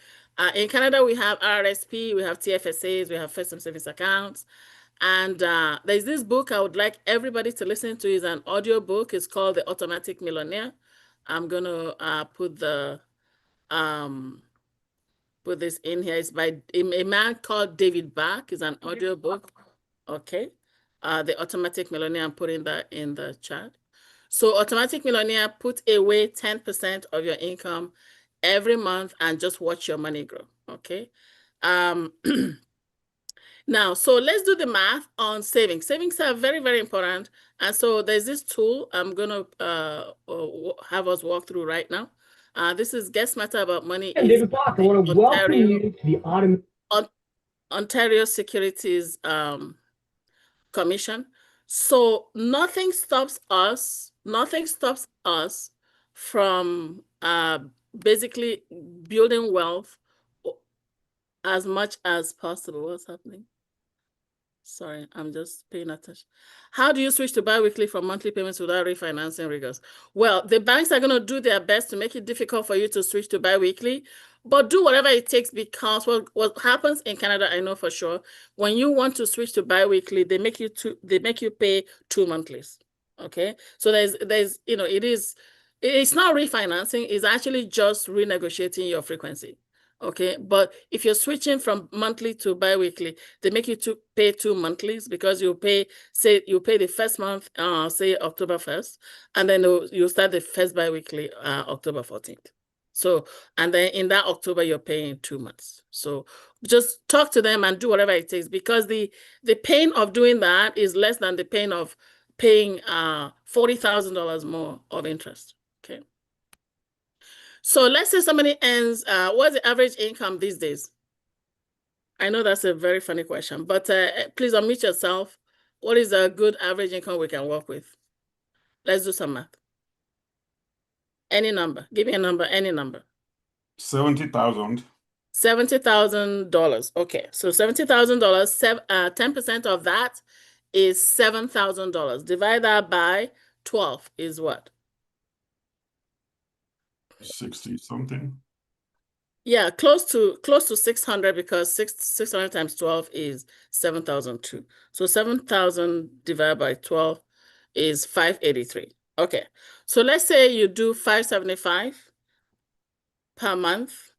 In Canada, we have RRSP, we have TFSAs, we have first time savings accounts. And there's this book I would like everybody to listen to. Is an audio book. It's called The Automatic Millionaire. I'm going to put this in here. It's by a man called David Bach. It's an audio book. Okay. The Automatic Millionaire, I'm putting that in the chat. So Automatic Millionaire, put away 10% of your income every month and just watch your money grow. Okay. Now, so let's do the math on savings. Savings are very, very important. And so there's this tool I'm going to have us walk through right now. This is Get Smarter About Money. And David Bach, I want to welcome you to the Ontario Securities Commission. So nothing stops us from basically building wealth as much as possible. What's happening? Sorry, I'm just paying attention. How do you switch to bi-weekly from monthly payments without refinancing rigors? Well, the banks are going to do their best to make it difficult for you to switch to bi-weekly, but do whatever it takes, because what happens in Canada, I know for sure, when you want to switch to bi-weekly, they make you pay 2 monthlies. Okay, so it's not refinancing, it's actually just renegotiating your frequency. Okay, but if you're switching from monthly to bi-weekly, they make you pay 2 monthlies, because you pay the first month, say October 1st, and then you start the first bi-weekly October 14th. So, and then in that October, you're paying 2 months. So just talk to them and do whatever it takes, because the pain of doing that is less than the pain of paying $40,000 more of interest. Okay. So let's say somebody earns, what's the average income these days? I know that's a very funny question, but please unmute yourself. What is a good average income we can work with? Let's do some math. Any number. Give me a number, any number. 70,000. $70,000. Okay, so $70,000, 10% of that is $7,000. Divide that by 12 is what? 60 something. Yeah, close to 600, because 600 times 12 is 7,002. So 7,000 divided by 12 is 583. Okay, so let's say you do 575 per month.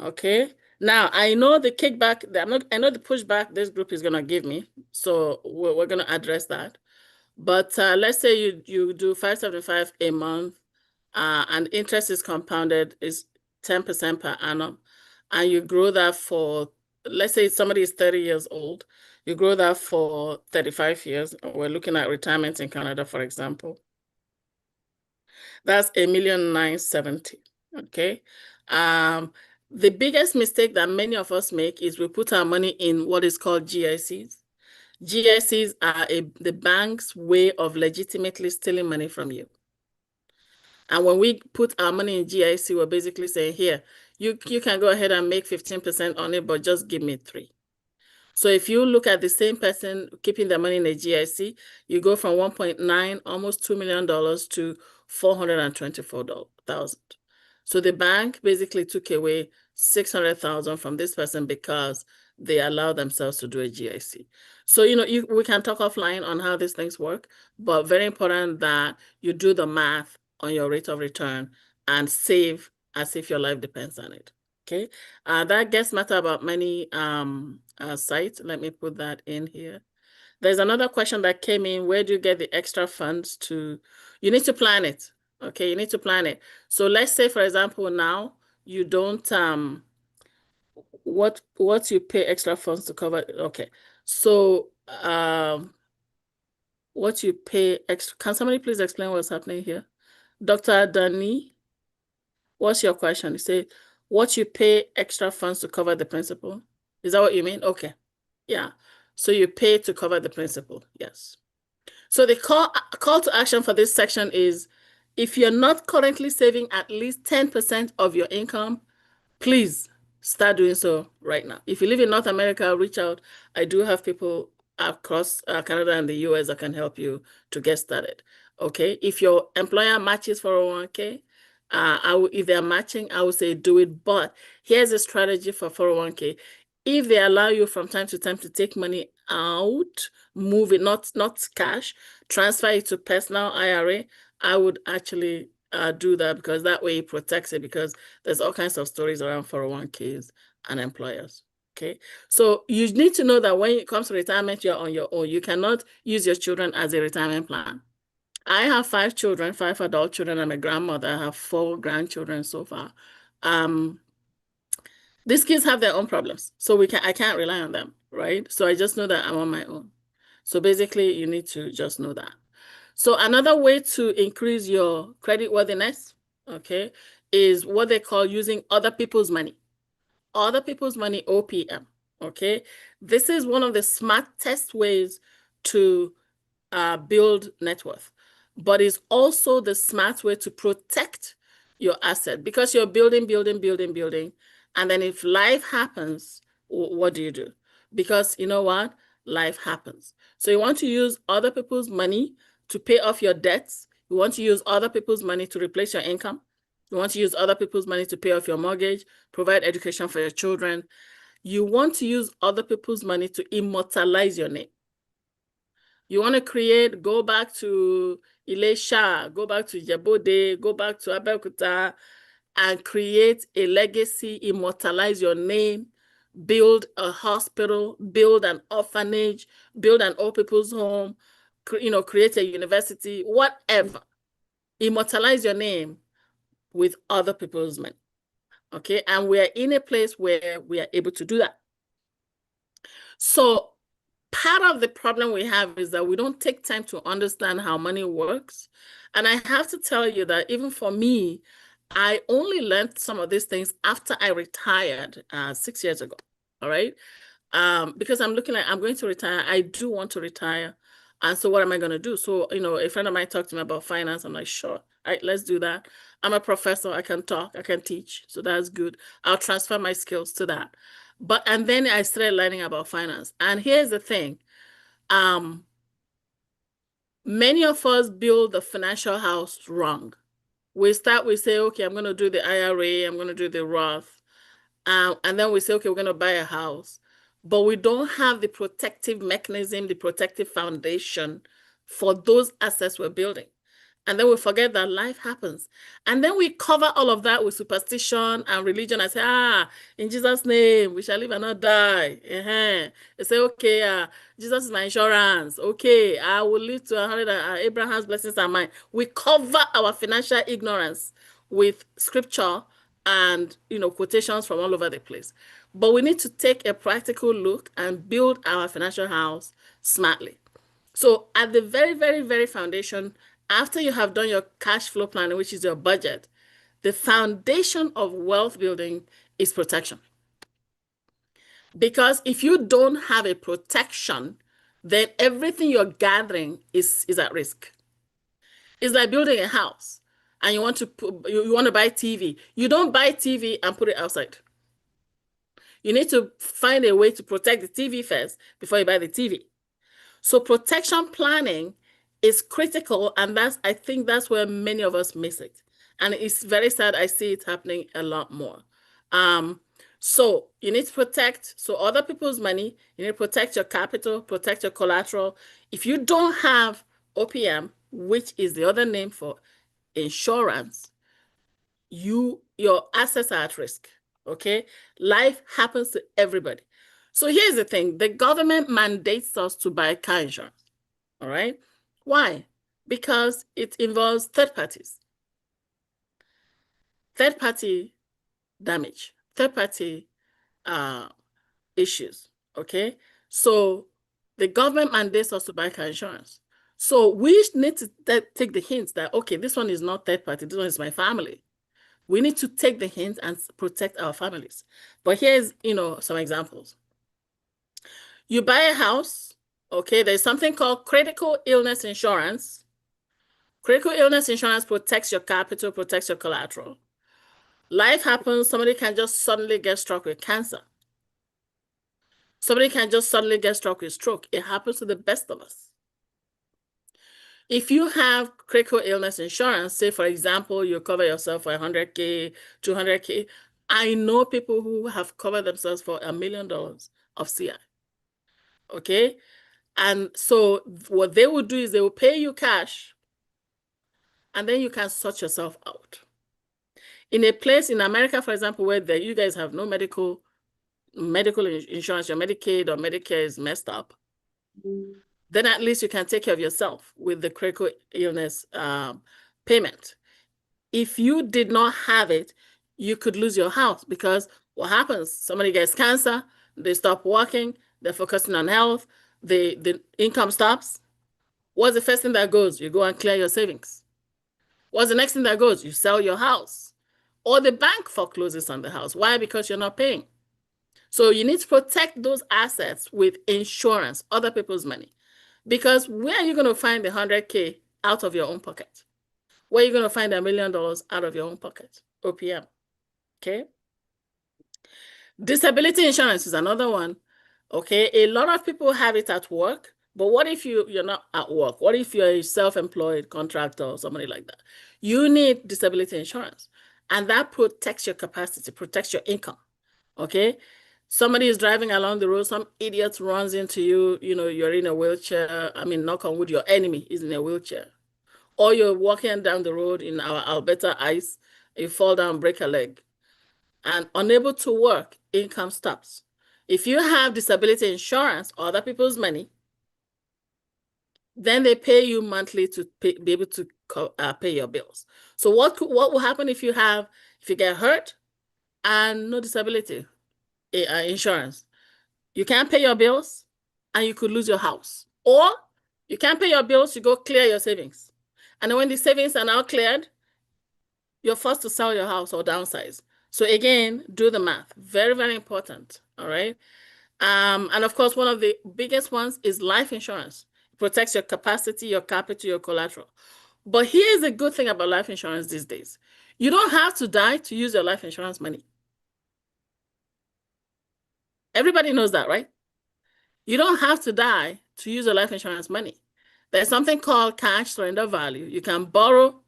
Okay, now I know the kickback, I know the pushback this group is gonna give me, so we're gonna address that. But let's say you do 575 a month, and interest is compounded, is 10% per annum, and you grow that for, let's say somebody is 30 years old, you grow that for 35 years. We're looking at retirement in Canada, for example. That's $1,970,000. Okay. The biggest mistake that many of us make is we put our money in what is called GICs. GICs are the bank's way of legitimately stealing money from you. And when we put our money in GIC, we're basically saying, here, you can go ahead and make 15% on it, but just give me 3%. So if you look at the same person keeping their money in a GIC, you go from 1.9, almost $2 million to $424,000. So the bank basically took away $600,000 from this person because they allow themselves to do a GIC. So, we can talk offline on how these things work, but very important that you do the math on your rate of return and save as if your life depends on it. Okay, that Get Smarter About Money site. Let me put that in here. There's another question that came in. Where do you get the extra funds to? You need to plan it. Okay, you need to plan it. So let's say, for example, now you don't what you pay extra funds to cover. Okay, so what you pay extra. Can somebody please explain what's happening here? Dr. Dani, what's your question? You say, what you pay extra funds to cover the principal? Is that what you mean? Okay. Yeah. So you pay to cover the principal. Yes. So the call to action for this section is, if you're not currently saving at least 10% of your income, please start doing so right now. If you live in North America, reach out. I do have people across Canada and the US that can help you to get started. Okay. If your employer matches 401k, if they're matching, I would say do it. But here's a strategy for 401k. If they allow you from time to time to take money out, move it, not cash, transfer it to personal IRA, I would actually do that, because that way it protects it, because there's all kinds of stories around 401ks and employers. Okay. So you need to know that when it comes to retirement, you're on your own. You cannot use your children as a retirement plan. I have 5 children, 5 adult children. I'm a grandmother. I have 4 grandchildren so far. These kids have their own problems, so I can't rely on them, right? So I just know that I'm on my own. So basically, you need to just know that. So another way to increase your credit worthiness, okay, is what they call using other people's money. Other people's money, OPM, okay? This is one of the smartest ways to build net worth, but it's also the smart way to protect your asset, because you're building, and then if life happens, what do you do? Because you know what? Life happens. So you want to use other people's money to pay off your debts. You want to use other people's money to replace your income. You want to use other people's money to pay off your mortgage, provide education for your children. You want to use other people's money to immortalize your name. You want to go back to Ilesha, go back to Jebode, go back to Abeokuta, and create a legacy, immortalize your name, build a hospital, build an orphanage, build an old people's home, create a university, whatever. Immortalize your name with other people's money. Okay, and we are in a place where we are able to do that. So part of the problem we have is that we don't take time to understand how money works. And I have to tell you that even for me, I only learned some of these things after I retired 6 years ago. All right. Because I'm going to retire. I do want to retire. And so what am I going to do? So, a friend of mine talked to me about finance. I'm like, sure. All right, let's do that. I'm a professor. I can talk. I can teach. So that's good. I'll transfer my skills to that. And then I started learning about finance. And here's the thing. Many of us build the financial house wrong. We say, okay, I'm going to do the IRA. I'm going to do the Roth. And then we say, okay, we're going to buy a house. But we don't have the protective mechanism, the protective foundation for those assets we're building. And then we forget that life happens. And then we cover all of that with superstition and religion. I say, in Jesus' name, we shall live and not die. They say, okay, Jesus is my insurance. Okay, I will live to 100. Abraham's blessings are mine. We cover our financial ignorance with scripture and quotations from all over the place. But we need to take a practical look and build our financial house smartly. So at the very, very, very foundation, after you have done your cash flow planning, which is your budget, the foundation of wealth building is protection. Because if you don't have a protection, then everything you're gathering is at risk. It's like building a house and you want to buy TV. You don't buy TV and put it outside. You need to find a way to protect the TV first before you buy the TV. So protection planning is critical, and I think that's where many of us miss it. And it's very sad. I see it happening a lot more. So you need to protect other people's money. You need to protect your capital, protect your collateral. If you don't have OPM, which is the other name for insurance, your assets are at risk. Okay, life happens to everybody. So here's the thing: the government mandates us to buy car insurance. All right. Why? Because it involves third parties. Third-party damage, third-party issues, okay? So the government mandates us to buy car insurance. So we need to take the hints that, okay, this one is not third party, this one is my family. We need to take the hint and protect our families. But here's, some examples. You buy a house, okay, there's something called critical illness insurance. Critical illness insurance protects your capital, protects your collateral. Life happens, somebody can just suddenly get struck with cancer. Somebody can just suddenly get struck with stroke. It happens to the best of us. If you have critical illness insurance, say, for example, you cover yourself for 100K, 200K. I know people who have covered themselves for $1 million of CI. Okay? And so what they will do is they will pay you cash, and then you can sort yourself out. In a place in America, for example, where you guys have no medical insurance, your Medicaid or Medicare is messed up, then at least you can take care of yourself with the critical illness payment. If you did not have it, you could lose your house, because what happens? Somebody gets cancer, they stop working, they're focusing on health, the income stops. What's the first thing that goes? You go and clear your savings. What's the next thing that goes? You sell your house. Or the bank forecloses on the house. Why? Because you're not paying. So you need to protect those assets with insurance, other people's money. Because where are you going to find the 100K out of your own pocket? Where are you going to find $1 million out of your own pocket? OPM. Okay. Disability insurance is another one. Okay. A lot of people have it at work, but what if you're not at work? What if you're a self-employed contractor or somebody like that? You need disability insurance, and that protects your capacity, protects your income. Okay. Somebody is driving along the road, some idiot runs into you, you're in a wheelchair. I mean, knock on wood, your enemy is in a wheelchair. Or you're walking down the road in our Alberta ice, you fall down, break a leg, and unable to work, income stops. If you have disability insurance or other people's money, then they pay you monthly to be able to pay your bills. So what will happen if you get hurt and no disability insurance? You can't pay your bills and you could lose your house. Or you can't pay your bills, you go clear your savings. And then when the savings are now cleared, you're forced to sell your house or downsize. So again, do the math. Very, very important. All right. And of course, one of the biggest ones is life insurance. It protects your capacity, your capital, your collateral. But here's the good thing about life insurance these days. You don't have to die to use your life insurance money. Everybody knows that, right? You don't have to die to use your life insurance money. There's something called cash surrender value. You can borrow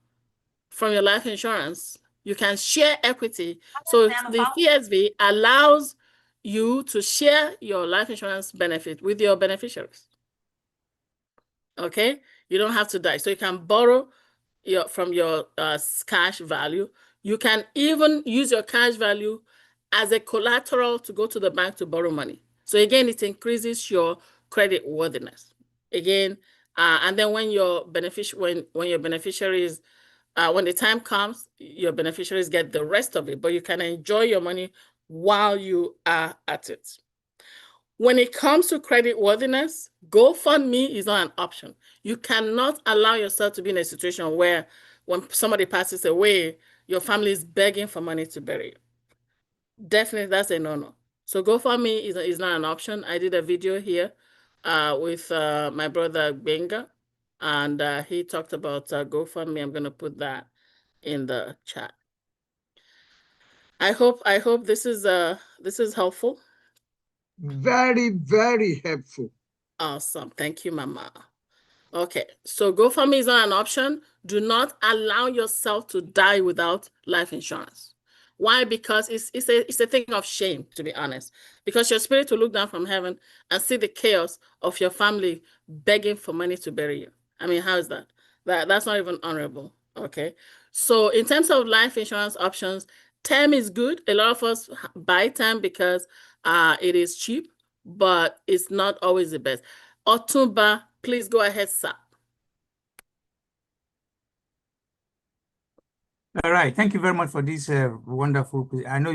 from your life insurance. You can share equity. So the CSV allows you to share your life insurance benefit with your beneficiaries. Okay? You don't have to die. So you can borrow from your cash value. You can even use your cash value as a collateral to go to the bank to borrow money. So again, it increases your credit worthiness. Again, and then when your beneficiaries, when the time comes, your beneficiaries get the rest of it, but you can enjoy your money while you are at it. When it comes to credit worthiness, GoFundMe is not an option. You cannot allow yourself to be in a situation where when somebody passes away, your family is begging for money to bury you. Definitely, that's a no-no. So GoFundMe is not an option. I did a video here with my brother Benga, and he talked about GoFundMe. I'm going to put that in the chat. I hope this is helpful. Very, very helpful. Awesome. Thank you, Mama. Okay, so GoFundMe is not an option. Do not allow yourself to die without life insurance. Why? Because it's a thing of shame, to be honest. Because your spirit will look down from heaven and see the chaos of your family begging for money to bury you. I mean, how is that? That's not even honorable. Okay, so in terms of life insurance options, term is good. A lot of us buy term because it is cheap, but it's not always the best. Otumba, please go ahead, sir. All right. Thank you very much for this wonderful. I know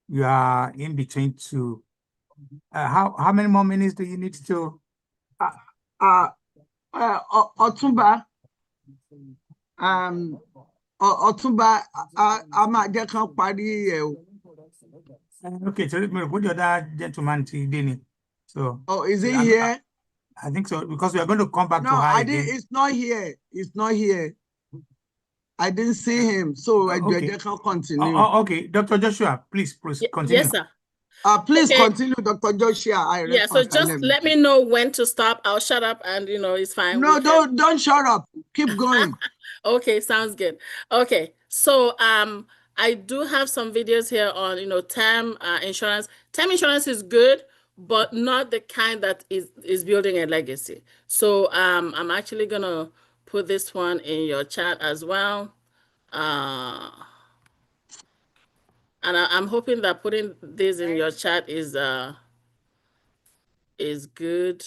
you are in between to. How many more minutes do you need to? Ọ̀túnba, Ọ̀túnba, a máa jẹ́ kán parí ẹ̀ o. Okay, so put the other gentleman to Dini. So Oh, is he here? I think so, because we are going to come back No, to her I again. didn't. It's not here. It's not here. I didn't see him. So I Okay. can continue. Okay, Dr. Joshua, please continue. Yes, sir. Please Okay. continue, Dr. Joshua. Yeah, so just let me know when to stop. I'll shut up and, it's fine. No, don't shut up. Keep going. Okay, sounds good. Okay, so I do have some videos here on, term insurance. Term insurance is good, but not the kind that is building a legacy. So I'm actually gonna put this one in your chat as well. And I'm hoping that putting this in your chat is good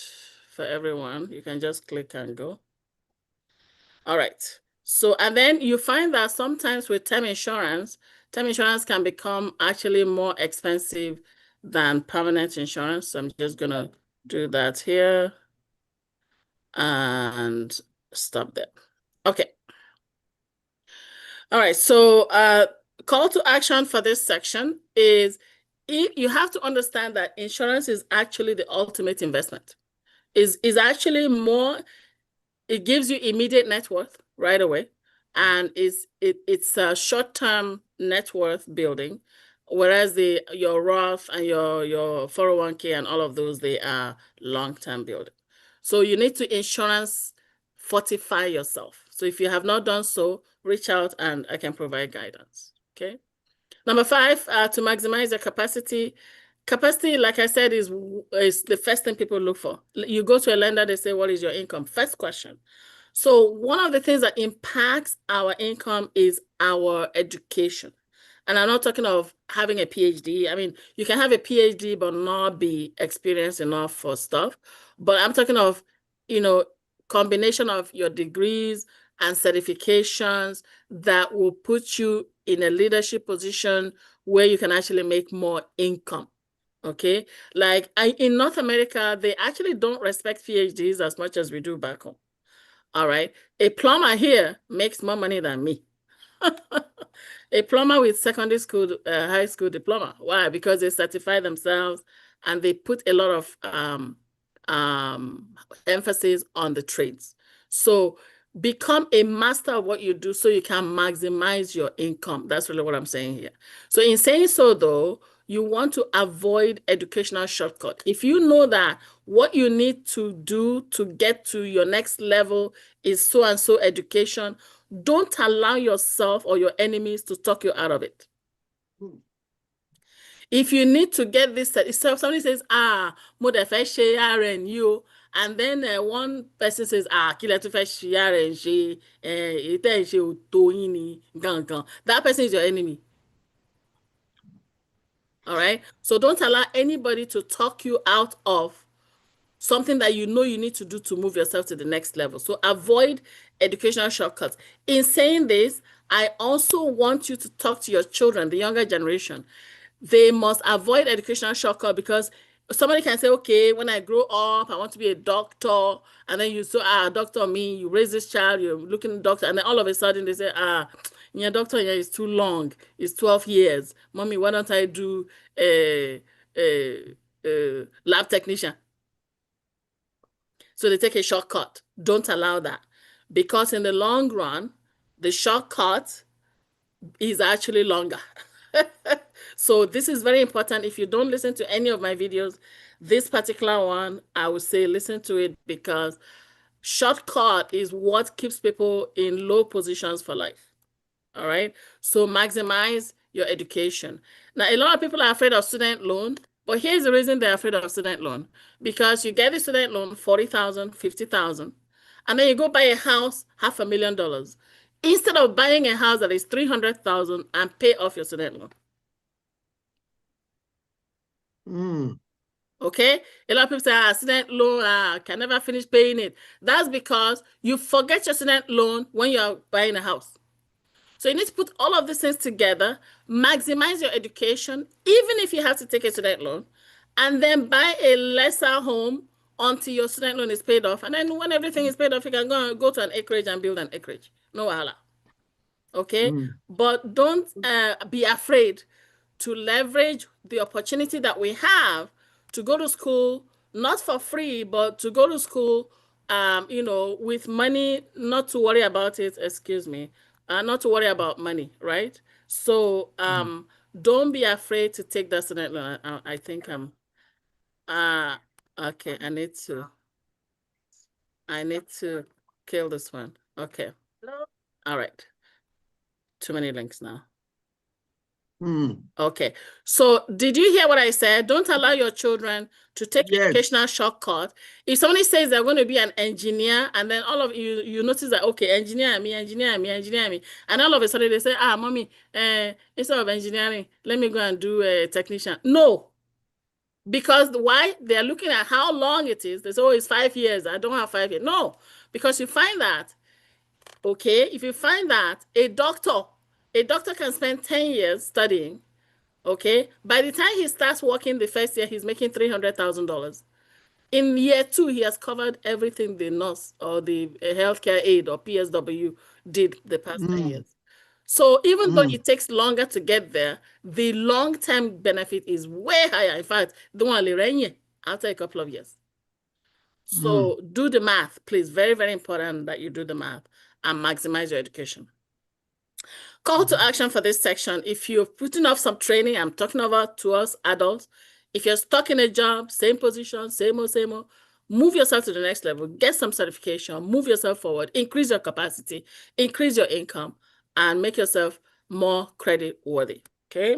for everyone. You can just click and go. All right. So, and then you find that sometimes with term insurance can become actually more expensive than permanent insurance. So I'm just going to do that here and stop there. Okay. All right. So, call to action for this section is you have to understand that insurance is actually the ultimate investment. Is actually more, it gives you immediate net worth right away, and it's a short-term net worth building, whereas your Roth and your 401k and all of those, they are long-term building. So you need to insurance fortify yourself. So if you have not done so, reach out and I can provide guidance. Okay. Number 5, to maximize your capacity. Capacity, like I said, is the first thing people look for. You go to a lender, they say, what is your income? First question. So one of the things that impacts our income is our education. And I'm not talking of having a PhD. I mean, you can have a PhD but not be experienced enough for stuff. But I'm talking of, combination of your degrees and certifications that will put you in a leadership position where you can actually make more income. Okay, like in North America, they actually don't respect PhDs as much as we do back home. All right, a plumber here makes more money than me. A plumber with secondary school, high school diploma. Why? Because they certify themselves and they put a lot of emphasis on the trades. So become a master of what you do so you can maximize your income. That's really what I'm saying here. So in saying so, though, you want to avoid educational shortcut. If you know that what you need to do to get to your next level is so and so education, don't allow yourself or your enemies to talk you out of it. If you need to get this, if somebody says, mo de fe se RNU, and then one person says, kile tu fe se RNG, ite se otoyini, gangan. That person is your enemy. All right. So don't allow anybody to talk you out of something that you know you need to do to move yourself to the next level. So avoid educational shortcuts. In saying this, I also want you to talk to your children, the younger generation. They must avoid educational shortcut because somebody can say, okay, when I grow up, I want to be a doctor. And then you say, doctor me, you raise this child, you're looking at doctor. And then all of a sudden they say, your doctor is too long. It's 12 years. Mommy, why don't I do a lab technician? So they take a shortcut. Don't allow that. Because in the long run, the shortcut is actually longer. So this is very important. If you don't listen to any of my videos, this particular one, I would say listen to it because shortcut is what keeps people in low positions for life. All right. So maximize your education. Now, a lot of people are afraid of student loan, but here's the reason they're afraid of student loan. Because you get the student loan, $40,000, $50,000, and then you go buy a house, $500,000, instead of buying a house that is $300,000 and pay off your student loan. Okay, a lot of people say, student loan, can never finish paying it. That's because you forget your student loan when you're buying a house. So you need to put all of these things together, maximize your education, even if you have to take a student loan, and then buy a lesser home until your student loan is paid off. And then when everything is paid off, you can go to an acreage and build an acreage. No wahala. Okay? But don't be afraid to leverage the opportunity that we have to go to school, not for free, but to go to school, you know, with money, not to worry about it, excuse me, not to worry about money, right? So don't be afraid to take that student loan. I think okay, I need to kill this one. Okay. All right. Too many links now. Okay. So did you hear what I said? Don't allow your children to take educational shortcut. If somebody says they're going to be an engineer, and then all of you notice that, okay, engineer me. And all of a sudden they say, mommy, instead of engineering, let me go and do a technician. No. Because why? They're looking at how long it is. They say, oh, it's 5 years. I don't have 5 years. No. Because you find that, okay, if you find that a doctor can spend 10 years studying, okay? By the time he starts working the first year, he's making $300,000. In year 2, he has covered everything the nurse or the healthcare aide or PSW did the past 10 years. So even though it takes longer to get there, the long-term benefit is way higher. In fact, after a couple of years. So do the math, please. Very, very important that you do the math and maximize your education. Call to action for this section. If you're putting off some training, I'm talking about to us adults. If you're stuck in a job, same position, same old, move yourself to the next level, get some certification, move yourself forward, increase your capacity, increase your income, and make yourself more credit worthy. Okay.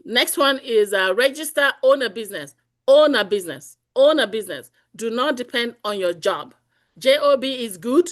Next one is register, own a business. Own a business. Own a business. Do not depend on your job. Job is good.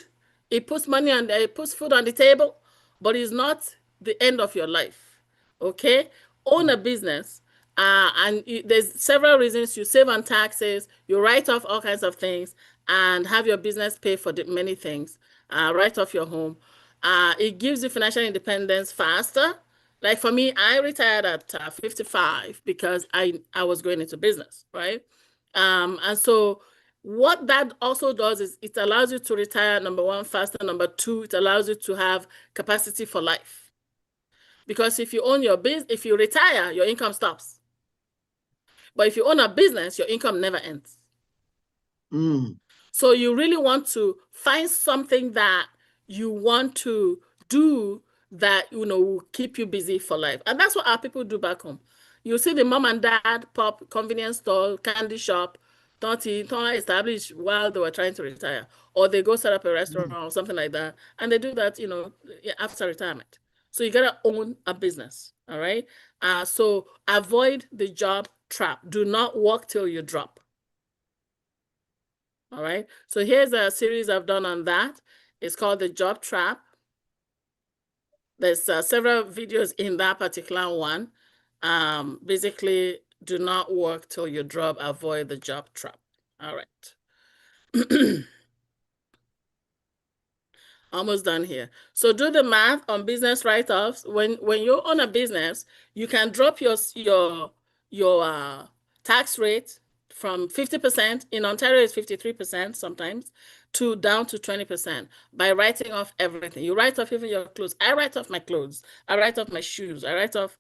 It puts money on it puts food on the table, but it's not the end of your life. Okay? Own a business. And there's several reasons. You save on taxes, you write off all kinds of things, and have your business pay for many things. Write off your home. It gives you financial independence faster. Like for me, I retired at 55 because I was going into business, right? And so what that also does is it allows you to retire, number one, faster. Number two, it allows you to have capacity for life. Because if you own your business, if you retire, your income stops. But if you own a business, your income never ends. So you really want to find something that you want to do that, you know, will keep you busy for life. And that's what our people do back home. You see the mom and dad pop convenience store, candy shop, don't establish while they were trying to retire. Or they go set up a restaurant or something like that. And they do that, you know, after retirement. So you gotta own a business, all right? So avoid the job trap. Do not work till you drop. All right, so here's a series I've done on that. It's called The Job Trap. There's several videos in that particular one. Basically, do not work till you drop, avoid the job trap. All right. Almost done here. So do the math on business write-offs. When you own a business, you can drop your tax rate from 50%, in Ontario it's 53% sometimes, to down to 20% by writing off everything. You write off even your clothes. I write off my clothes. I write off my shoes. I write off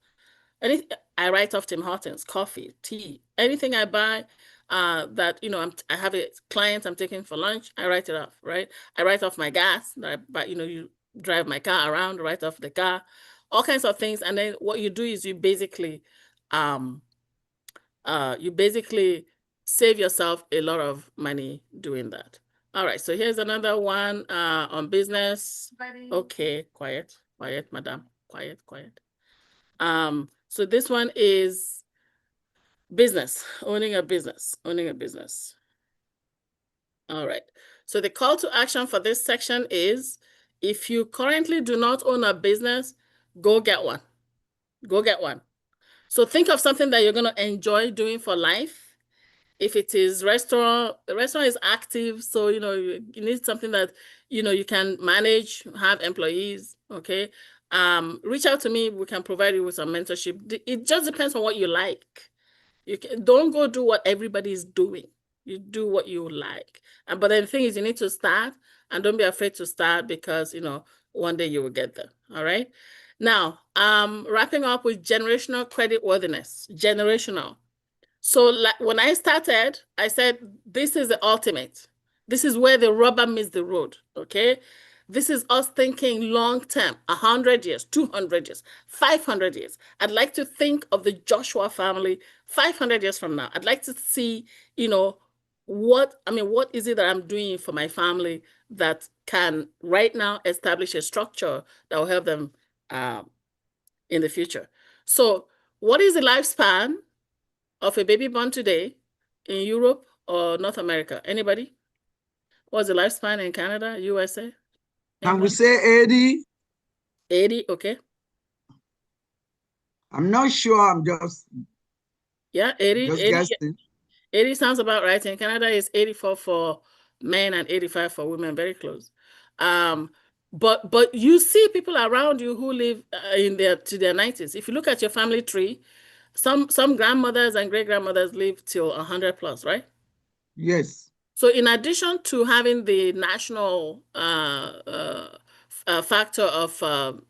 anything. I write off Tim Hortons, coffee, tea, anything I buy that, you know, I have a client I'm taking for lunch, I write it off, right? I write off my gas, but you know, you drive my car around, write off the car, all kinds of things. And then what you do is you basically save yourself a lot of money doing that. All right, so here's another one on business. Okay, quiet, madam, quiet. So this one is business, owning a business. All right, so the call to action for this section is, if you currently do not own a business, go get one. So think of something that you're gonna enjoy doing for life. If it is restaurant, the restaurant is active, so you know you need something that you know you can manage, have employees. Okay, reach out to me. We can provide you with some mentorship. It just depends on what you like. Don't go do what everybody is doing. You do what you like. But then the thing is, you need to start, and don't be afraid to start, because, you know, one day you will get there. All right. Now, wrapping up with generational credit worthiness. Generational. So like when I started, I said, this is the ultimate. This is where the rubber meets the road. Okay. This is us thinking long term, 100 years, 200 years, 500 years. I'd like to think of the Joshua family 500 years from now. I'd like to see, you know, what is it that I'm doing for my family that can right now establish a structure that will help them in the future. So what is the lifespan of a baby born today in Europe or North America? Anybody? What's the lifespan in Canada, USA? Can we say 80? 80, okay. I'm not sure. I'm just 80, guessing. 80 sounds about right. In Canada, it's 84 for men and 85 for women. Very close. But you see people around you who live to their 90s. If you look at your family tree, some grandmothers and great grandmothers live till 100 plus, right? Yes. So in addition to having the national factor of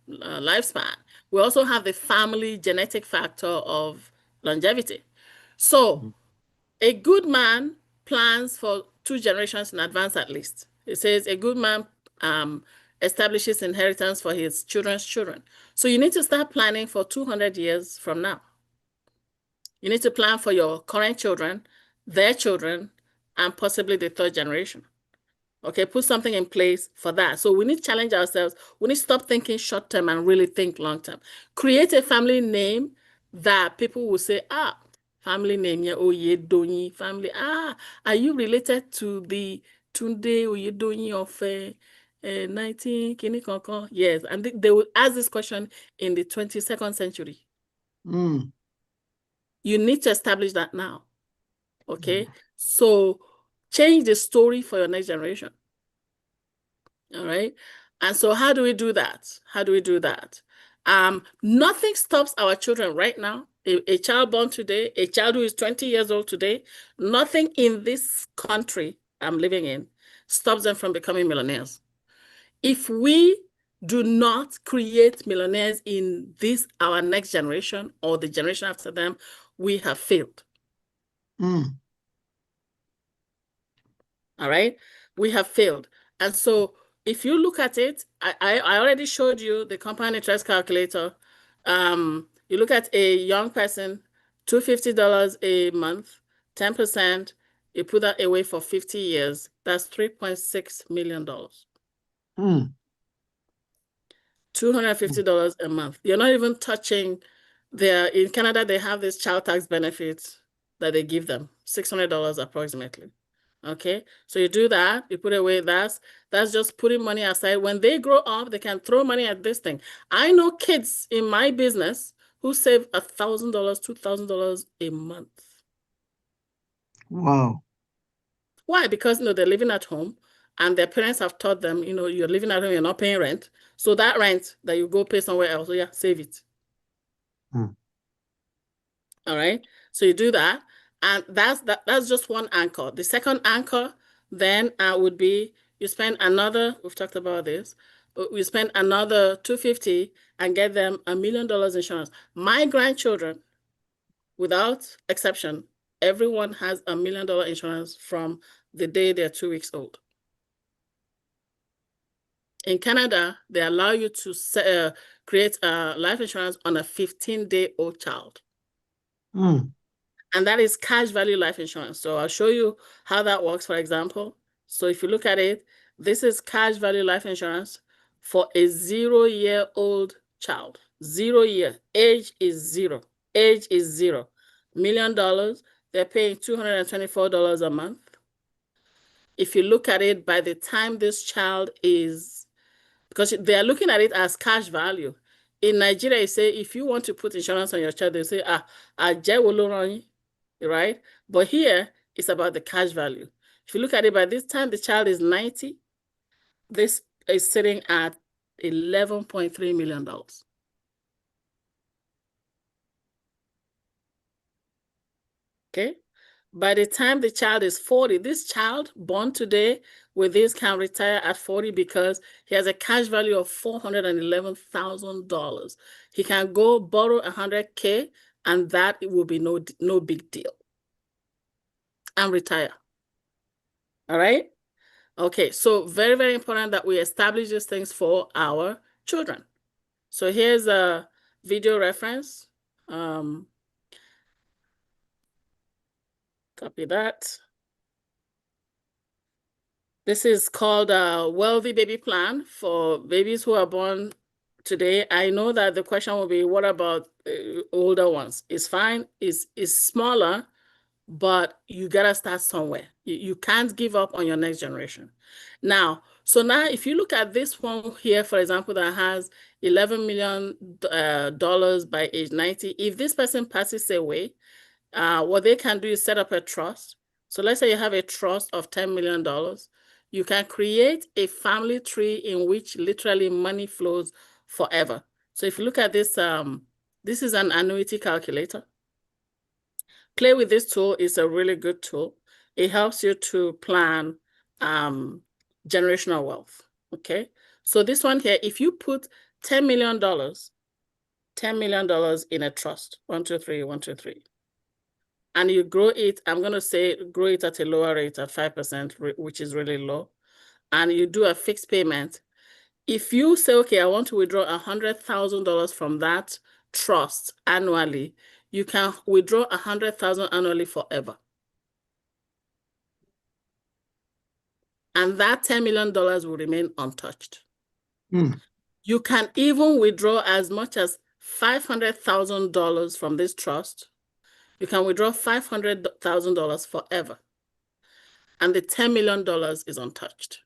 lifespan, we also have the family genetic factor of longevity. So a good man plans for 2 generations in advance at least. It says a good man establishes inheritance for his children's children. So you need to start planning for 200 years from now. You need to plan for your current children, their children, and possibly the 3rd generation. Okay, put something in place for that. So we need to challenge ourselves. We need to stop thinking short term and really think long term. Create a family name that people will say, family name, yeah, Oyedonyi family. Are you related to the Tunde Oyedonyi of 19 Kini Kankan? Yes, and they will ask this question in the 22nd century. You need to establish that now. Okay, so change the story for your next generation. All right. And so how do we do that? How do we do that? Nothing stops our children right now. A child born today, a child who is 20 years old today, nothing in this country I'm living in stops them from becoming millionaires. If we do not create millionaires in our next generation or the generation after them, we have failed. All right. We have failed. And so if you look at it, I already showed you the compound interest calculator. You look at a young person, $250 a month, 10%, you put that away for 50 years, that's $3.6 million. $250 a month. You're not even touching in Canada, they have this child tax benefits that they give them, $600 approximately. Okay, so you do that, you put away that's just putting money aside. When they grow up, they can throw money at this thing. I know kids in my business who save $1,000, $2,000 a month. Wow. Why? Because they're living at home and their parents have taught them, you're living at home, you're not paying rent. So that rent that you go pay somewhere else, save it. All right, so you do that. And that's just one anchor. The second anchor then would be you spend another, we've talked about this, we spend another $250 and get them $1 million insurance. My grandchildren, without exception, everyone has $1 million insurance from the day they're 2 weeks old. In Canada, they allow you to create life insurance on a 15-day-old child. And that is cash value life insurance. So I'll show you how that works, for example. So if you look at it, this is cash value life insurance for a 0-year-old child. 0 year, age is 0. Age is 0. $1 million, they're paying $224 a month. If you look at it, by the time this child is, because they are looking at it as cash value. In Nigeria, you say, if you want to put insurance on your child, they say, right? But here, it's about the cash value. If you look at it, by this time, the child is 90. This is sitting at $11.3 million. Okay? By the time the child is 40, this child born today with this can retire at 40 because he has a cash value of $411,000. He can go borrow $100K and that it will be no big deal. And retire. All right? Okay, so very, very important that we establish these things for our children. So here's a video reference. Copy that. This is called a Wealthy Baby Plan for babies who are born today. I know that the question will be, what about older ones? It's fine, it's smaller, but you gotta start somewhere. You can't give up on your next generation. Now, so now if you look at this one here, for example, that has $11 million by age 90, if this person passes away, what they can do is set up a trust. So let's say you have a trust of $10 million. You can create a family tree in which literally money flows forever. So if you look at this, this is an annuity calculator. Play with this tool is a really good tool. It helps you to plan generational wealth, okay? So this one here, if you put $10 million in a trust, 1, 2, 3, 1, 2, 3, and you grow it, I'm gonna say grow it at a lower rate at 5%, which is really low, and you do a fixed payment. If you say, okay, I want to withdraw $100,000 from that trust annually, you can withdraw $100,000 annually forever. And that $10 million will remain untouched. You can even withdraw as much as $500,000 from this trust. You can withdraw $500,000 forever. And the $10 million is untouched.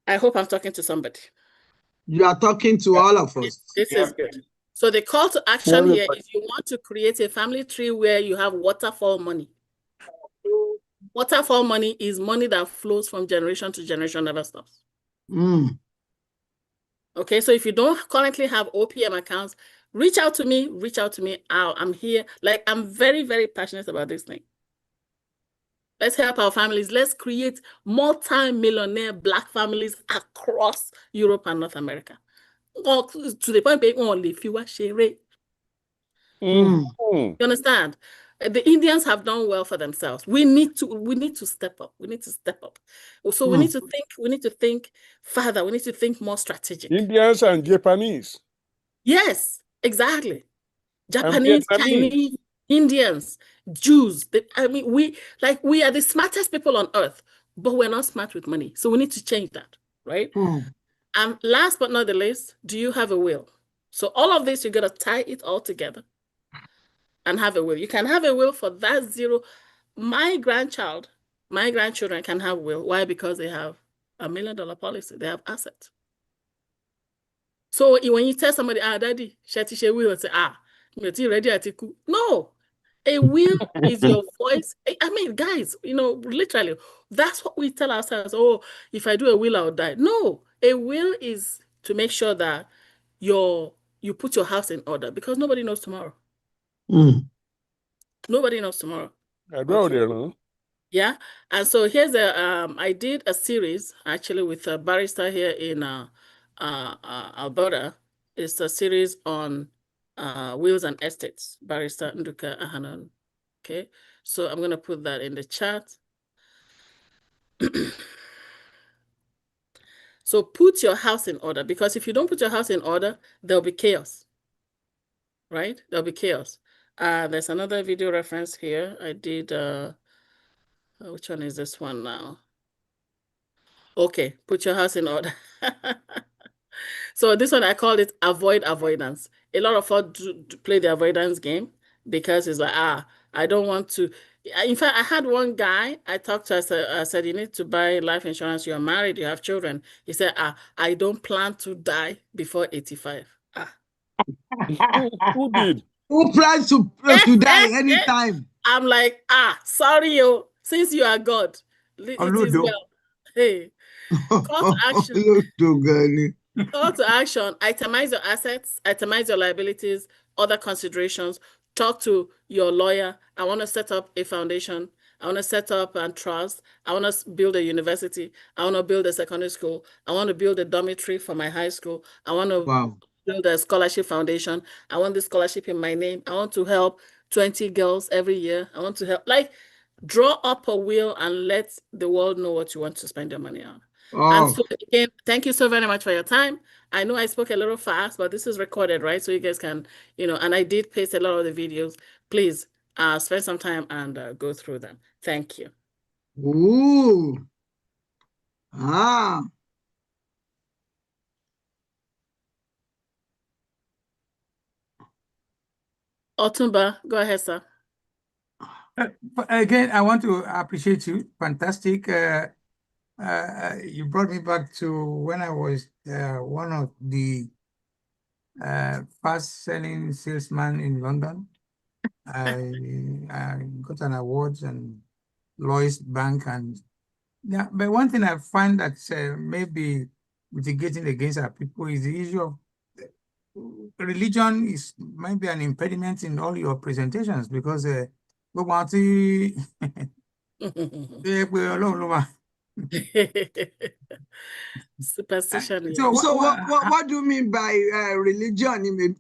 I hope I'm talking to somebody. You are talking to all of us. This is good. So the call to action here is you want to create a family tree where you have waterfall money. Waterfall money is money that flows from generation to generation, never stops. Okay, so if you don't currently have OPM accounts, reach out to me. I'm here. Like, I'm very, very passionate about this thing. Let's help our families. Let's create multi-millionaire Black families across Europe and North America. To the point where only fewer share. You understand? The Indians have done well for themselves. We need to step up. We need to step up. So we need to think further. We need to think more strategic. Indians and Japanese. Yes, exactly. Japanese, Chinese, Indians, Jews. We are the smartest people on earth, but we're not smart with money. So we need to change that, right? And last but not the least, do you have a will? So all of this, you got to tie it all together and have a will. You can have a will for that zero. My grandchildren can have will. Why? Because they have $1 million policy. They have assets. So when you tell somebody, daddy, she will say, you're ready. No, a will is your voice. I mean, guys, literally, that's what we tell ourselves. Oh, if I do a will, I'll die. No, a will is to make sure that you put your house in order because nobody knows tomorrow. Nobody knows tomorrow. Okay. Yeah, and so here's I did a series actually with a barrister here in Alberta. It's a series on wills and estates, Barrister Nduka Ahanon. Okay, so I'm gonna put that in the chat. So put your house in order, because if you don't put your house in order, there'll be chaos, right? There'll be chaos. There's another video reference here. I did, which one is this one now? Okay, put your house in order. So this one, I called it avoid avoidance. A lot of us do play the avoidance game because it's like, I don't want to. In fact, I had one guy I talked to, I said, you need to buy life insurance. You're married, you have children. He said, I don't plan to die before 85. Who did? Who plans to die anytime? I'm like, sorry, since you are God, it is well. Hey, call to action. Call to action, itemize your assets, itemize your liabilities, other considerations, talk to your lawyer. I want to set up a foundation. I want to set up a trust. I want to build a university. I want to build a secondary school. I want to build a dormitory for my high school. I want to build a scholarship foundation. I want this scholarship in my name. I want to help 20 girls every year. I want to help, like, draw up a will and let the world know what you want to spend your money on. And so again, thank you so very much for your time. I know I spoke a little fast, but this is recorded, right? So you guys can, and I did paste a lot of the videos. Please spend some time and go through them. Thank you. Ooh. Ah. Otumba, go ahead, sir. Again, I want to appreciate you. Fantastic. You brought me back to when I was one of the fast-selling salesman in London. I got an award and Lloyd's Bank, and yeah. But one thing I find that maybe mitigating against our people is the issue of religion is maybe an impediment in all your presentations, because we want to superstition. So what do you mean by religion? You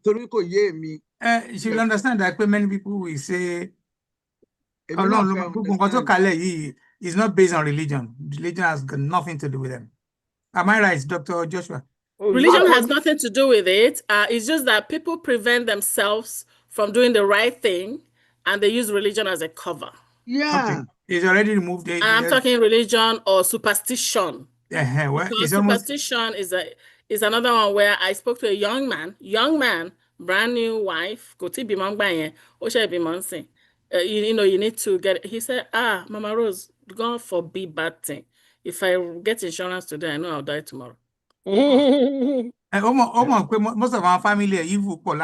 should understand that many people will say is not based on religion. Religion has got nothing to do with them. Am I right, Dr. Joshua? Religion has nothing to do with it. It's just that people prevent themselves from doing the right thing, and they use religion as a cover. Yeah. Okay. It's already removed. I'm talking religion or superstition. Well, because superstition is another one where I spoke to a young man, brand new wife, you need to get, he said, Mama Rose, God forbid bad thing. If I get insurance today, I know I'll die tomorrow. Most of our family are evil, because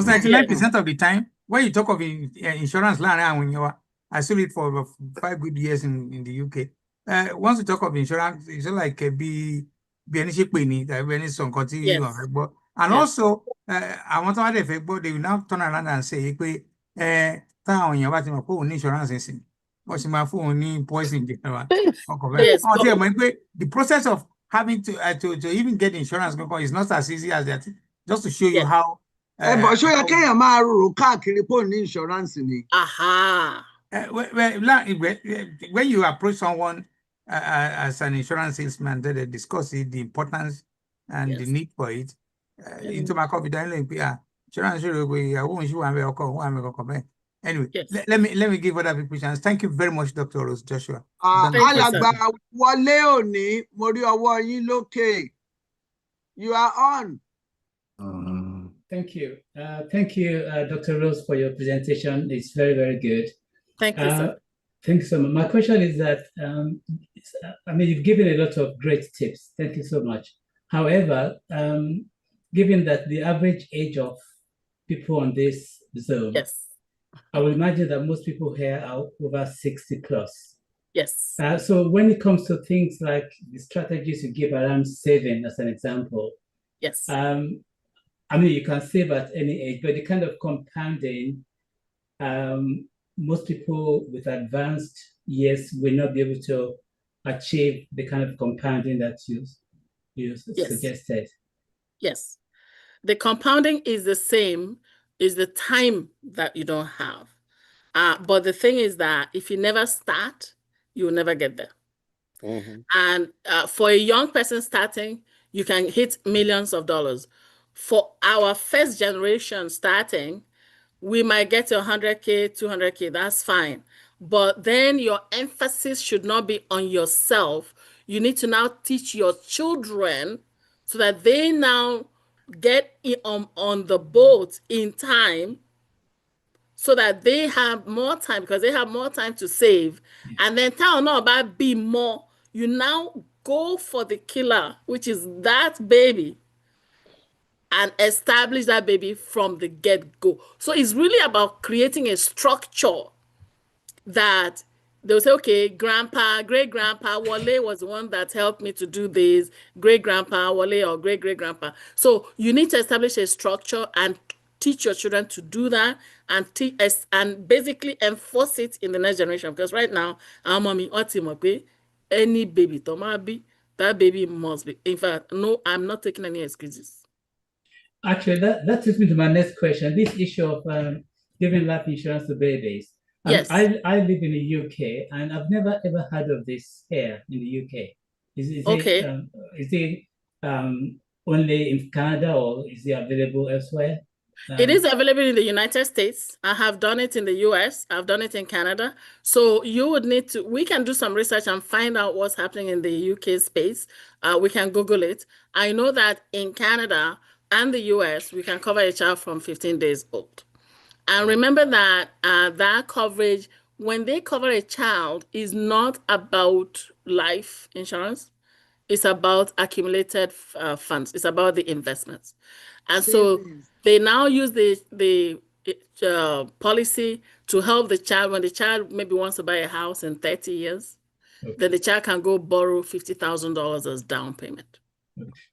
99% of the time, when you talk of insurance, I sold it for 5 good years in the UK. Once you talk of insurance, it's like be any and also, I want to they will now turn around and say, insurance what's my phone poison. Yes, the process of having to even get insurance is not as easy as that. Just to show you how. But show you insurance. When you approach someone as an insurance salesman, they discuss the importance and the need for it. Into my confidence, anyway, let me give other people a chance. Thank you very much, Dr. Rose Joshua. You are on. Thank you. Thank you, Dr. Rose, for your presentation. It's very, very good. Thank you, sir. Thank you so much. My question is that, you've given a lot of great tips. Thank you so much. However, given that the average age of people on this Zoom, I would imagine that most people here are over 60 plus. Yes. So when it comes to things like the strategies you give around saving, as an example, yes. You can save at any age, but the kind of compounding, most people with advanced years will not be able to achieve the kind of compounding that you suggested. Yes. The compounding is the same, is the time that you don't have. But the thing is that if you never start, you'll never get there. And for a young person starting, you can hit millions of dollars. For our first generation starting, we might get to 100K, 200K, that's fine. But then your emphasis should not be on yourself. You need to now teach your children so that they now get on the boat in time, so that they have more time, because they have more time to save. And then tell not about be more. You now go for the killer, which is that baby, and establish that baby from the get-go. So it's really about creating a structure that they'll say, okay, grandpa, great-grandpa Wale was the one that helped me to do this, great-grandpa Wale or great-great-grandpa. So you need to establish a structure and teach your children to do that and basically enforce it in the next generation. Because right now, our mommy, any baby, that baby must be. In fact, no, I'm not taking any excuses. Actually, that takes me to my next question. This issue of giving life insurance to babies. Yes. I live in the UK, and I've never ever heard of this here in the UK. Is it only in Canada, or is it available elsewhere? It is available in the United States. I have done it in the US. I've done it in Canada. So you would need to, we can do some research and find out what's happening in the UK space. We can Google it. I know that in Canada and the US, we can cover a child from 15 days old. And remember that that coverage, when they cover a child, is not about life insurance. It's about accumulated funds. It's about the investments. And so they now use the policy to help the child. When the child maybe wants to buy a house in 30 years, then the child can go borrow $50,000 as down payment.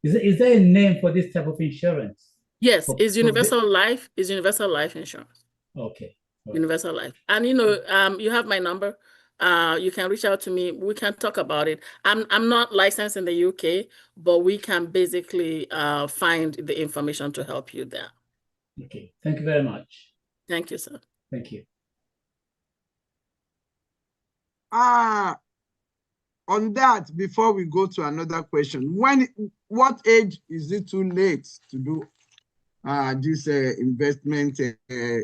Is there a name for this type of insurance? Yes, it's universal life. It's universal life insurance. Okay. Universal life. And you have my number. You can reach out to me. We can talk about it. I'm not licensed in the UK, but we can basically find the information to help you there. Okay. Thank you very much. Thank you, sir. Thank you. On that, before we go to another question, what age is it too late to do this investment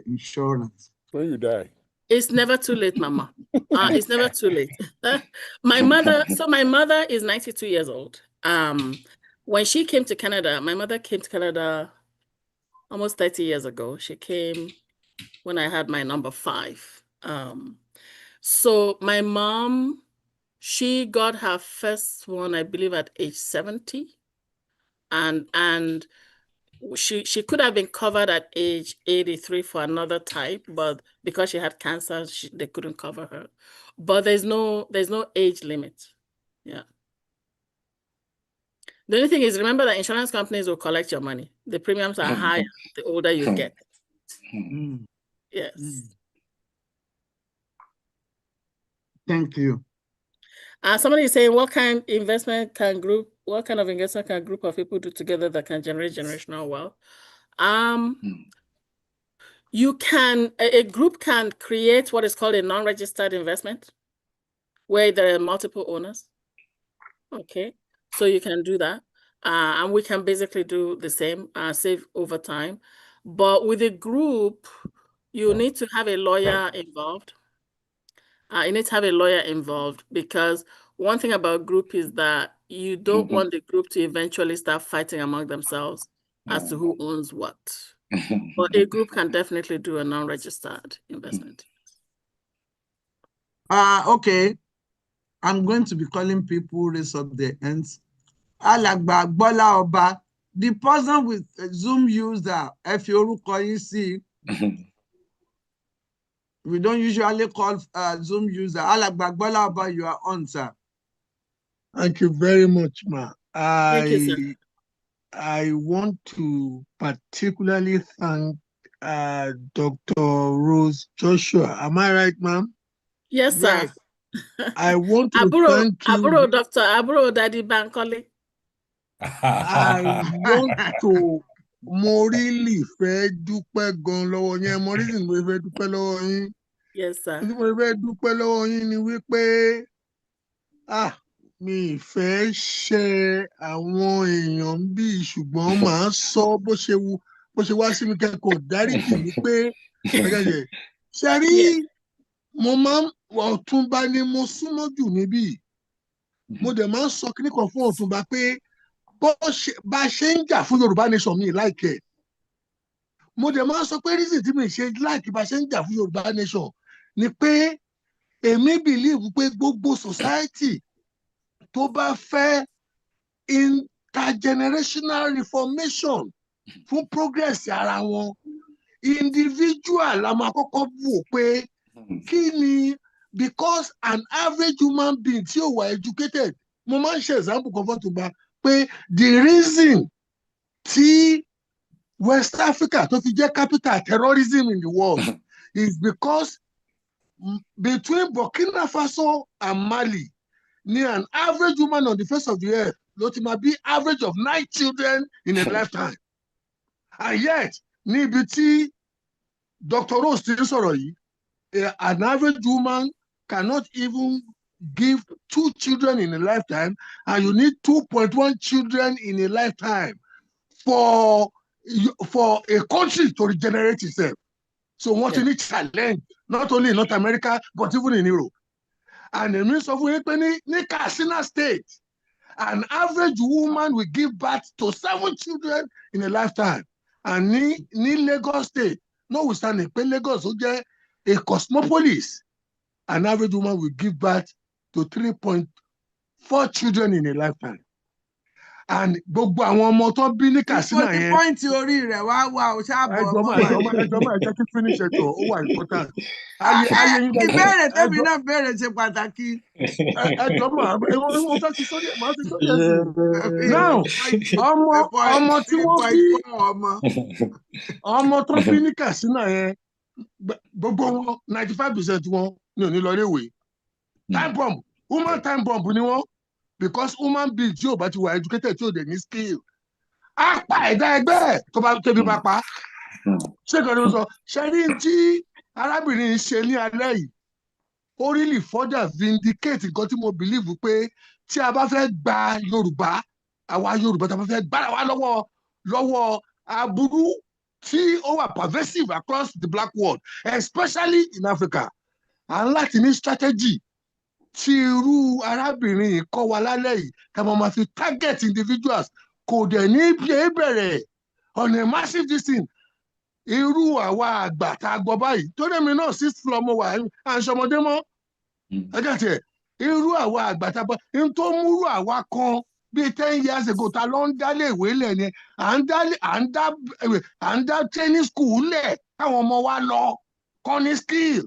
insurance? When you die. It's never too late, Mama. It's never too late. My mother is 92 years old. When she came to Canada, my mother came to Canada almost 30 years ago. She came when I had my number 5. So my mom, she got her first one, I believe, at age 70. And she could have been covered at age 83 for another type, but because she had cancer, they couldn't cover her. But there's no age limit. Yeah. The only thing is, remember that insurance companies will collect your money. The premiums are higher the older you get. Yes. Thank you. Somebody is saying, what kind of investment can a group of people do together that can generate generational wealth? A group can create what is called a non-registered investment, where there are multiple owners. Okay, so you can do that. And we can basically do the same, save over time. But with a group, you need to have a lawyer involved. You need to have a lawyer involved, because one thing about group is that you don't want the group to eventually start fighting among themselves as to who owns what. But a group can definitely do a non-registered investment. Okay. I'm going to be calling people, raise up their hands. Alagba Bola Oba, the person with Zoom user, if you see, we don't usually call Zoom user. Alagba Bola Oba, you are on, sir. Thank you very much, ma. Thank you, sir. I want to particularly thank Dr. Rose Joshua. Am I right, ma'am? Yes, sir. Yes. I want to thank you. Dr. Daddy Bankole. I want to really fẹ́ dúpẹ́ gan lọ́wọ́ yín. Mo reason mo fẹ́ dúpẹ́ lọ́wọ́ yín. Yes, sir. Mo fẹ́ dúpẹ́ lọ́wọ́ yín ni wípé mi fẹ́ ṣe àwọn èèyàn bí, ṣùgbọ́n màá sọ bó ṣe wá sí mi, kẹ́kọ̀ọ́ dáríjì mi pé ṣe rí mo máa ń Ọ̀túnba ni mo súnmọ́ jù níbí. Mo dẹ̀ máa ń sọ kíní kan fún Ọ̀túnba pé bá ṣe ń jà fún Yorùbá nation mi láìkẹ́. Mo dẹ̀ máa ń sọ pé reason tí mi ṣe láìkí bá ṣe ń jà fún Yorùbá nation ni pé èmi believe pé gbogbo society tó bá fẹ́ intergenerational reformation fún progress ara wọn, individual la máa kọ́kọ́ wò pé kí ni because an average human being tí ò wà educated, mo máa ń ṣe example kan fọ́tò gba pé the reason tí West Africa tó fi jẹ́ capital terrorism in the world is because between Burkina Faso and Mali, ni an average woman on the face of the earth ló ti máa bí average of 9 children in a lifetime. And yet, ní ibi tí Dr. Rose ti ń sọ̀rọ̀ yìí, an average woman cannot even give 2 children in a lifetime, and you need 2.1 children in a lifetime for a country to regenerate itself. So what you need challenge, not only in North America, but even in Europe. And it means of ní Katsina State, an average woman will give birth to 7 children in a lifetime. And ní Lagos State, notwithstanding pé Lagos ó jẹ́ a cosmopolis, an average woman will give birth to 3.4 children in a lifetime. And gbogbo àwọn ọmọ tó bí ní Katsina yẹn. Pọ́ìntì orí rẹ̀ wá o ṣáàbọ̀ ọmọ wa. Ẹjọ́ ẹ jẹ́ kí finish ẹjọ́ ó wà important. Ìbéèrè tẹ́mi náà béèrè ṣe pàtàkì. Ẹjọ́ mo fẹ́ ti sórí ẹ̀ máa ti sórí ẹ̀ sí. Now ọmọ tí wọ́n bí ọmọ tó bí ní Katsina yẹn gbogbo wọn 95% wọn ni ò ní lọ léèwé. Time bomb, woman time bomb ni wọ́n. Because human being tí ò bá ti wà educated tí ò dẹ̀ ní skill, á pa ẹ̀dá ẹgbẹ́ tó bá tẹ́bí bá pa. Ṣé kan ní mo sọ, ṣe rí tí arábìnrin ṣe ní alẹ́ yìí, ó really further vindicate nǹkan tí mo believe pé tí a bá fẹ́ gba Yorùbá, àwa Yorùbá tí a bá fẹ́ gbára wa lọ́wọ́ aburú tí ó wà pervasive across the black world, especially in Africa, à ń láti ní strategy tí irú arábìnrin yìí kọ́ wa lálẹ́ yìí ká máa fi target individuals kò dẹ̀ ní bẹ̀rẹ̀ on a massive distance. Irú àwa àgbà tá a gbọ́ báyìí tó dẹ̀ mi náà 6th floor mo wà à ń ṣọmọdé mọ́ ẹgbẹ́ tiẹ̀ irú àwa àgbà tá a gbọ́ n tó múrú àwa kan bíi 10 years ago ta ló ń dálé ìwé lẹ̀ ni à ń dá training school lẹ̀ káwọn ọmọ wa lọ kọ́ ní skill.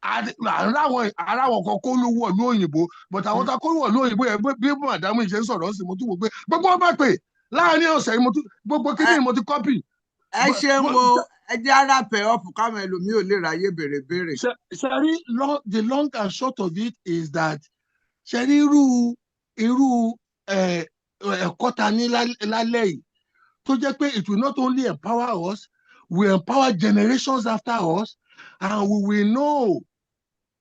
Aráwọn kan kó ló wọ̀ ní òyìnbó, but àwọn tá kó wọ̀ ní òyìnbó yẹn bí màdámù ìṣe ń sọ̀rọ̀ sí mo tún wò pé gbogbo wọn bá pè láàárín ọ̀sẹ̀ yìí gbogbo kíní mo ti kọ́pì. Ẹ ṣeun o, ẹ jẹ́ ara pẹ̀ ọ́pù káwọn ẹlòmíì ò lè ráyè béèrè. Ṣẹ́rí the long and short of it is that ṣẹ́rí irú ẹ̀kọ́ ta ní lálẹ́ yìí tó jẹ́ pé it will not only empower us, we empower generations after us, and we will know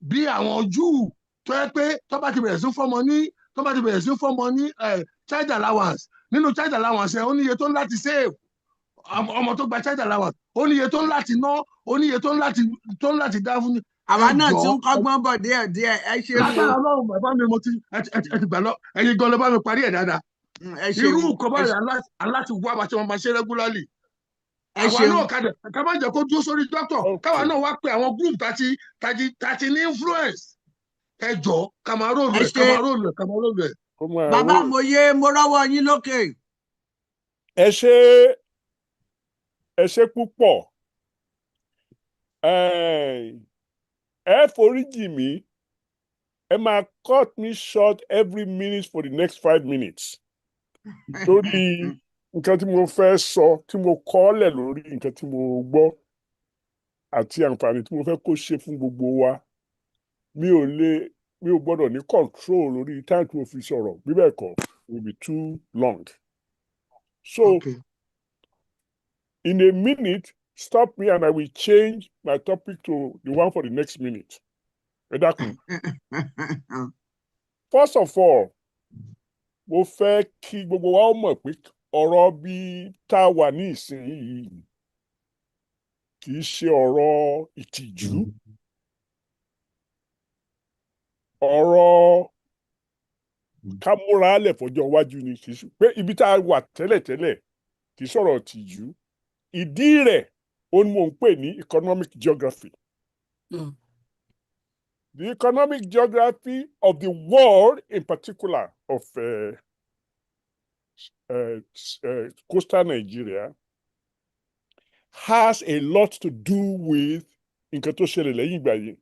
bí àwọn Júù tó yẹ pé tó bá ti bẹ̀rẹ̀ sí fọ́mọ ní child allowance, nínú child allowance ẹ̀ ó níye tó ń láti save ọmọ tó gba child allowance, ó níye tó ń láti ná, ó níye tó ń láti dá fún. Àwa náà ti ń kọ́gbọ́n bọ̀ díẹ̀díẹ̀, ẹ ṣe wo. Lágbára Ọlọ́run bàbá mi mo ti gbà lọ ẹ̀yin gan ló bá mi parí ẹ̀ dáadáa. Irú nǹkan báyìí aláti wá bá ṣe wọn máa ṣe regularly. Àwa náà ká má jẹ́ kó dúró sórí doctor, káwa náà wá pé àwọn group tàti ní influence. Ẹ jọ kàmáró rẹ̀. Bàbá mo rọ́wọ́ yín lókè. Ẹ ṣé púpọ̀. Ẹ foríjì mí. Ẹ máa cut me short every minute for the next 5 minutes. Torí nǹkan tí mo fẹ́ sọ tí mo kọ́lẹ̀ lórí nǹkan tí mo gbọ́ àti àǹfààní tí mo fẹ́ kó ṣe fún gbogbo wa, mi ò gbọ́dọ̀ ní control lórí time tí mo fi sọ̀rọ̀, bí bẹ́ẹ̀ kọ́ it will be too long. So in a minute, stop me and I will change my topic to the one for the next minute. Ẹ dákun. First of all, mo fẹ́ kí gbogbo wa ó mọ̀ pé ọ̀rọ̀ bí tá a wà ní ìsinyìí kì í ṣe ọ̀rọ̀ ìtìjú. Ọ̀rọ̀ ká múra lẹ̀ fọjọ́ iwájú ni, kì í ṣe pé ibi tá a wà tẹ́lẹ̀tẹ́lẹ̀ kì í sọ̀rọ̀ ìtìjú. Ìdí rẹ̀ ó ní mò ń pè ní economic geography. The economic geography of the world, in particular of coastal Nigeria, has a lot to do with nǹkan tó ṣẹlẹ̀ lẹ́yìn ìgbà yẹn.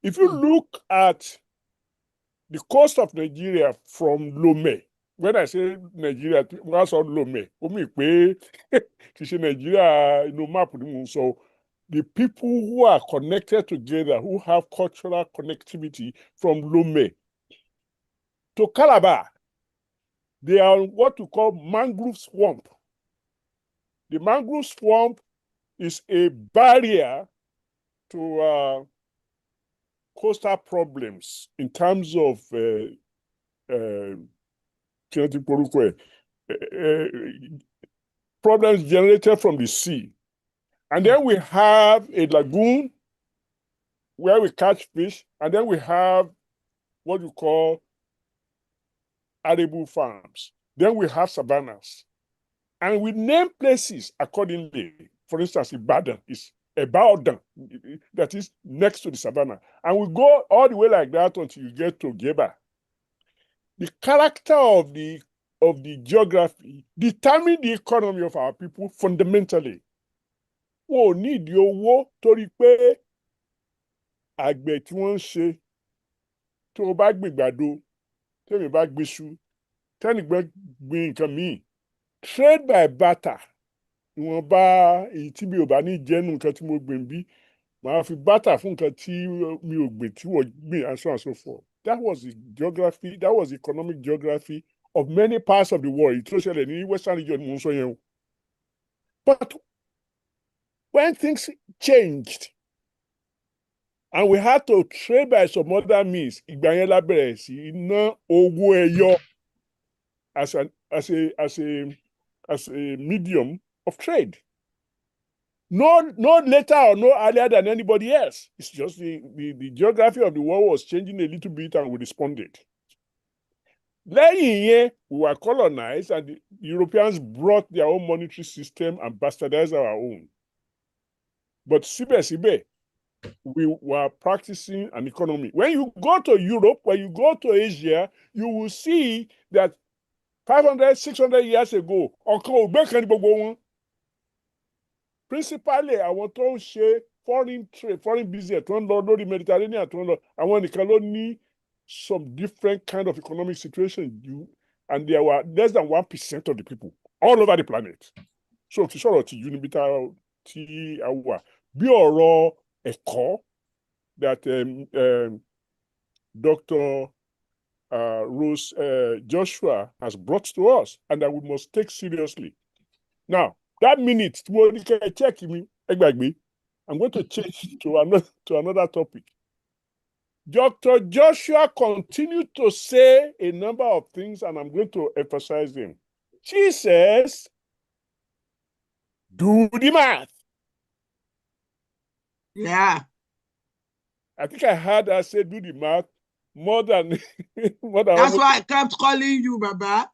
If you look at the coast of Nigeria from Lome, when I say Nigeria, that's all Lome. Nigeria, map. So the people who are connected together, who have cultural connectivity from Lome to Calabar, they are what we call mangrove swamp. The mangrove swamp is a barrier to coastal problems in terms of problems generated from the sea. And then we have a lagoon where we catch fish, and then we have what you call arable farms. Then we have savannas. And we name places accordingly. For instance, Ibadan is Ibadan, that is next to the savannah. And we go all the way like that until you get to Geba. The character of the geography determine the economy of our people fundamentally. Wọn ò ní ìdí owó torí pé àgbẹ̀ tí wọ́n ń ṣe tó o bá gbìn gbàdo, tẹ́mi bá gbéṣu, tẹ́nìgbẹ́ gbìn nǹkan míì. Trade by barter, ìwọ̀nba èyí tí mi ò bá ní jẹ́nu nǹkan tí mo gbìn bí, màá fi barter fún nǹkan tí mi ò gbìn tí wọ́n gbìn, and so on and so forth. That was the geography, that was the economic geography of many parts of the world. It was in the Western region. But when things changed and we had to trade by some other means, ìgbà yẹn la bẹ̀rẹ̀ sí ná owó ẹyọ as a medium of trade. No later or no earlier than anybody else. It's just the geography of the world was changing a little bit and we responded. Lẹ́yìn yẹn, we were colonized and the Europeans brought their own monetary system and bastardized our own. But síbẹ̀síbẹ̀, we were practicing an economy. When you go to Europe, when you go to Asia, you will see that 500, 600 years ago, ọ̀kan ògbé kan ní gbogbo wọn. Principally, àwọn tó ń ṣe foreign trade, foreign business, tó ń lọ lórí Mediterranean, tó ń lọ, àwọn nìkan ló ní some different kind of economic situation, and there were less than 1% of the people all over the planet. So, ti sọ̀rọ̀ ti unibita ti àwa bí ọ̀rọ̀ ẹ̀kọ́ that Dr. Rose Joshua has brought to us and that we must take seriously. Now, that minute, check me, I'm going to change to another topic. Dr. Joshua continued to say a number of things, and I'm going to emphasize them. She says, do the math. Yeah. I think I heard her say do the math more than That's why I kept calling you, Baba.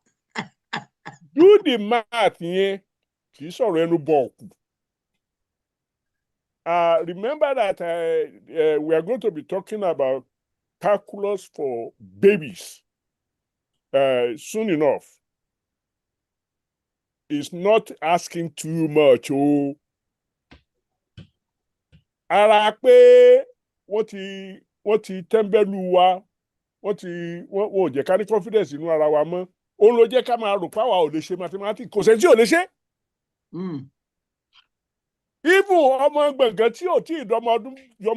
Do the math, yeah. Remember that we are going to be talking about calculus for babies soon enough. It's not asking too much. Oh, ara pé wọ́n ti tẹ́ḿbẹ́lú wa, wọ́n ò jẹ́ ká ní confidence inú ara wa mọ́. Òun ló jẹ́ ká máa rò páwa ò lè ṣe mathematics, kò sẹ́ni tí ò lè ṣe. Even ọmọ gbọ̀ngàn tí ò tí ì dọmọ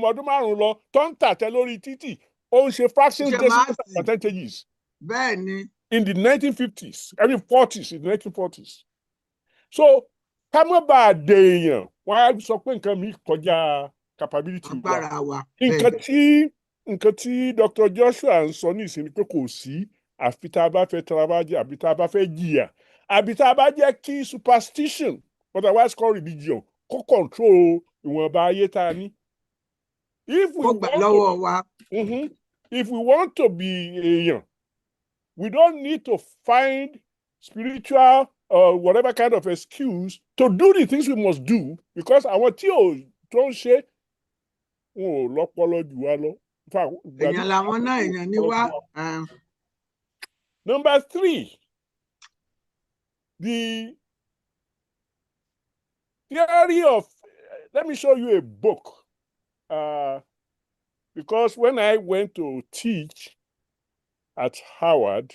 ọdún márùn-ún lọ tó ń tàtẹ́ lórí títì, ó ń ṣe fractions, decimals, and percentages. Bẹ́ẹ̀ni. In the 1950s, I mean 40s, in the 1940s. So, ká má bàa dè èèyàn, wọ́n á sọ pé nǹkan mi kọjá capability wa. Nǹkan tí Dr. Joshua ń sọ ní ìsinmi pé kò sí àfi tá a bá fẹ́ tẹ̀ra àbí tá a bá fẹ́ jìyà, àbí tá a bá jẹ́ kí superstition, otherwise called religion, kó control ìwọ̀nba ayé tá a ní. If we want to be èèyàn, we don't need to find spiritual or whatever kind of excuse to do the things we must do, because àwọn tí ò tó ń ṣe wọn ò lọ́pọlọ jù wá lọ. Èèyàn làwọn náà, èèyàn ní wá. Number 3, the theory of, let me show you a book. Because when I went to teach at Howard,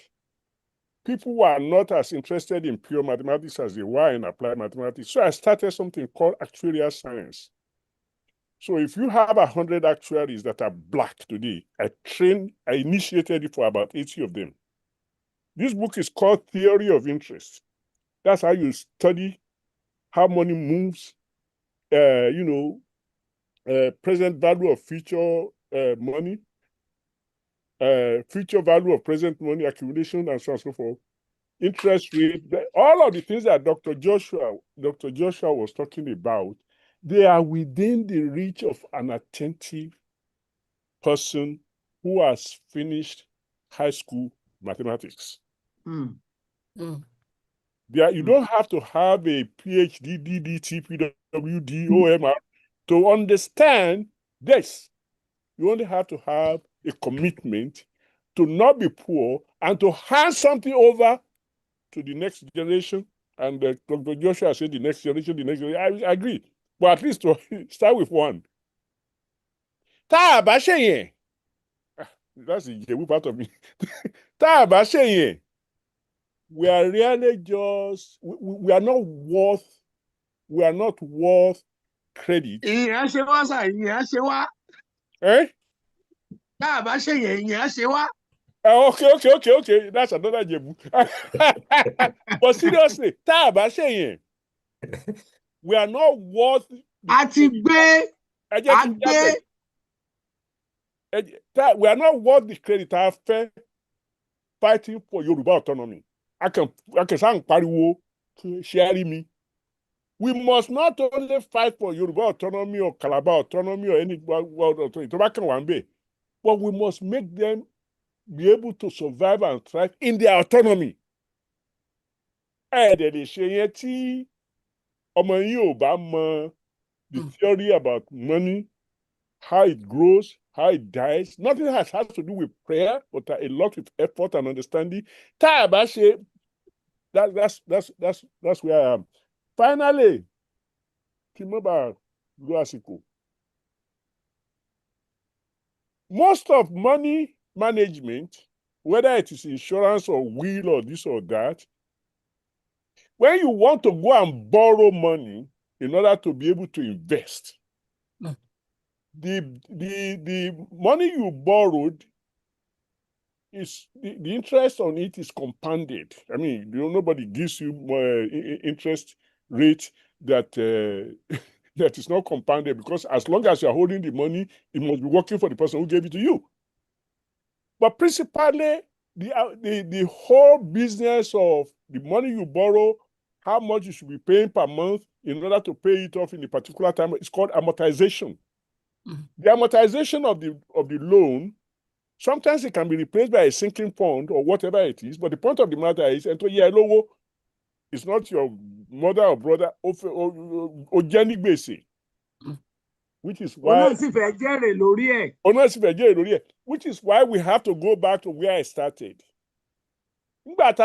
people were not as interested in pure mathematics as they were in applied mathematics. So I started something called actuarial science. So if you have 100 actuaries that are black today, I initiated it for about 80 of them. This book is called Theory of Interest. That's how you study how money moves, present value of future money, future value of present money accumulation, and so on and so forth. Interest rate, all of the things that Dr. Joshua was talking about, they are within the reach of an attentive person who has finished high school mathematics. Mm. You don't have to have a PhD, DDT, PWD, OMR to understand this. You only have to have a commitment to not be poor and to hand something over to the next generation. And Dr. Joshua said the next generation. I agree. But at least to start with one. That's the Jewu part of me. We are really just, we are not worth credit. ìyẹn ṣe wá sà ìyẹn ṣe wá Eh? tá a bá ṣe yẹn ìyẹn ṣe wá. Okay. That's another Jebu. But seriously, we are not worth. a ti gbé we are not worth the credit after fighting for Yoruba autonomy. I can say pariwo sharing me. We must not only fight for Yoruba autonomy or Calabar autonomy or any world autonomy, but we must make them be able to survive and thrive in their autonomy. The theory about money, how it grows, how it dies. Nothing has to do with prayer, but a lot with effort and understanding. That's where I am. Finally, most of money management, whether it is insurance or will or this or that, when you want to go and borrow money in order to be able to invest, the money you borrowed is the interest on it is compounded. I mean, nobody gives you interest rate that that is not compounded, because as long as you are holding the money, it must be working for the person who gave it to you. But principally, the whole business of the money you borrow, how much you should be paying per month in order to pay it off in a particular time, is called amortization. The amortization of the loan, sometimes it can be replaced by a sinking fund or whatever it is, but the point of the matter is, it's not your mother or brother, which is why which is why we have to go back to where I started. That's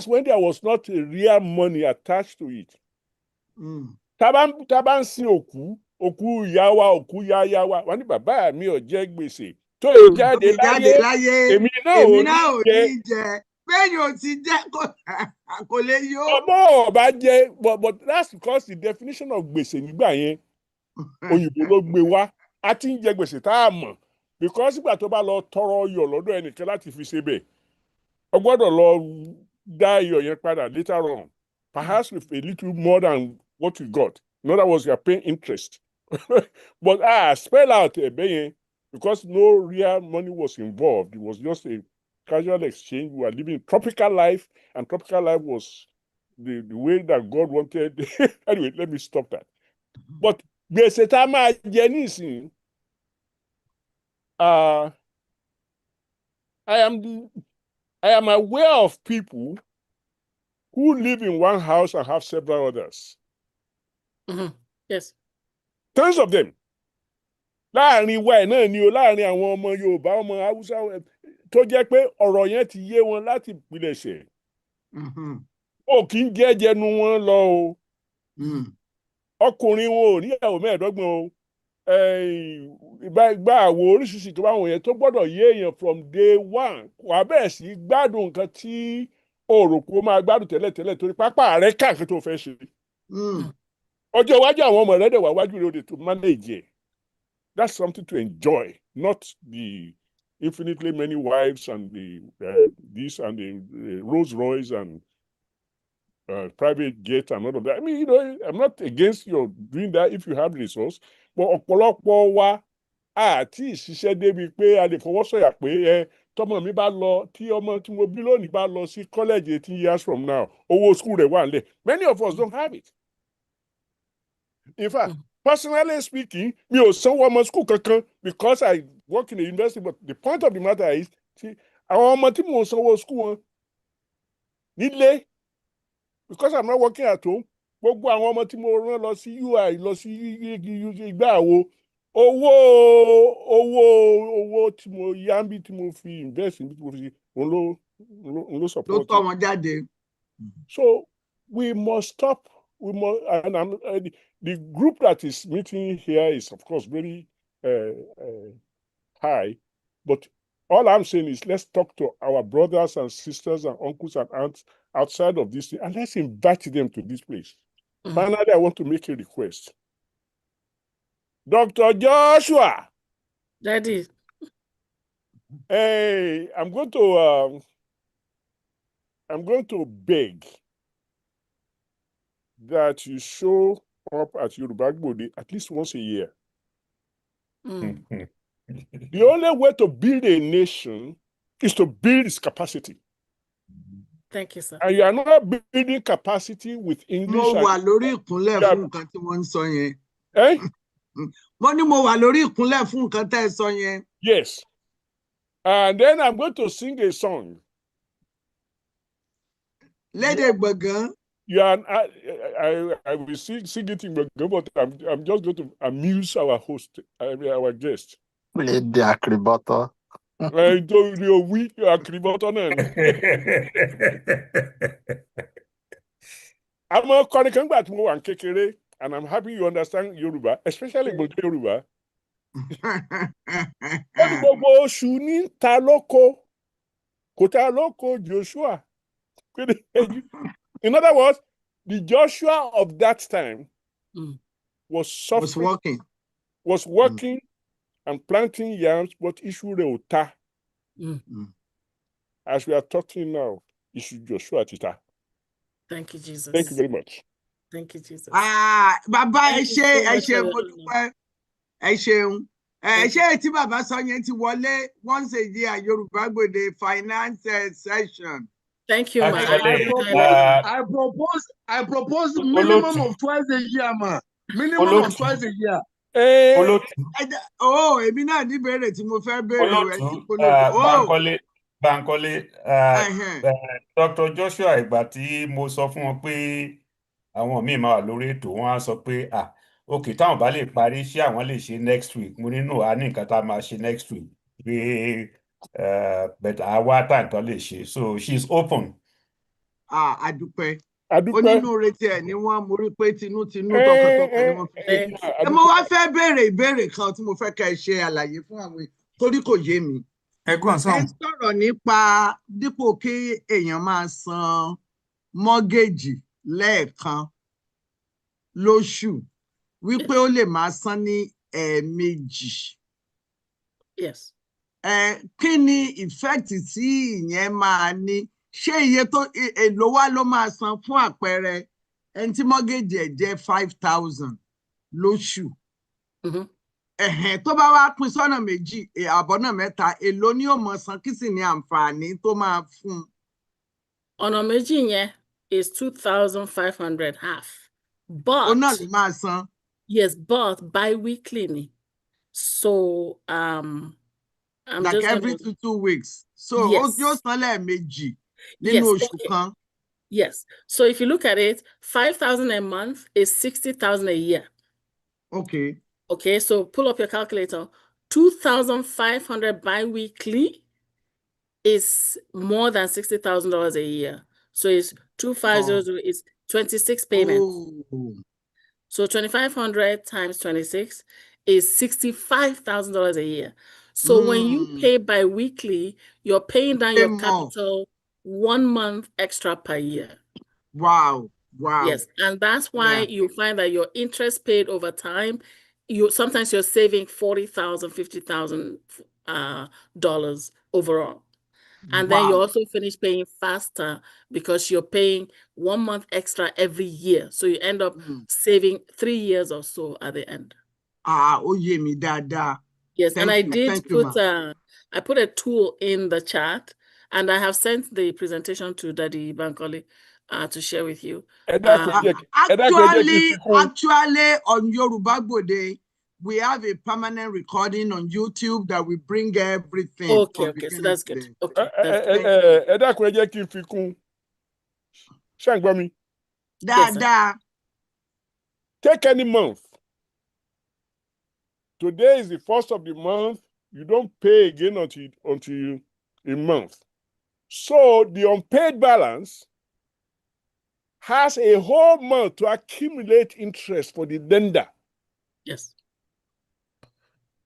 when there was not a real money attached to it. Taban si òkú ìyá wa, òkú yáyá wa, wọ́n ní bàbá mi ò jẹ gbèsè tó jáde láyé, èmi náà ò ní jẹ. Bẹ́ẹ̀ni ò ti jẹ́ kò lè yó. Ọmọ ọba jẹ, but that's because the definition of gbèsè nígbà yẹn òyìnbó ló gbé wá. A ti ń jẹ gbèsè tá a mọ̀, because ìgbà tó bá lọ tọrọ iyọ̀ lọ́dọ̀ ẹnìkan láti fi ṣe bẹ́ẹ̀, o gbọ́dọ̀ lọ dá iyọ̀ yẹn padà later on, perhaps with a little more than what you got. In other words, you are paying interest. But spell out because no real money was involved. It was just a casual exchange. We were living tropical life, and tropical life was the way that God wanted. Anyway, let me stop that. But I am aware of people who live in one house and have several others. Yes. Tons of them. Láàrin wa náà ni o, láàrin àwọn ọmọ Yorùbá, ọmọ Haúsá, tó jẹ́ pé ọ̀rọ̀ yẹn ti yé wọn láti ìpilẹ̀ṣẹ̀. O kì í jẹ́jẹnu wọn lọ o. ọkùnrin wọn ò níyàwó mẹ́ẹ̀ẹ́dọ́gbọ̀n o ìgbà àwo oríṣiríṣi tó bá wọn yẹn tó gbọ́dọ̀ yé èèyàn from day one wàá bẹ̀rẹ̀ sí gbádùn nǹkan tí o rò pé o máa gbádùn tẹ́lẹ̀tẹ́lẹ̀ torí pápá rẹ ká nǹkan tó fẹ́ ṣe. ọjọ́ iwájú àwọn ọmọ rẹ dẹ̀ wá wájú rẹ to manage it. That's something to enjoy, not the infinitely many wives and the this and the Rolls Royce and private jet and all of that. I mean, I'm not against your doing that if you have resource, but ọ̀pọ̀lọpọ̀ wa àti ìṣiṣẹ́ débi pé a lè fọwọ́ sọ̀yà pé tọmọ mi bá lọ tí ọmọ tí mo bí lónìí bá lọ sí college 18 years from now owó school rẹ̀ wà nílẹ̀. Many of us don't have it. In fact, personally speaking, mi ò sanwó ọmọ school kankan because I work in a university, but the point of the matter is, àwọn ọmọ tí mò ń sanwó school wọn nílé, because I'm not working at home, gbogbo àwọn ọmọ tí mo rán lọ sí UI lọ sí ìgbà àwo owó tí mo yá bí tí mo fi invest bí tí mo fi òun ló support. Ló tọ́ wọn jáde. So we must stop. We must, and the group that is meeting here is, of course, very high. But all I'm saying is let's talk to our brothers and sisters and uncles and aunts outside of this thing, and let's invite them to this place. Finally, I want to make a request. Dr. Joshua. Daddy. Hey, I'm going to beg that you show up at Yoruba Gbode at least once a year. The only way to build a nation is to build its capacity. Thank you, sir. And you are not building capacity with English. Mo wà lórí ìkúnlẹ̀ fún nǹkan tí wọ́n ń sọ yẹn. Mo ní mo wà lórí ìkúnlẹ̀ fún nǹkan tẹ́ ẹ sọ yẹn. Yes. And then I'm going to sing a song. Lédè Gbọ̀ngán. Yeah, I will sing it in Gbọ̀ngán, but I'm just going to amuse our host, our guest. Lédè Àkìrìbọ́tọ́. Nítorí owí Àkìrìbọ́tọ́ náà ni. Àmọ́ kọrin kan gbà tí mo wà ní kékeré, and I'm happy you understand Yoruba, especially Gbọ̀ngán Yoruba. Ó ní gbogbo oṣù ní ta lóko, kò ta lóko Joshua. In other words, the Joshua of that time was suffering, was working and planting yams, but issue reota. As we are talking now, issue Joshua Tita. Thank you, Jesus. Thank you very much. Thank you, Jesus. Bàbá ẹ ṣé mo dúpẹ́. Ẹ ṣeun. Ṣé tí bàbá sọ yẹn ti wọlé once a year Yoruba Gbode finance session. Thank you, ma. I propose minimum of twice a year, ma. Minimum of twice a year. Èmi náà ní ìbéèrè tí mo fẹ́ béèrè. Bankole, Dr. Joshua, ìgbà tí mo sọ fún wọn pé àwọn míì máa wà lórí ètò, wọn á sọ pé okay, táwọn bá lè parí ṣé àwọn lè ṣe next week. Mo nínú a ní nǹkan tá a máa ṣe next week pé but àwa tá nǹkan lè ṣe, so she's open. Adúpẹ́. Onínúure tiẹ̀ ni wọ́n, mo rí pé tinútinú tọkàntọkàn ni wọ́n fi ṣe. Mo wá fẹ́ béèrè ìbéèrè kan tí mo fẹ́ kẹ́ ẹ ṣe àlàyé fún àwọn torí kò yé mi. Ẹ sọ̀rọ̀ nípa dípò kí èèyàn máa san mọ́gẹ́jì lẹ́ẹ̀kan lóṣù wípé ó lè máa san ní ẹ̀ẹ̀mejì. Yes. Kí ni effect tí ìyẹn máa ní? Ṣé iye tó èlò wa ló máa san fún àpẹẹrẹ ẹni tí mọ́gẹ́jì ẹ̀ jẹ́ 5,000 lóṣù? Tó bá wá pín sọ́nà méjì àbọ̀nà mẹ́ta èlò ni ó mọ̀ san, kí sì ni àǹfààní tó máa fún? Ọ̀nà méjì yẹn is 2,500 half. But ó náà ló máa san. Yes, but bi-weekly ni. So I'm like just every gonna... 2 weeks. So yóò san lẹ́ẹ̀mejì nínú oṣù kan. Yes. So if you look at it, 5,000 a month is 60,000 a year. Okay. Okay, so pull up your calculator. 2,500 bi-weekly is more than $60,000 a year. So it's 2,500 is 26 payments. So 2,500 times 26 is $65,000 a year. So when you pay bi-weekly, you're paying down your capital 1 month extra per year. Wow. Yes, and that's why you find that your interest paid over time, sometimes you're saving $40,000, $50,000 dollars overall. And then you also finish paying faster because you're paying 1 month extra every year. So you end up saving 3 years or so at the end. Yes, and I did put I put a tool in the chat, and I have sent the presentation to Daddy Bankole to share with you. Actually, on Yoruba Gbode, we have a permanent recording on YouTube that we bring everything. Okay, so that's good. Okay, Take any month. Today is the first of the month. You don't pay again until a month. So the unpaid balance has a whole month to accumulate interest for the lender. Yes.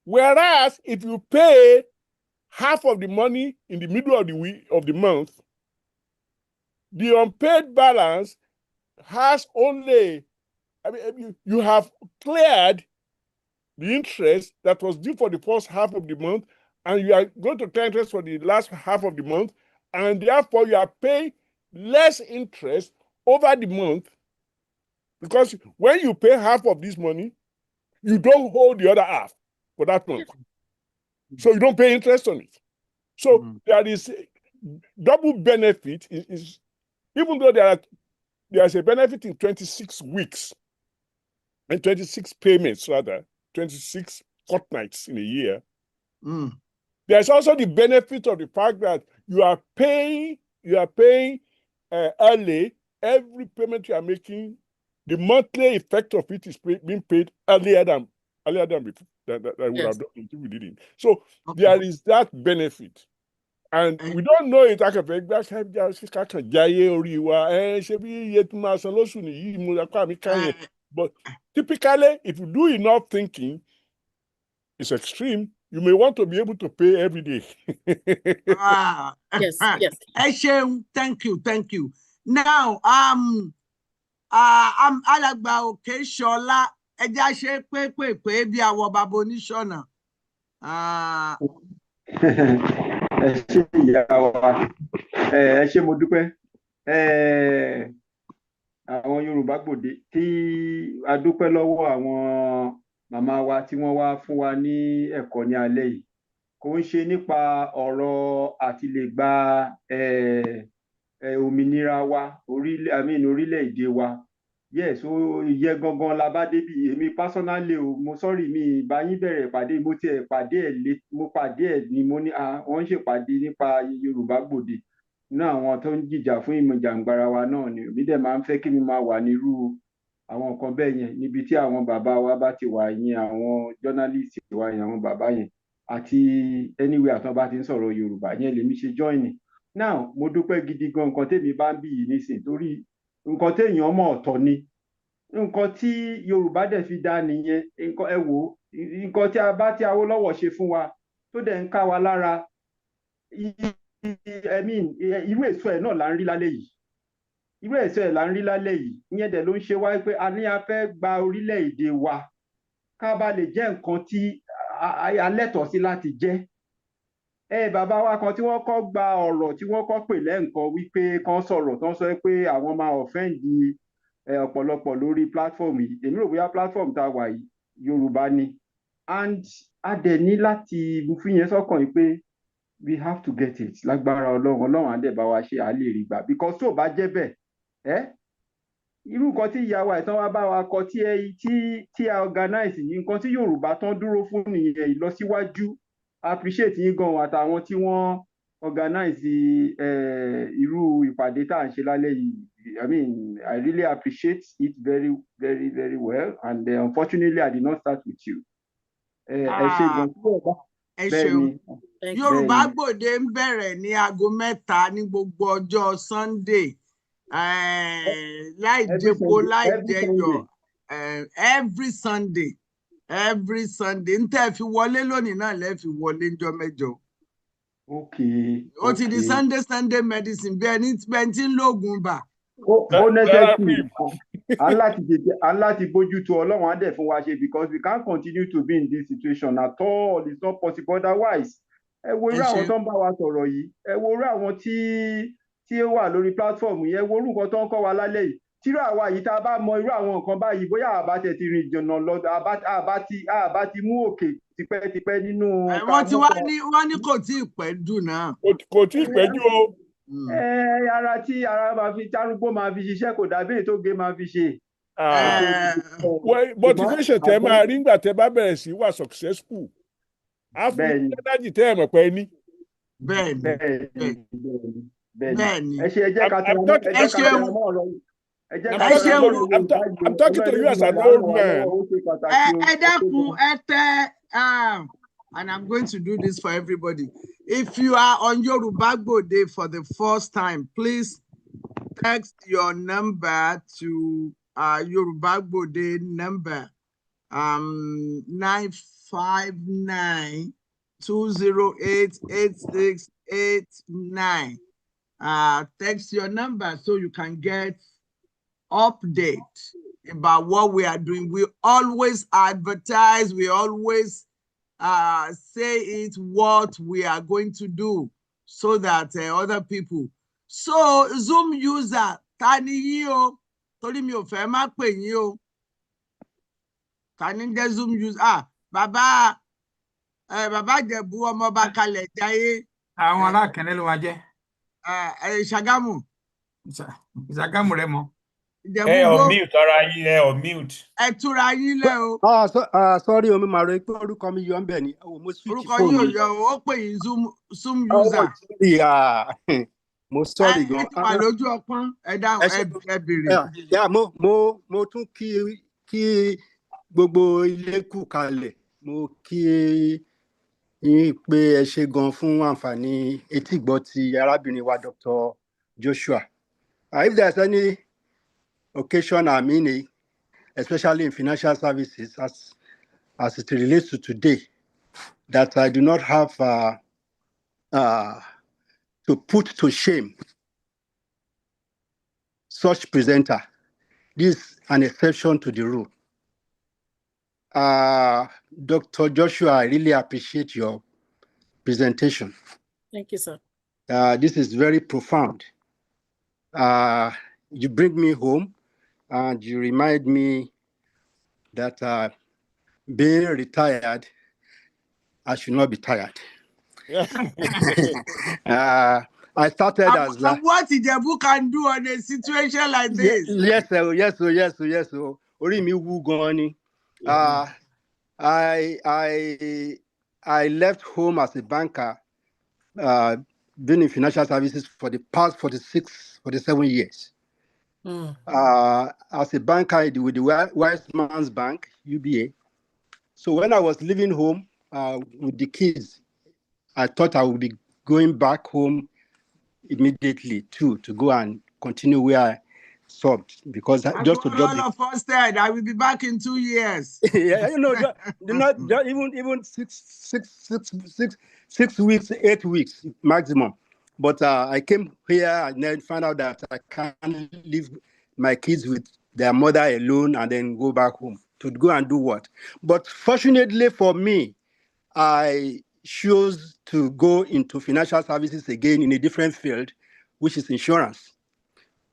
Whereas if you pay half of the money in the middle of the week of the month, the unpaid balance has only, you have cleared the interest that was due for the first half of the month, and you are going to pay interest for the last half of the month, and therefore you are paying less interest over the month, because when you pay half of this money, you don't hold the other half for that month. So you don't pay interest on it. So there is double benefit, even though there's a benefit in 26 weeks and 26 payments, rather, 26 fortnights in a year. There's also the benefit of the fact that you are paying early. Every payment you are making, the monthly effect of it is being paid earlier than before, that I would have done if we didn't. So there is that benefit. And we don't know it. But typically, if you do enough thinking, it's extreme. You may want to be able to pay every day. Yes. Thank you. Now, Alàgbà Òkèṣọlá, ẹja ṣe pé bí àwọn bàbá oníṣọ̀nà. Ẹ ṣé ìyá wa, ẹ ṣé mo dúpẹ́. Àwọn Yorùbá Gbòde tí a dúpẹ́ lọ́wọ́ àwọn màmá wa tí wọ́n wá fún wa ní ẹ̀kọ́ ní alẹ́ yìí. Kò ń ṣe nípa ọ̀rọ̀ àti lè gba òmìnira wa, orílẹ̀-èdè wa. Yes, ìyẹn gangan la bá débi. Èmi personally mo sorry mi bá yín bẹ̀rẹ̀ ìpàdé, mo pàdé ẹ̀ ni mo ní wọ́n ń ṣèpàdé nípa Yorùbá Gbòde. Inú àwọn tó ń jìjà fún ìmọ̀jàǹgbara wa náà ni. Èmi dẹ̀ máa ń fẹ́ kí mi máa wà nírú àwọn nǹkan bẹ́ẹ̀ yẹn níbi tí àwọn bàbá wa bá ti wà yẹn, àwọn journalist wa yẹn, àwọn bàbá yẹn, àti anywhere àtọ́ bá ti ń sọ̀rọ̀ Yorùbá yẹn lèmi ṣe join. Now mo dúpẹ́ gidi gan nǹkan tèmi bá ń bì yìí nísìn, torí nǹkan téèyàn mọ̀ ọ̀tọ̀ ni. Nǹkan tí Yorùbá dẹ̀ fi dá nìyẹn. Ẹ wò, nǹkan tí Awólọ́wọ̀ ṣe fún wa tó dẹ̀ ń ká wa lára, irú èso ẹ̀ náà là ń rí lálẹ́ yìí. Ìyẹn dẹ̀ ló ń ṣe wá pé a ní a fẹ́ gba orílẹ̀-èdè wa ká bá lè jẹ́ nǹkan tí a lẹ́tọ̀ọ́ sí láti jẹ́. Bàbá wa kan tí wọ́n kọ́ gba ọ̀rọ̀ tí wọ́n kọ́ pè lẹ́ǹkan wípé kan sọ̀rọ̀ tán sọ pé àwọn máa ọ̀fẹ́ǹdì ọ̀pọ̀lọpọ̀ lórí platform yìí. Èmi rò bóyá platform tá a wà yìí Yorùbá ni, and a dẹ̀ ní láti fi yẹn sọ́kàn yìí pé we have to get it. Lágbára Ọlọ́run á dẹ̀ bá wa ṣe, à lè rí gbà, because tó bá jẹ́ bẹ́ẹ̀ irú nǹkan tí ìyá wa ìtàn wa bá wa kọ tí a organize yìí, nǹkan tí Yorùbá tán dúró fún nìyẹn, ìlọsíwájú. Appreciate yín gan àtàwọn tí wọ́n organize irú ìpàdé tá à ń ṣe lálẹ́ yìí. I really appreciate it very, very, very well, and unfortunately I did not start with you. Ẹ ṣé gan. Ẹ ṣeun. Yorùbá Gbòde ń bẹ̀rẹ̀ ní aago 3 ní gbogbo ọjọ́ Sunday. Láì jẹpo láì jẹyọ, every Sunday n tẹ́ fi wọlé lónìí náà lẹ́ fi wọlé ńjọ́ mẹ́jọ. Okay. Ó ti di Sunday medicine bí ẹni tí ń lóògùn bà. Ó necessary. Aláti bójútó Ọlọ́run á dẹ̀ fún wa ṣe because we can't continue to be in this situation at all. It's not possible otherwise. Ẹ wo irú àwọn tó ń bá wa sọ̀rọ̀ yìí. Ẹ wo irú àwọn tí ó wà lórí platform yìí. Ẹ wo irú nǹkan tó ń kọ́ wa lálẹ́ yìí. Tírú àwa yìí tá a bá mọ irú àwọn nǹkan báyìí bóyá àbá tẹ̀ ti rìn jọ̀nà lọ àbá ti mú òkè tipẹ́tipẹ́ nínú. Wọ́n ní kò tí ì pẹ́ jù náà. Kò tí ì pẹ́ jù o. Ara tí ara máa fi tárúgbó máa fi ṣiṣẹ́ kò dàbí èyí tó gé máa fi ṣe. Motivation tẹ máa rí nígbà tẹ bá bẹ̀rẹ̀ sí wà successful. A fún energy tẹ́ ẹ̀ mọ̀ pé ní. Bẹ́ẹ̀ni. Ẹ ṣe ẹ jẹ́ ká tẹ̀lé mọ́ ọ̀rọ̀ yìí. I'm talking to you as an old man. Ẹ dákun ẹ tẹ and I'm going to do this for everybody. If you are on Yoruba Gbode for the first time, please text your number to Yoruba Gbode number 959-208-8689. Text your number so you can get update about what we are doing. We always advertise, we always say it what we are going to do so that other people. So Zoom user, tani yín o, torí mi ò fẹ́ má pè yín o. Tani jẹ́ Zoom user. Bàbá Ìjẹ̀bú ọmọọba kalẹ̀ jayé. Àwọn alákẹ́lẹ́ ló wá jẹ́. Ṣàgámù. Ṣàgámù rẹ mọ. On mute, on mute. Ẹ túra yín lẹ́ o. Sorry, omi màá rẹ pé orúkọ mi yọ ń bẹ̀ ni. Orúkọ yín ò yọ o, ó pè yín Zoom user. Mo sorry gan. Ẹ ti wà lójú ọpọ́n, ẹ dáhùn ẹ bèrè. Mo tún kí gbogbo ilé kù kalẹ̀. Mo kí yín pé ẹ ṣe gan fún àǹfààní etígbọ́ ti arábìnrin wa Dr. Joshua. If there's any occasion I'm in, especially in financial services, as it relates to today, that I do not have to put to shame such presenter. This is an exception to the rule. Dr. Joshua, I really appreciate your presentation. Thank you, sir. This is very profound. You bring me home and you remind me that being retired, I should not be tired. I started as what Ìjẹ̀bú can do on a situation like this. Yes. Orí mi wú gan ni. I left home as a banker, been in financial services for the past 47 years. As a banker with the Wise Man's Bank, UBA. So when I was leaving home with the kids, I thought I would be going back home immediately to go and continue where I stopped, because just to drop all of us said I will be back in 2 years. Yeah, not even 6 weeks, 8 weeks maximum. But I came here and then found out that I can't leave my kids with their mother alone and then go back home to go and do what. But fortunately for me, I chose to go into financial services again in a different field, which is insurance,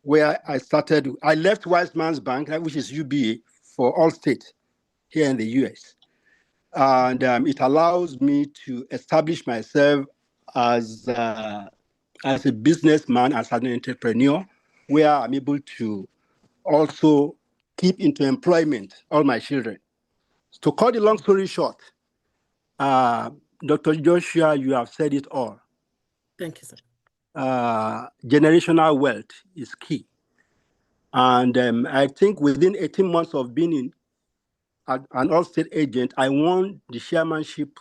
where I started. I left Wise Man's Bank, which is UBA, for Allstate here in the US. And it allows me to establish myself as a businessman, as an entrepreneur, where I'm able to also keep into employment all my children. To cut the long story short, Dr. Joshua, you have said it all. Thank you, sir. Generational wealth is key. And I think within 18 months of being an Allstate agent, I won the chairmanship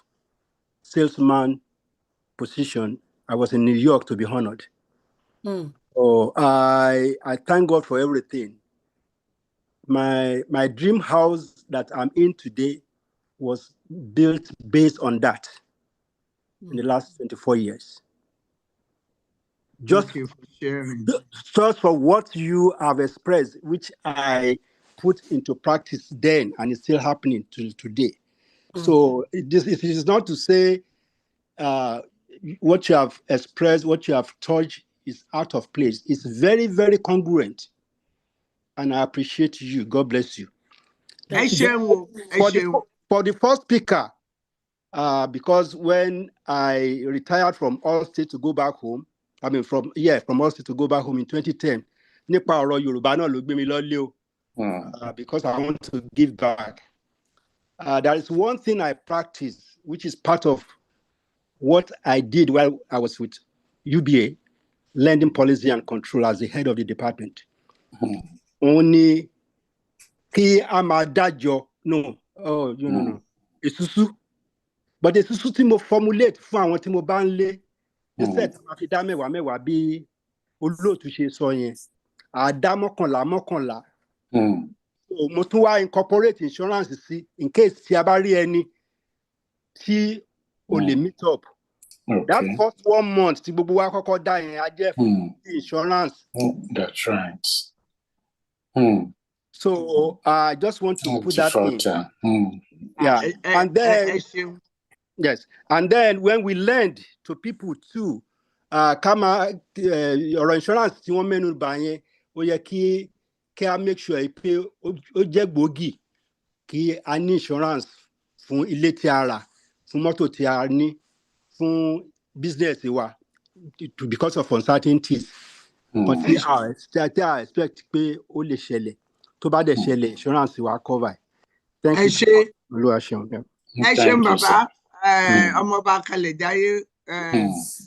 salesman position. I was in New York to be honored. So I thank God for everything. my dream house that I'm in today was built based on that in the last 24 years. Thank you for sharing. Just for what you have expressed, which I put into practice then, and it's still happening till today. So it is not to say what you have expressed, what you have touched is out of place. It's very, very congruent. And I appreciate you. God bless you. For the first speaker, because when I retired from All State to go back home, from All State to go back home in 2010, nípa ọ̀rọ̀ Yorùbá náà ló gbé mi lọ́lé o, because I want to give back. There is one thing I practice, which is part of what I did while I was with UBA, Lending Policy and Control as the head of the department. Only kí a máa dájọ́, no. Èsúsú. But èsúsú tí mo formulate fún àwọn tí mo bá ń lé, instead tí ma fi dá mẹ́wàá bí olóòtú ṣe sọ yẹn, àdá mọ́kànlá. Mo tún wá incorporate insurance sí in case tí a bá rí ẹni tí o lè meet up. That first 1 month tí gbogbo wa kọ́kọ́ dá yẹn á jẹ́ fún insurance. That's right. So I just want to put that in. Yeah, and then yes, and then when we lend to people too, kama ọ̀rọ̀ insurance tí wọ́n mẹ́nu bà yẹn, ó yẹ kí a make sure pé ó jẹ́ gbòógì kí a ní insurance fún ilé tí a rà, fún mọ́tò tí a ní, fún business wa, because of uncertainties. But tí a expect pé ó lè ṣẹlẹ̀, tó bá dẹ̀ ṣẹlẹ̀ insurance wa cover. Thank you. Olúwa ṣeun. Ẹ ṣeun bàbá, ọmọọba Kalẹ̀ Jayé,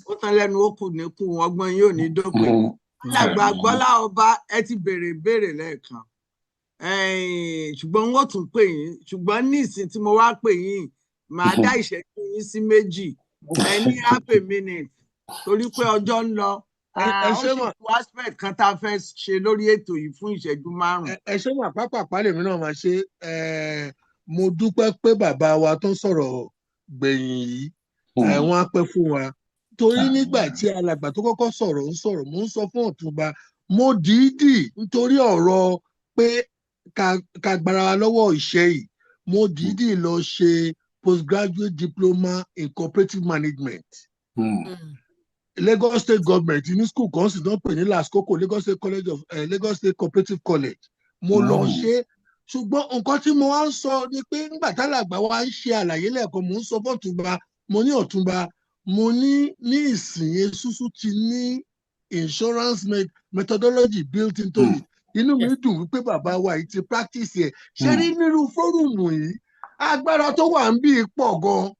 ó tán lẹ́nu ó kù níkù, ọgbọ́n yóò ní dópin. Alàgbà Gbọ́lá Ọba, ẹ ti béèrè ìbéèrè lẹ́ẹ̀kan. Ṣùgbọ́n wọ́n tún pè yín, ṣùgbọ́n ní ìsìn tí mo wá pè yín, màá dá ìṣẹ́jú yín sí méjì. Ẹ ní half a minute, torí pé ọjọ́ ń lọ. Ó sì kú aspect kan tá a fẹ́ ṣe lórí ètò yìí fún ìṣẹ́jú 5. Ẹ ṣé mà pápá lèmi náà máa ṣe. Mo dúpẹ́ pé bàbá wa tó sọ̀rọ̀ gbẹ̀yìn yìí, wọ́n á pẹ́ fún wa. Torí nígbà tí alàgbà tó kọ́kọ́ sọ̀rọ̀, mo ń sọ fún Ọ̀túnba, mo dìídì nítorí ọ̀rọ̀ pé ká gbára wa lọ́wọ́ ìṣẹ́ yìí, mo dìídì lọ ṣe postgraduate diploma in cooperative management. Lagos State Government ní school kan sì náà pè ní Lascoco, Lagos State Cooperative College. Mo lọ ṣe, ṣùgbọ́n nǹkan tí mo wá ń sọ ni pé nígbà tálàgbà wa ń ṣe àlàyé lẹ́ẹ̀kan, mo ń sọ fún Ọ̀túnba, mo ní Ọ̀túnba, mo ní ìsìn Èsúsú ti ní insurance methodology built into it. Inú mi dùn wípé bàbá wa yìí ti practice ẹ̀. Ṣé rí nínú fórùmù yìí, agbára tó wà ń bí pọ̀ gan.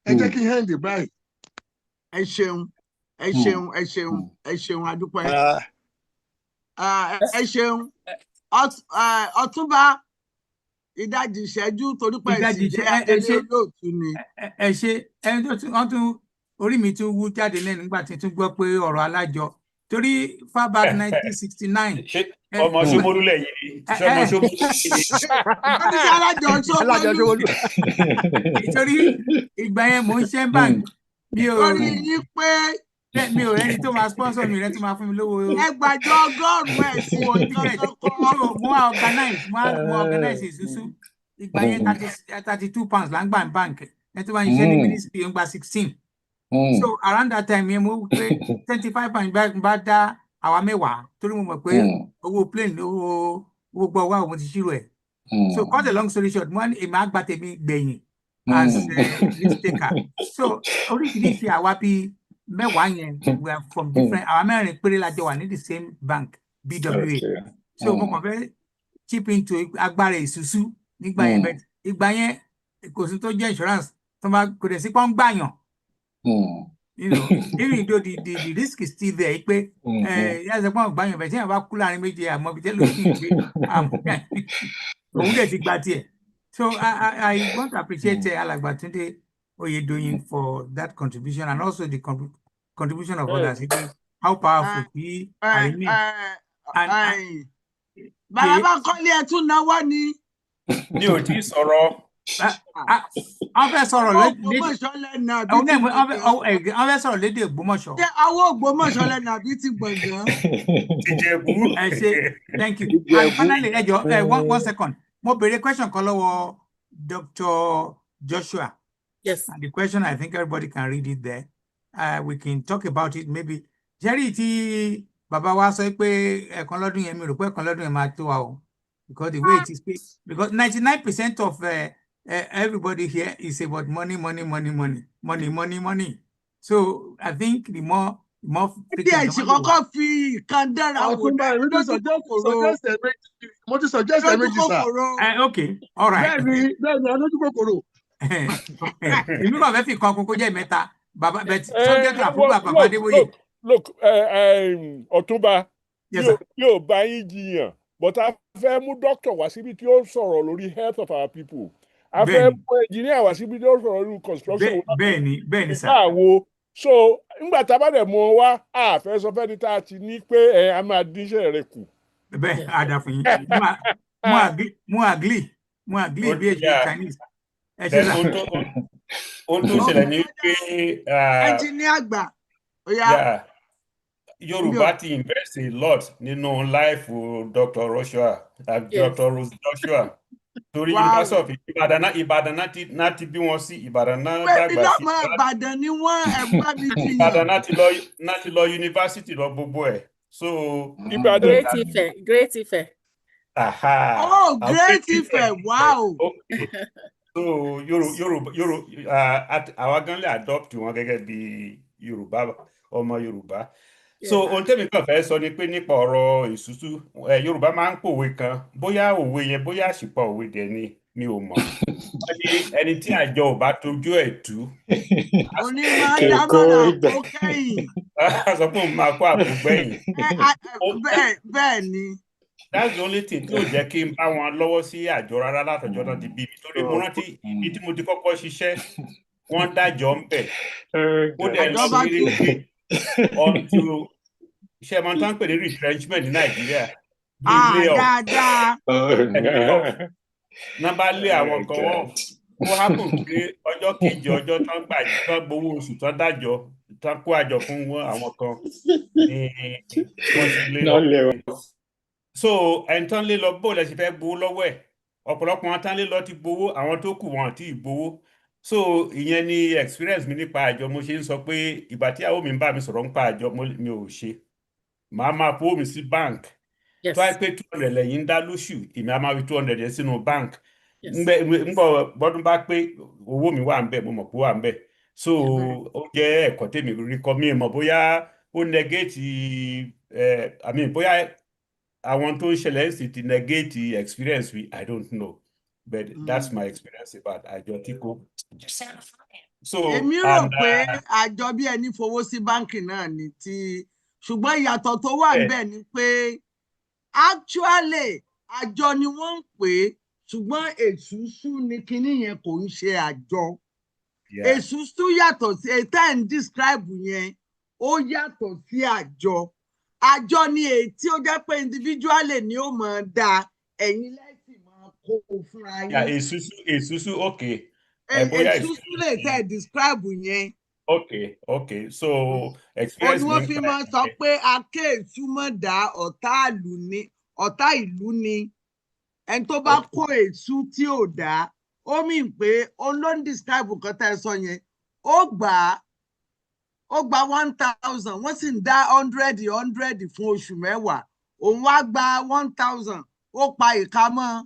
Ẹ jẹ́ kí n hand báyìí. Ẹ ṣeun. Adúpẹ́. Ẹ ṣeun. Ọ̀túnba, ìdajì ìṣẹ́jú torí pé ìṣẹ́jú adélé olóòtú ni. Ẹ ṣe ẹni tó wọ́n tún orí mi tún wú jáde lẹ́nu nígbà tí tún gbọ́ pé ọ̀rọ̀ alájọ torí far back 1969. Ọmọ Ṣómólú lẹ́yìn. Ọmọ Ṣómólú lẹ́yìn. Alájọ Ṣómólú. Torí ìgbà yẹn mò ń ṣe bank. Mi ò rẹ́ni tó máa sponsor mi rẹ́ tó máa fún mi lówó. Ẹgbàjọ ọgọ́rùn-ún ẹ̀ sí mo organize Èsúsú. Ìgbà yẹn £32 là ń gbà ní bank. Ẹ tó bá ń ṣe ní ministry ń gba 16. So around that time yẹn mo pé £25 bá dá àwa 10 torí mo mọ̀ pé owó plane owó gbọ́ wá òun ti ṣírò ẹ̀. So cut a long story short, mo ní èmi àgbà tèmi gbẹ̀yìn as risk taker. So oríṣiríṣi àwa bíi 10 yẹn we are from different, àwa 4 péré la jọ wà ní the same bank BWA. So mo kàn fẹ́ chip into agbára Èsúsú nígbà yẹn bẹ́ẹ̀. Ìgbà yẹn kò sí tó jẹ́ insurance tó máa kò dẹ̀ sí pọ́n gbàyàn. You know, even though the risk is still there, pé yàtọ̀ pọ́n gbàyàn bẹ́ẹ̀ tí yàrá bá kú láàrin méje àmọ́ bí tẹ́lẹ̀ òfin ìgbé òun dẹ̀ ti gba tiẹ̀. So I want to appreciate Alàgbà Túndé Oyèdòyìn for that contribution and also the contribution of others. How powerful he Bàbá Bánkọ́lé ẹ tún náwó ni. Mi ò tí ì sọ̀rọ̀. Wọ́n fẹ́ sọ̀rọ̀ Àwọn lédè Ògbómọ̀ṣọ́ lẹ́nu àbí ti gbọ̀ngàn. wọ́n fẹ́ sọ̀rọ̀ lédè Ògbómọ̀ṣọ́. Ṣé àwọn Ògbómọ̀ṣọ́ lẹ́nu àbí ti gbọ̀ngàn? Ìjẹ̀bú. Ẹ ṣé, thank you. And finally, ẹ jọ̀ọ́, one second. Mo béèrè question kan lọ́wọ́ Dr. Joshua. Yes. And the question, I think everybody can read it there. We can talk about it maybe. Jerry tí bàbá wa sọ pé ẹ̀kan lọ́dún yẹn mi rò pé ẹ̀kan lọ́dún yẹn máa tó wa o. Because the way it is paid, because 99% of everybody here is about money. So I think the more Díẹ̀ ṣe kọ́kọ́ fi ìkan dára wò Ọ̀túnba èmi ti suggest ẹ̀mejì sà. Okay, all right. Bẹ́ẹ̀ni olójú kòkòrò. Èmi kàn fẹ́ fi kan kókó jẹ́ mẹ́ta. Bàbá but subject to approval Bàbá Adéwòye. Look, Ọ̀túnba, yóò bá yín jiyàn, but a fẹ́ mú doctor wá síbi tí ó sọ̀rọ̀ lórí health of our people. A fẹ́ mú engineer wá síbi tí ó sọ̀rọ̀ lórí construction. Bẹ́ẹ̀ni sir. Báwo? So, nígbà tá a bá dẹ̀ mú ọ wá, a fẹ́ sọ fẹ́ni tá a ti ní pé a máa díṣẹ́ rẹ̀ kù. Bẹ́ẹ̀ àdá fún yín. Mo agree bí èjì Chinese. Ẹ ṣe sá. Ohun tó ṣẹlẹ̀ ní pé Engineer àgbà. Yorùbá ti invest a lot nínú life Dr. Joshua. Torí University of Ìbàdàn náà ti bí wọn sí Ìbàdàn náà dàgbà sí. Ìlọ́mọ Ìbàdàn ni wọ́n ẹ̀gbọ́n mi ti yàn. Ìbàdàn náà ti lọ yunifásitì lọ gbogbo ẹ̀. So Great Ife. Aha. Oh, Great Ife, wow. Okay. So àwa gan lè adopt wọn gẹ́gẹ́ bí Yorùbá, ọmọ Yorùbá. So ohun tẹ́mi kàn fẹ́ sọ ni pé nípa ọ̀rọ̀ ìṣúṣú Yorùbá máa ń pòwe kan bóyá òwe yẹn bóyá àṣìpọ̀ òwe dẹ̀ ni mi ò mọ̀. Ẹni tí àjọ ò bá tójú ẹ̀ tú. Oní máa dámọ̀ràn àpò kẹ́yìn. A sọ pé òun máa kó àpò gbẹ̀yìn. Bẹ́ẹ̀ ni. That's the only thing tí ò jẹ́ kí n bá wọn lọ́wọ́ sí àjọ rárá látọjọ́ náà ti bí mi. Torí mo rántí ibi tí mo ti kọ́kọ́ ṣiṣẹ́ wọ́n dájọ́ ń bẹ̀. Ó dẹ̀ lọ sí rí until iṣẹ́ máa ń tán pè ní retrenchment ní Nàìjíríà. Dáadáa. Nọ́mbà lé àwọn kan wọ́n happen pé ọjọ́ kejì ọjọ́ tán gbà tán gbowó oṣù tán dájọ́ tán kó àjọ fún àwọn kan ní wọ́n sì lé lọ. So ẹni tán lé lọ bó lẹ sì fẹ́ gbowó lọ́wọ́ ẹ̀ ọ̀pọ̀lọpọ̀ wọn tán lé lọ ti gbowó àwọn tó kù wọn àti ìgbowó. So ìyẹn ni experience mi nípa àjọ mo ṣe ń sọ pé ìgbà tí àwọn mi ń bá mi sọ̀rọ̀ nípa àjọ mi ò ṣe màá máa fowó mi sí bank tó wáyé pé 200 lẹ́yìn ń dá lóṣù èmi á máa fi 200 yẹn sínú bank ngbọ bọ́dún bá pé owó mi wà ń bẹ̀ mo mọ̀ pé wà ń bẹ̀ so ó jẹ́ ẹ̀kọ́ tèmi rí kọ́ mi mọ̀ bóyá ó negate bóyá àwọn tó ń ṣẹlẹ̀ sì ti negate experience we I don't know. But that's my experience about àjọ tí kò. So èmi rò pé àjọ bí ẹni fowó sí báǹkì náà ni ṣùgbọ́n ìyàtọ̀ tó wà níbẹ̀ ni pé actually àjọ ni wọ́n ń pè é ṣùgbọ́n èṣùṣù ni kinní yẹn kò ń ṣe àjọ. Èṣùṣù yàtọ̀ sí èyí tá ẹ̀ ń describe yẹn ó yàtọ̀ sí àjọ. Àjọ ni èyí tí ó jẹ́ pé individually ni ó máa dá ẹ̀yin lẹ́sìn máa kó fúnra yín. Èṣùṣù okay. Èṣùṣù lè tẹ́ describe yẹn. Okay. So experience ni wọ́n fi máa sọ pé akéèṣù mọ̀ dá ọ̀tá ìlú ni ẹni tó bá kó èṣù tí ò dá ó mì pé òun ló ń describe nǹkan tá ẹ sọ yẹn ó gba 1,000 wọ́n sì ń dá 100 fún oṣù mẹ́wàá òun wá gba 1,000 ó pa ìka mọ́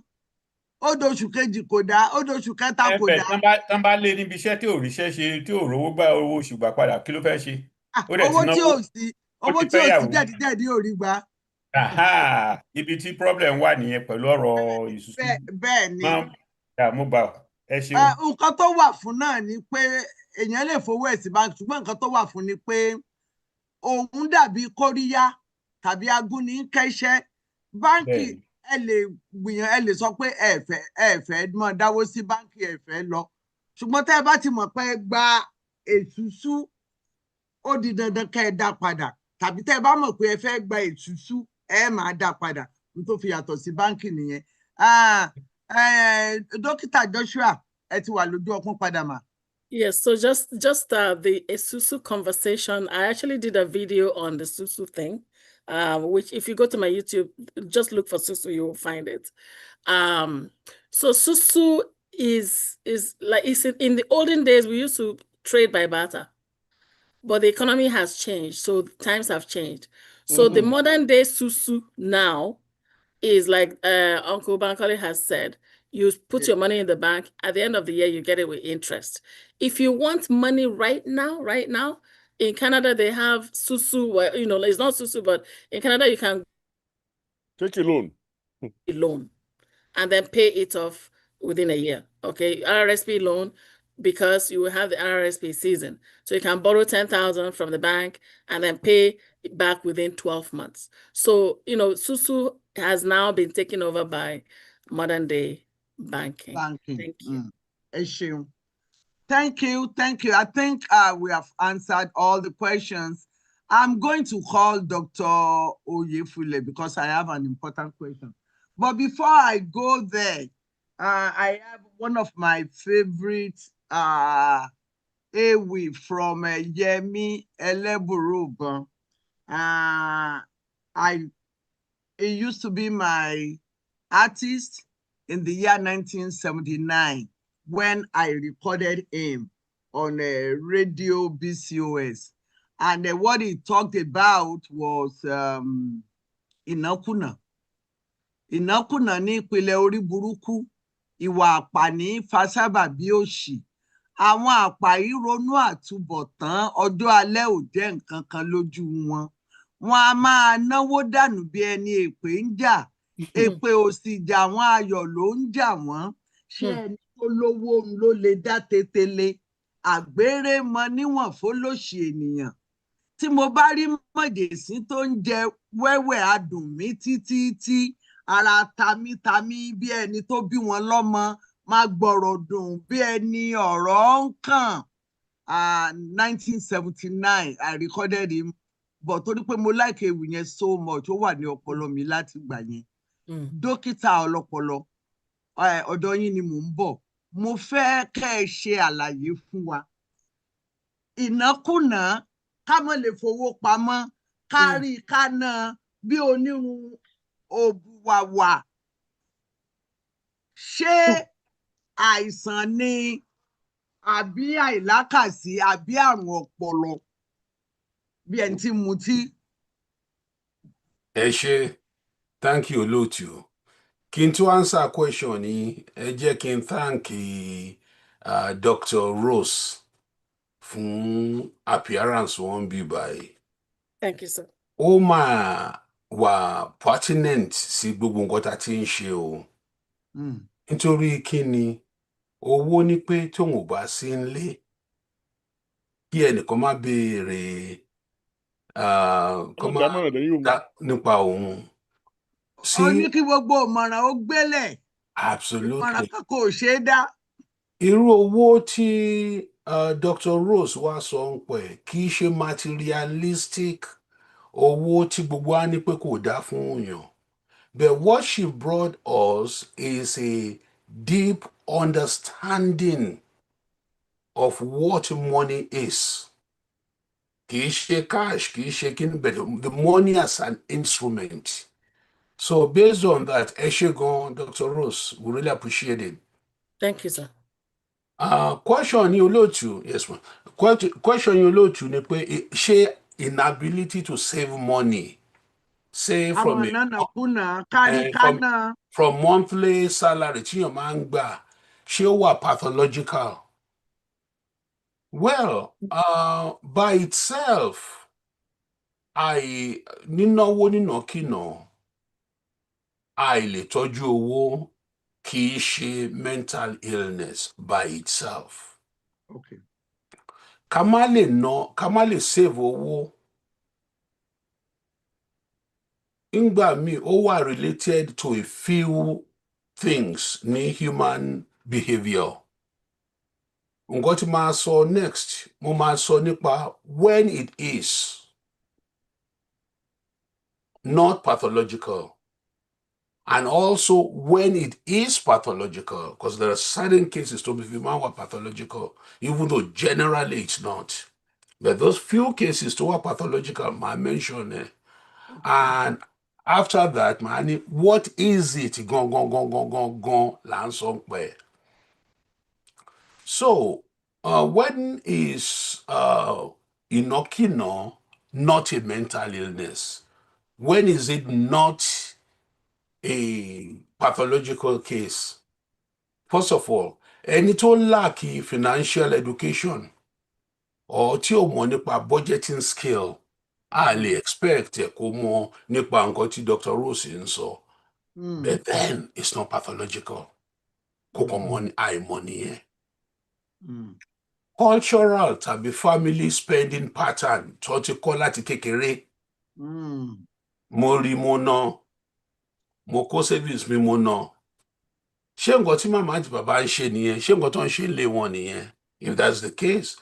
ó doṣù kejì kò dá ó doṣù kẹta kò dá. tán bá lé níbi iṣẹ́ tí ò ríṣẹ́ ṣe tí ò rówó gba owó oṣù gbà padà kí ló fẹ́ ṣe. owó tí ò sí jẹ̀díjẹ̀dí ò rí gbà. Ibi tí problem wà nìyẹn pẹ̀lú ọ̀rọ̀ ìṣúṣú. Bẹ́ẹ̀ ni. Mo gbà ẹ ṣeun. Nǹkan tó wà fún náà ni pé èèyàn lè fowó ẹ̀ sí báńkì ṣùgbọ́n nǹkan tó wà fún ni pé òun dàbí kóríyá tàbí agúnni kẹ́ṣẹ́ báńkì ẹ lè sọ pé ẹ fẹ́ mọ dáwó sí báńkì ẹ fẹ́ lọ ṣùgbọ́n tẹ́ ẹ bá ti mọ̀ pé ẹ gba èṣùṣù ó di dandan kẹ́ ẹ dá padà tàbí tẹ́ ẹ bá mọ̀ pé ẹ fẹ́ gba èṣùṣù ẹ máa dá padà n tó fi yàtọ̀ sí báńkì nìyẹn. Dókítà Joshua ẹ ti wà lójú ọpọ́n padà mà. Yes, so just the Esusu conversation. I actually did a video on the Susu thing, which if you go to my YouTube, just look for Susu, you will find it. So Susu is like, it's in the olden days we used to trade by barter, but the economy has changed, so times have changed. So the modern day Susu now is like Uncle Bankole has said, you put your money in the bank, at the end of the year, you get it with interest. If you want money right now, in Canada, they have Susu, well, it's not Susu, but in Canada, you can take a loan. And then pay it off within a year. Okay, RRSP loan, because you will have the RRSP season. So you can borrow 10,000 from the bank and then pay it back within 12 months. So, Susu has now been taken over by modern day banking. Thank you. Thank you. I think we have answered all the questions. I'm going to call Dr. Oyefule because I have an important question. But before I go there, I have one of my favorite Ewi from Yemi Eleburuban. He used to be my artist in the year 1979 when I recorded him on Radio BCOS. And what he talked about was ìnákúnà. Ìnákúnà ní ìpìlẹ̀ orí burúkú, ìwà àpàní fasábàbí òṣì. Àwọn àpàyí ronú àtúbọ̀tán, ọjọ́ alẹ́ ò jẹ́ nǹkan kan lójú wọn. Wọn a máa náwó dànù bí ẹni èpè ń jà. Èpè ò sì jà wọ́n, ayọ̀ ló ń jà wọ́n. Ṣé ẹni tó lówó ló lè dá tetele? Àgbèrè mọ níwọ̀n fólóṣì ènìyàn. Tí mo bá rí mọ̀jẹ̀sín tó ń jẹ wẹ́wẹ́ adùn mí títí ara tamítami bí ẹni tó bí wọn lọ́mọ, má gbọ́rọ̀ dùn bí ẹni ọ̀rọ̀ ń kàn. 1979 I recorded him, but torí pé mo like ewì yẹn so much, ó wà ní ọpọlọ mi láti gbà yẹn. Dókítà ọlọ́pọlọ, ọ̀dọ̀ yín ni mò ń bọ̀. Mo fẹ́ kẹ́ ẹ ṣe àlàyé fún wa. Ìnákúnà, ká mọ̀ lè fowó pamọ́, kárí kánà bí onírun òbúwàwà. Ṣé àìsàn ni àbí àìlákàsí àbí àrùn ọpọlọ bí ẹni tí mutí? Ẹ ṣé, thank you olóòtú. Kí n tó answer question yìí, ẹ jẹ́ kí n thank Dr. Rose fún appearance wọn bí báyìí. Thank you, sir. Ó máa wà pertinent sí gbogbo nǹkan tá a ti ń ṣe o. Nítorí kí ni owó ní pé tóun ò bá sí nílé, kí ẹnìkan má béèrè kó má dá nípa òun. Ó ní kí gbogbo ìmọ̀ràn ó gbélẹ̀. Absolutely. Ìmọ̀ràn kan kò ṣeé dá. Irú owó tí Dr. Rose wá sọ ń pẹ̀ kì í ṣe materialistic owó tí gbogbo á ní pé kò dá fún èèyàn. But what she brought us is a deep understanding of what money is. Kì í ṣe cash, kì í ṣe kíni, but the money as an instrument. So based on that, ẹ ṣé gan, Dr. Rose, we really appreciate it. Thank you, sir. Question yín olóòtú, yes ma'am. Question yín olóòtú ni pé ṣé inability to save money, say from from monthly salary tí yàn máa ń gbà, ṣé ó wà pathological? Well, by itself, nínáwó nínàkínà, àìlè tọ́jú owó kì í ṣe mental illness by itself. Okay. Ká má lè save owó, nígbà míì ó wà related to a few things ní human behaviour. Nǹkan tí máa sọ next, mo máa sọ nípa when it is not pathological. And also when it is pathological, because there are certain cases to be pathological, even though generally it's not. But those few cases to are pathological, I mentioned, and after that, man, what is it? So, when is inokino not a mental illness? When is it not a pathological case? First of all, ẹni tó lack financial education or tí ò mọ̀ nípa budgeting skill, a lè expect ẹ̀ kó mọ̀ nípa nǹkan tí Dr. Rose ń sọ. But then it's not pathological. Kò kàn mọ̀ ní àìmọ̀ nìyẹn. Cultural tàbí family spending pattern tó ti kọ́ láti kékeré. Mo rí mo ná, mo kó savings mi mo ná. Ṣé nǹkan tí màmá àti bàbá ń ṣe nìyẹn? Ṣé nǹkan tó ń ṣe lé wọn nìyẹn? If that's the case,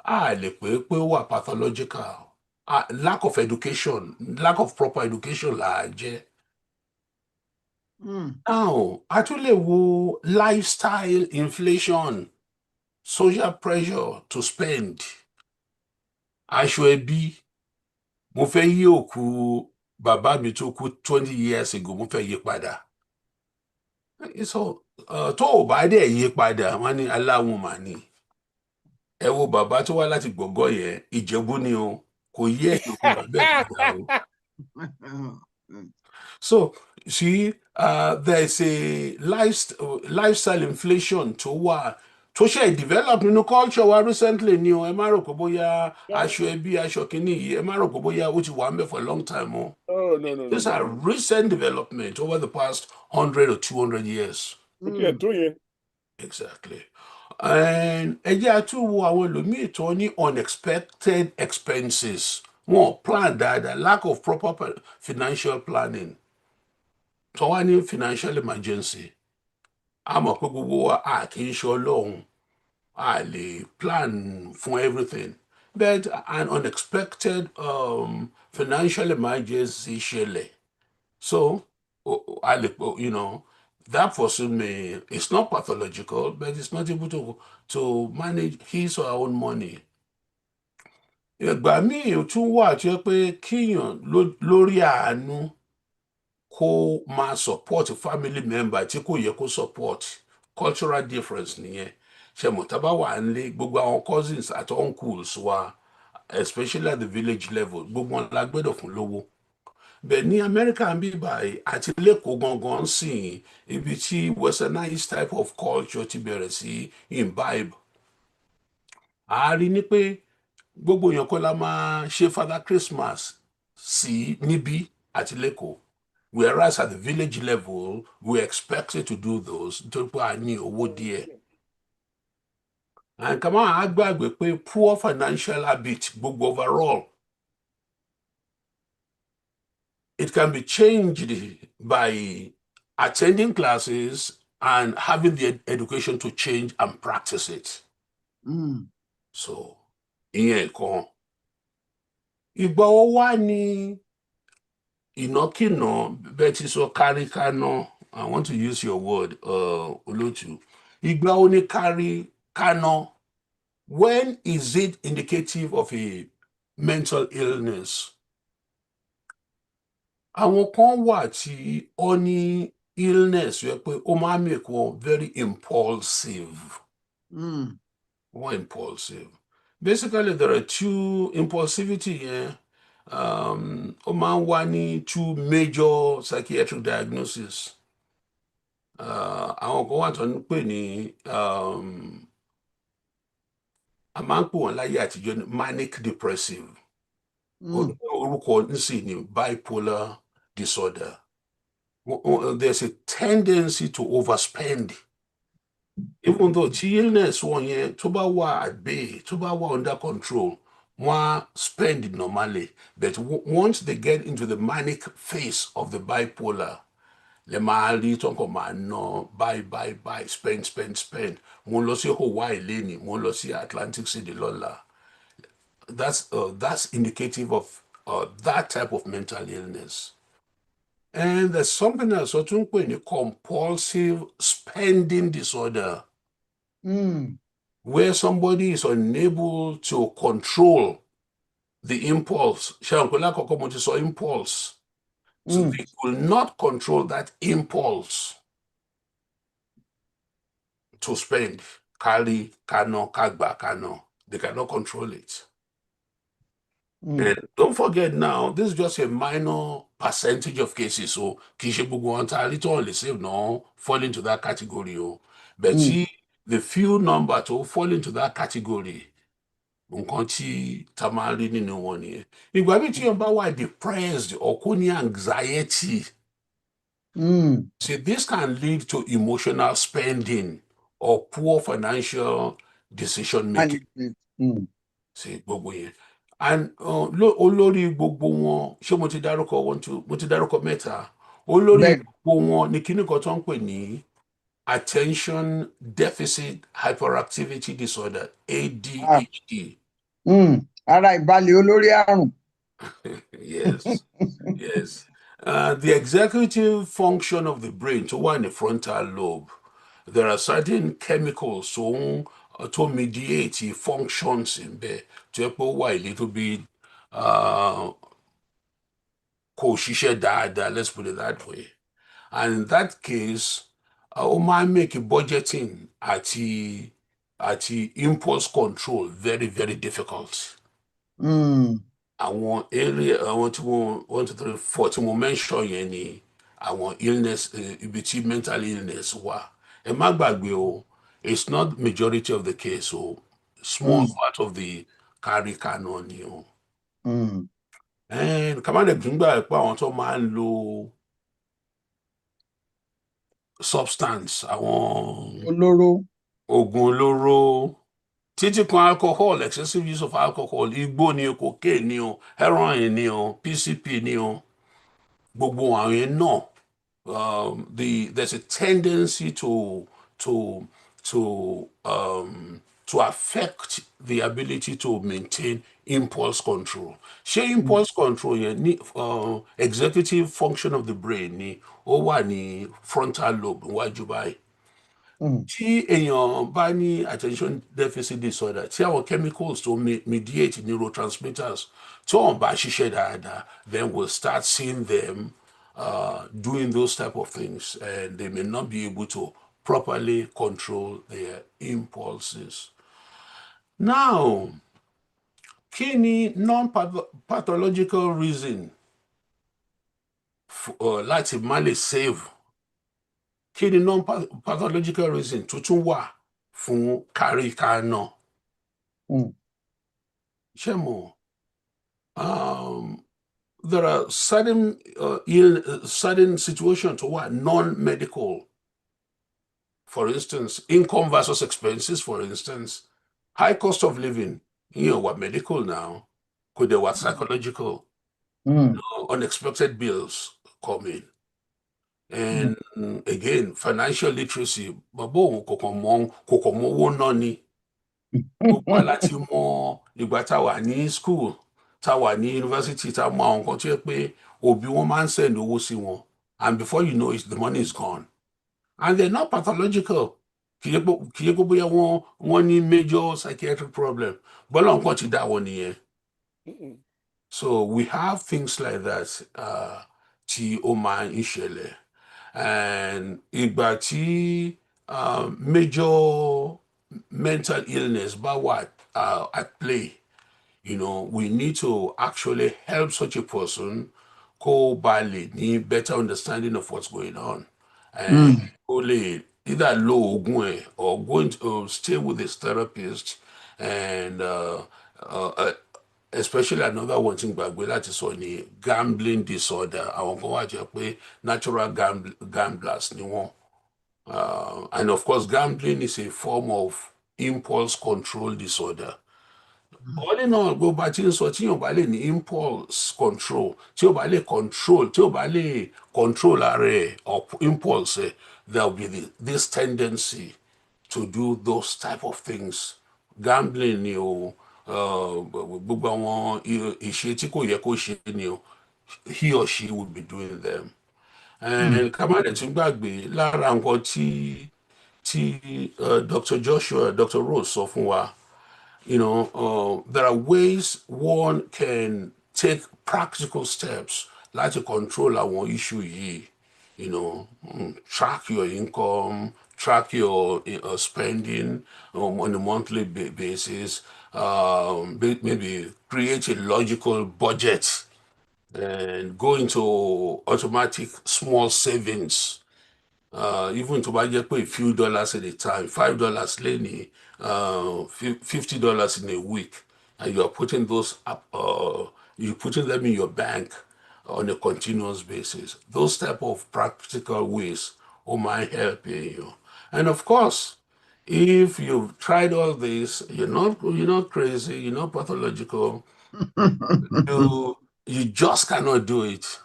a lè pé ó wà pathological. Lack of education, lack of proper education là á jẹ́. Now, a tún lè wo lifestyle inflation, social pressure to spend. Aṣọ ẹbí, mo fẹ́ yí òkú bàbá mi tó kú 20 years ago, mo fẹ́ yí padà. So, tó ò bá dẹ̀ yí padà, wọ́n ní aláwọn mà ní. Ẹ wo bàbá tó wá láti gbọ̀ngàn yẹn, Ìjẹ̀bú ni o, kò yí ẹ̀yìn òkú bàbá ẹ̀ padà o. So, see, there's a lifestyle inflation tó wà tó ṣe develop nínú culture wa recently ni o. Ẹ má rò pé bóyá aṣọ ẹbí, aṣọ kìíní yìí, ẹ má rò pé bóyá ó ti wà ń bẹ̀ for a long time o. Oh, no. These are recent development over the past 100 or 200 years. Exactly. And ẹ jẹ́ àtúwò àwọn ẹlòmíì tó ní unexpected expenses. Wọ́n plan dáadáa, lack of proper financial planning. Tó wá ní financial emergency. A mọ̀ pé gbogbo wa a kì í ṣe Ọlọ́run. A lè plan fún everything. But an unexpected financial emergency ṣẹlẹ̀. So, that person it's not pathological, but it's not able to manage his or her own money. Ìgbà míì tún wà tí ó pé kíyàn lórí àánú kó máa support family member tí kò yẹ kó support. Cultural difference nìyẹn. Ṣé mo tá bá wà nílé gbogbo àwọn cousins àti uncles wa, especially at the village level, gbogbo wọn la gbọ́dọ̀ fún lówó. But ní America ń bí báyìí àti lẹ́kọ̀ọ́ gangan sìn ibi tí westernized type of culture ti bẹ̀rẹ̀ sí imbibe. A rí ní pé gbogbo èèyàn kọ́ la máa ṣe Father Christmas sí níbí àti lẹ́kọ̀ọ́. Whereas at the village level, we're expected to do those nítorí pé a ní owó díẹ̀. And kàmá a gbàgbé pé poor financial habit gbogbo overall. It can be changed by attending classes and having the education to change and practice it. So, ìyẹn kan. Ìgbà wo wá ní ìnákìná bẹ́ẹ̀ ti sọ káríkáná? I want to use your word, Olótù. Ìgbà wo ní káríkáná? When is it indicative of a mental illness? Àwọn kan wà tí ó ní illness yẹ pé ó máa make wọn very impulsive. More impulsive. Basically, there are two impulsivity here. Ó máa ń wá ní two major psychiatric diagnoses. Àwọn kan wà tó ń pè ní a máa ń pè wọ́n láyé àtijọ́ ní manic depressive. Orúkọ nísìnyí ní bipolar disorder. There's a tendency to overspend. Even though the illness one yẹn tó bá wà at bay, tó bá wà under control, wọ́n spend it normally. But once they get into the manic phase of the bipolar, le máa rí tó ń kọ́ máa ná buy, spend. Mo lọ sí Hawaii lẹ́ni, mo lọ sí Atlantic City lọ́la. That's indicative of that type of mental illness. And there's something else, so tún pè ní compulsive spending disorder, where somebody is unable to control the impulse. Ṣé àwọn pẹ̀lú àkọ́kọ́ mo ti sọ impulse. So they will not control that impulse to spend. Kali, kano, kagba, kano. They cannot control it. And don't forget now, this is just a minor percentage of cases. So, kì í ṣe gbogbo wọn tá a rí tó lè save no fall into that category. But see, the few number to fall into that category, nǹkan tí tá a máa rí nínú wọn nìyẹn. Ìgbà bí tí yẹn bá wà depressed or kò ní anxiety, see, this can lead to emotional spending or poor financial decision making. See, gbogbo yẹn. And olórí gbogbo wọn, ṣé mo ti dárúkọ mẹ́ta. Olórí gbogbo wọn ni kíní kan tó ń pè ní attention deficit hyperactivity disorder, ADHD. Ara ìbalẹ̀ olórí àrùn. Yes, yes. The executive function of the brain, to one in the frontal lobe, there are certain chemicals to mediate the functions in there to help a little bit kò ṣiṣẹ́ dáadáa, let's put it that way. And in that case, ó máa ń make budgeting àti impulse control very, very difficult. Àwọn area, àwọn tí mo 1, 2, 3, 4 tí mo mention yẹn ni àwọn illness, ibi tí mental illness wà. Ẹ má gbàgbé o, it's not majority of the case o, small part of the carry canon ni o. And ká má dẹ̀ gbígbà pé àwọn tó máa ń lo substance, àwọn oògùn olóró, títí kan alcohol, excessive use of alcohol, igbó ni o, cocaine ni o, heroin ni o, PCP ni o, gbogbo àwọn yẹn náà, there's a tendency to affect the ability to maintain impulse control. Ṣé impulse control yẹn ní executive function of the brain ni ó wà ní frontal lobe níwájú báyìí. Tí èèyàn bá ní attention deficit disorder, tí àwọn chemicals to mediate neurotransmitters tí wọ́n bá ṣiṣẹ́ dáadáa, then we'll start seeing them doing those type of things, and they may not be able to properly control their impulses. Now, kí ni non-pathological reason láti má lè save? Kí ni non-pathological reason tó tún wà fún kárí ká náà? Ṣé mo? There are certain certain situations tó wà non-medical. For instance, income versus expenses, for instance, high cost of living, what medical now, could there what psychological, unexpected bills come in. And again, financial literacy, babo kò mọ owó náà ni. Gbogbo aláti mọ ìgbà tá wà ní school, tá wà ní university, tá mọ àwọn nǹkan tó yẹ pé òbí wọn máa ń send owó sí wọn, and before you know it, the money is gone. And they're not pathological. Kì í ṣe pé bóyá wọ́n ní major psychiatric problem. Bọ́lá nǹkan ti dá wọn nìyẹn. So we have things like that tí ó máa ń ṣẹlẹ̀. And ìgbà tí major mental illness bá wà at play, we need to actually help such a person kó bá lè ní better understanding of what's going on. And kó lè either lo oògùn or going to stay with his therapist, and especially another one thing gbàgbé láti sọ ni gambling disorder. Àwọn kan wà jẹ́ pé natural gamblers ni wọ́n. And of course, gambling is a form of impulse control disorder. All in all, bó bá ti ń sọ tí yóò bá lè ní impulse control, tí yóò bá lè control ara ẹ̀ or impulse, there will be this tendency to do those type of things. Gambling ni o, gbogbo àwọn ìṣe tí kò yẹ kó ṣe ni o, he or she would be doing them. And ká má dẹ̀ tún gbàgbé lára nǹkan tí Dr. Joshua, Dr. Rose sọ fún wa, there are ways one can take practical steps láti control àwọn issue yìí. Track your income, track your spending on a monthly basis, maybe create a logical budget and go into automatic small savings. Even to buy a few dollars at a time, $5 leni, $50 in a week, and you are putting those up, you're putting them in your bank on a continuous basis. Those type of practical ways might help you. And of course, if you've tried all this, you're not crazy, you're not pathological, you just cannot do it.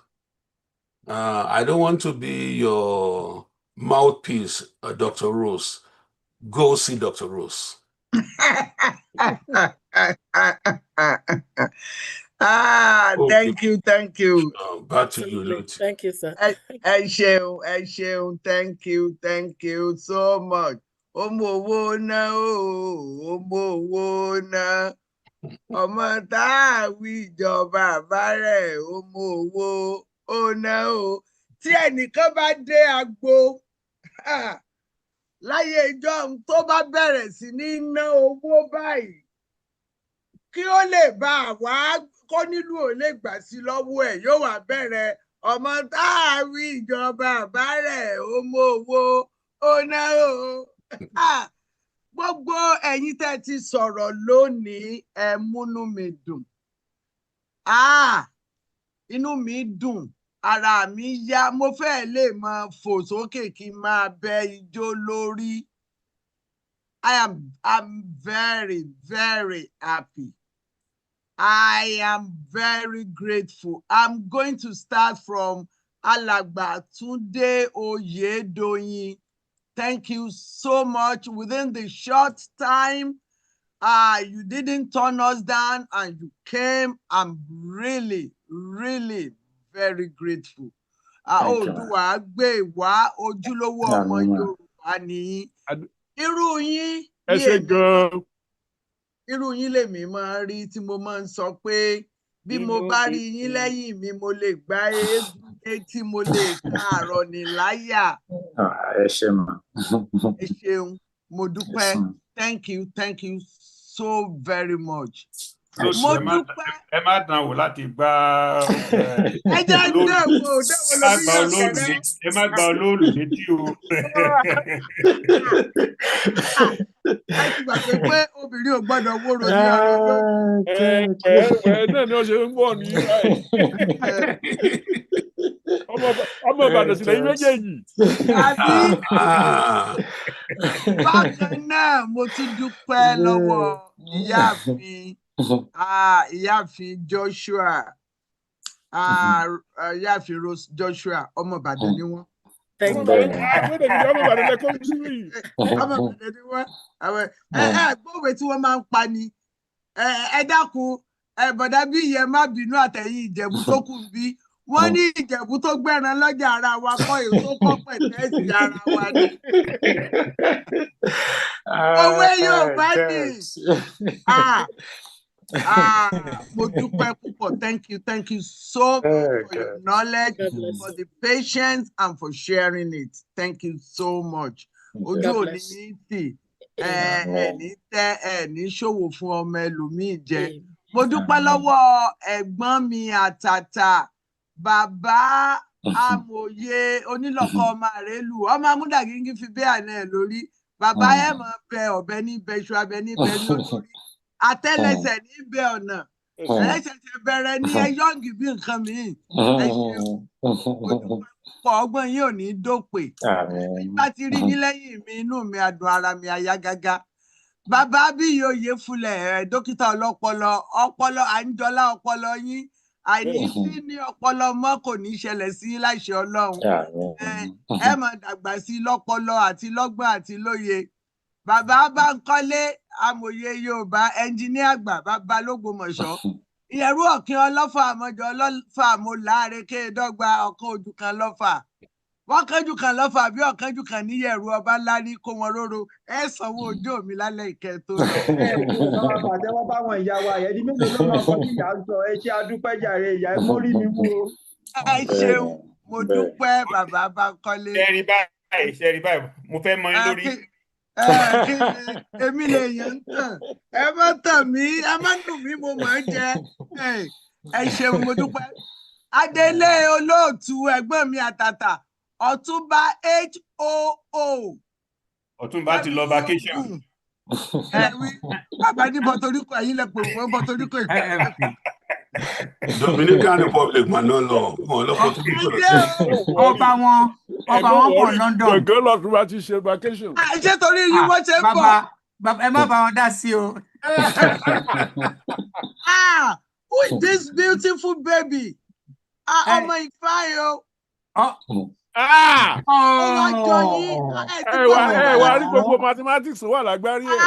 I don't want to be your mouthpiece, Dr. Rose. Go see Dr. Rose. Thank you. Back to you, Luti. Thank you, sir. Thank you so much. Ọmọ tá a wí ìjọba àbárẹ̀ ọmọ owó ọ̀nà o. Tí ẹnìkan bá dé agbo láyé ìjọ tó bá bẹ̀rẹ̀ sí ní ná owó báyìí kí ó lè bá wá kó nílùú ò lè gbà sí lọ́wọ́ ẹ̀ yóò wá bẹ̀rẹ̀ ọmọ tá a wí ìjọba àbárẹ̀ ọmọ owó ọ̀nà o. Gbogbo ẹ̀yin tẹ́ ti sọ̀rọ̀ lónìí ẹ múnú mi dùn. Inú mi dùn, ara mi yá, mo fẹ́ lè máa fò sókè kí n máa bẹ ijó lórí. I'm very, very happy. I am very grateful. I'm going to start from Alàgbà Túndé Oyèdòyìn. Thank you so much. Within the short time, you didn't turn us down and you came. I'm really, really very grateful. Oòduà gbé wá ojúlówó ọmọ Yorùbá ni. Irú yín lèmi máa rí tí mo máa ń sọ pé bí mo bá rí yín lẹ́yìn mi mo lè gbá eégún létí mo lè káàárọ̀ ní láyà. Ẹ ṣé mà. Ẹ ṣeun, mo dúpẹ́. Thank you so very much. Mo dúpẹ́. Ẹ má dán wò láti gbá ẹ jẹ́ dẹ́wò lórí ọ̀kẹ́rẹ́. Ẹ má gba olóòlù létí o. Ẹ ti gbàgbé pé obìnrin ò gbọ́dọ̀ wóró ní ọ̀rọ̀ lónìí. Náà ni ó ṣe ń bọ̀ ní ọmọ Ìbàdàn sílẹ̀ yín méjèèjì. Bákan náà mo tún dúpẹ́ lọ́wọ́ ìyáàfin Joshua, ìyáàfin Rose Joshua, ọmọ Ìbàdàn ni wọ́n. Thank you. Ọmọ Ìbàdàn ni wọ́n. Gbọ́wé tí wọ́n máa ń pa ni. Ẹ dákun, bọ̀dá bí ìyẹn má bínú àtẹ̀yìn Ìjẹ̀bú tó kù bí. Wọ́n ní Ìjẹ̀bú tó gbẹ̀ràn lọ́jà ara wa kọ́ èyí tó kọ́ pẹ̀tẹ́ẹ̀sì ara wa ni. Òwe Yorùbá ni. Mo dúpẹ́ púpọ̀. Thank you so much for your knowledge, for the patience and for sharing it. Thank you so much. Ojú òní ní tì, ẹni tẹ́ ẹni ṣòwò fún ọmọ ẹlòmíì jẹ. Mo dúpẹ́ lọ́wọ́ ẹ̀gbọ́n mi àtàtà, bàbá amòye onílọ̀kọ̀ ọmọ àrélù, ọmọ amúdàgíngí fi bẹ́ẹ̀ àná ẹ̀ lórí. Bàbá ẹ̀ mọ̀ bẹ ọ̀bẹ ní bẹṣu abẹ ní bẹ lórí. Àtẹ́lẹsẹ̀ ní bẹ ọ̀nà. Ẹlẹ́sẹ̀sẹ̀ bẹ̀rẹ̀ ní ẹyọ́ǹgì bí nǹkan mìíràn. Ẹ ṣeun. Mo dúpẹ́ púpọ̀, ọgbọ́n yín ò ní dópè. Bá ti rí yín lẹ́yìn mi, inú mi adùn, ara mi á yá gágá. Bàbá bí Oyèfúnlẹ̀, dókítà ọpọlọ àńjọlá ọpọlọ yín. Àìní sí ní ọpọlọ mọ́ kò ní ṣẹlẹ̀ sí láṣẹ Ọlọ́run. Ẹ máa dàgbà sí lọ́pọlọ àti lọ́gbọ́n àti lóye. Bàbá Bánkọ́lé, amòye Yorùbá, ẹnjiníà àgbà, bàbá l'Ógbómọ̀ṣọ́. ìyẹ̀rú ọ̀kín ọlọ́fà àmọ́jọ ọlọ́fà mo láre kéèdọ́gba ọ̀kan ojú kan lọ́fà wọ́n kánjú kan lọ́fà bí ọ̀kánjú kan níyẹ̀rú ọba ńlá ní kó wọn róró ẹ sanwó ojú mi lálẹ́ ìkẹ́ tó lọ. bàbá pàtẹ́wọ́ báwọn ìyá wa ẹ̀ẹ́dí mélòó ló máa kọ́ sí ìyá ń sọ ẹ ṣe adúpẹ́ jàre ìyá ẹ mórí mi wú o. ẹ ṣeun mo dúpẹ́ bàbá Bánkọ́lé. ṣe rí báyìí mo fẹ́ mọ yín lórí. Kí ni èmi lè yàn ń tàn ẹ má tàn mí ẹ má dùn mí mo máa ń jẹ ẹ ṣeun mo dúpẹ́. Adélé olóòtú ẹ̀gbọ́n mi àtàtà Ọ̀túnba HOO. Ọ̀túnba ti lọ vacation. Bàbá ní Puerto Rico ẹ̀yin lẹ pè wọ́n Puerto Rico Dominican Republic mà náà lọ wọn lọ Puerto Rico. Ọba wọn pọ̀ London. Ẹ̀gbọ́n lọ́tún bá ti ṣe vacation. Ṣé torí yìí wọ́n ṣe ń bọ̀? Bàbá ẹ má bá wọn dá sí o. Who is this beautiful baby? Ọmọ ìfáyọ. Wà á rí gbogbo mathematics wà lágbárí ẹ̀.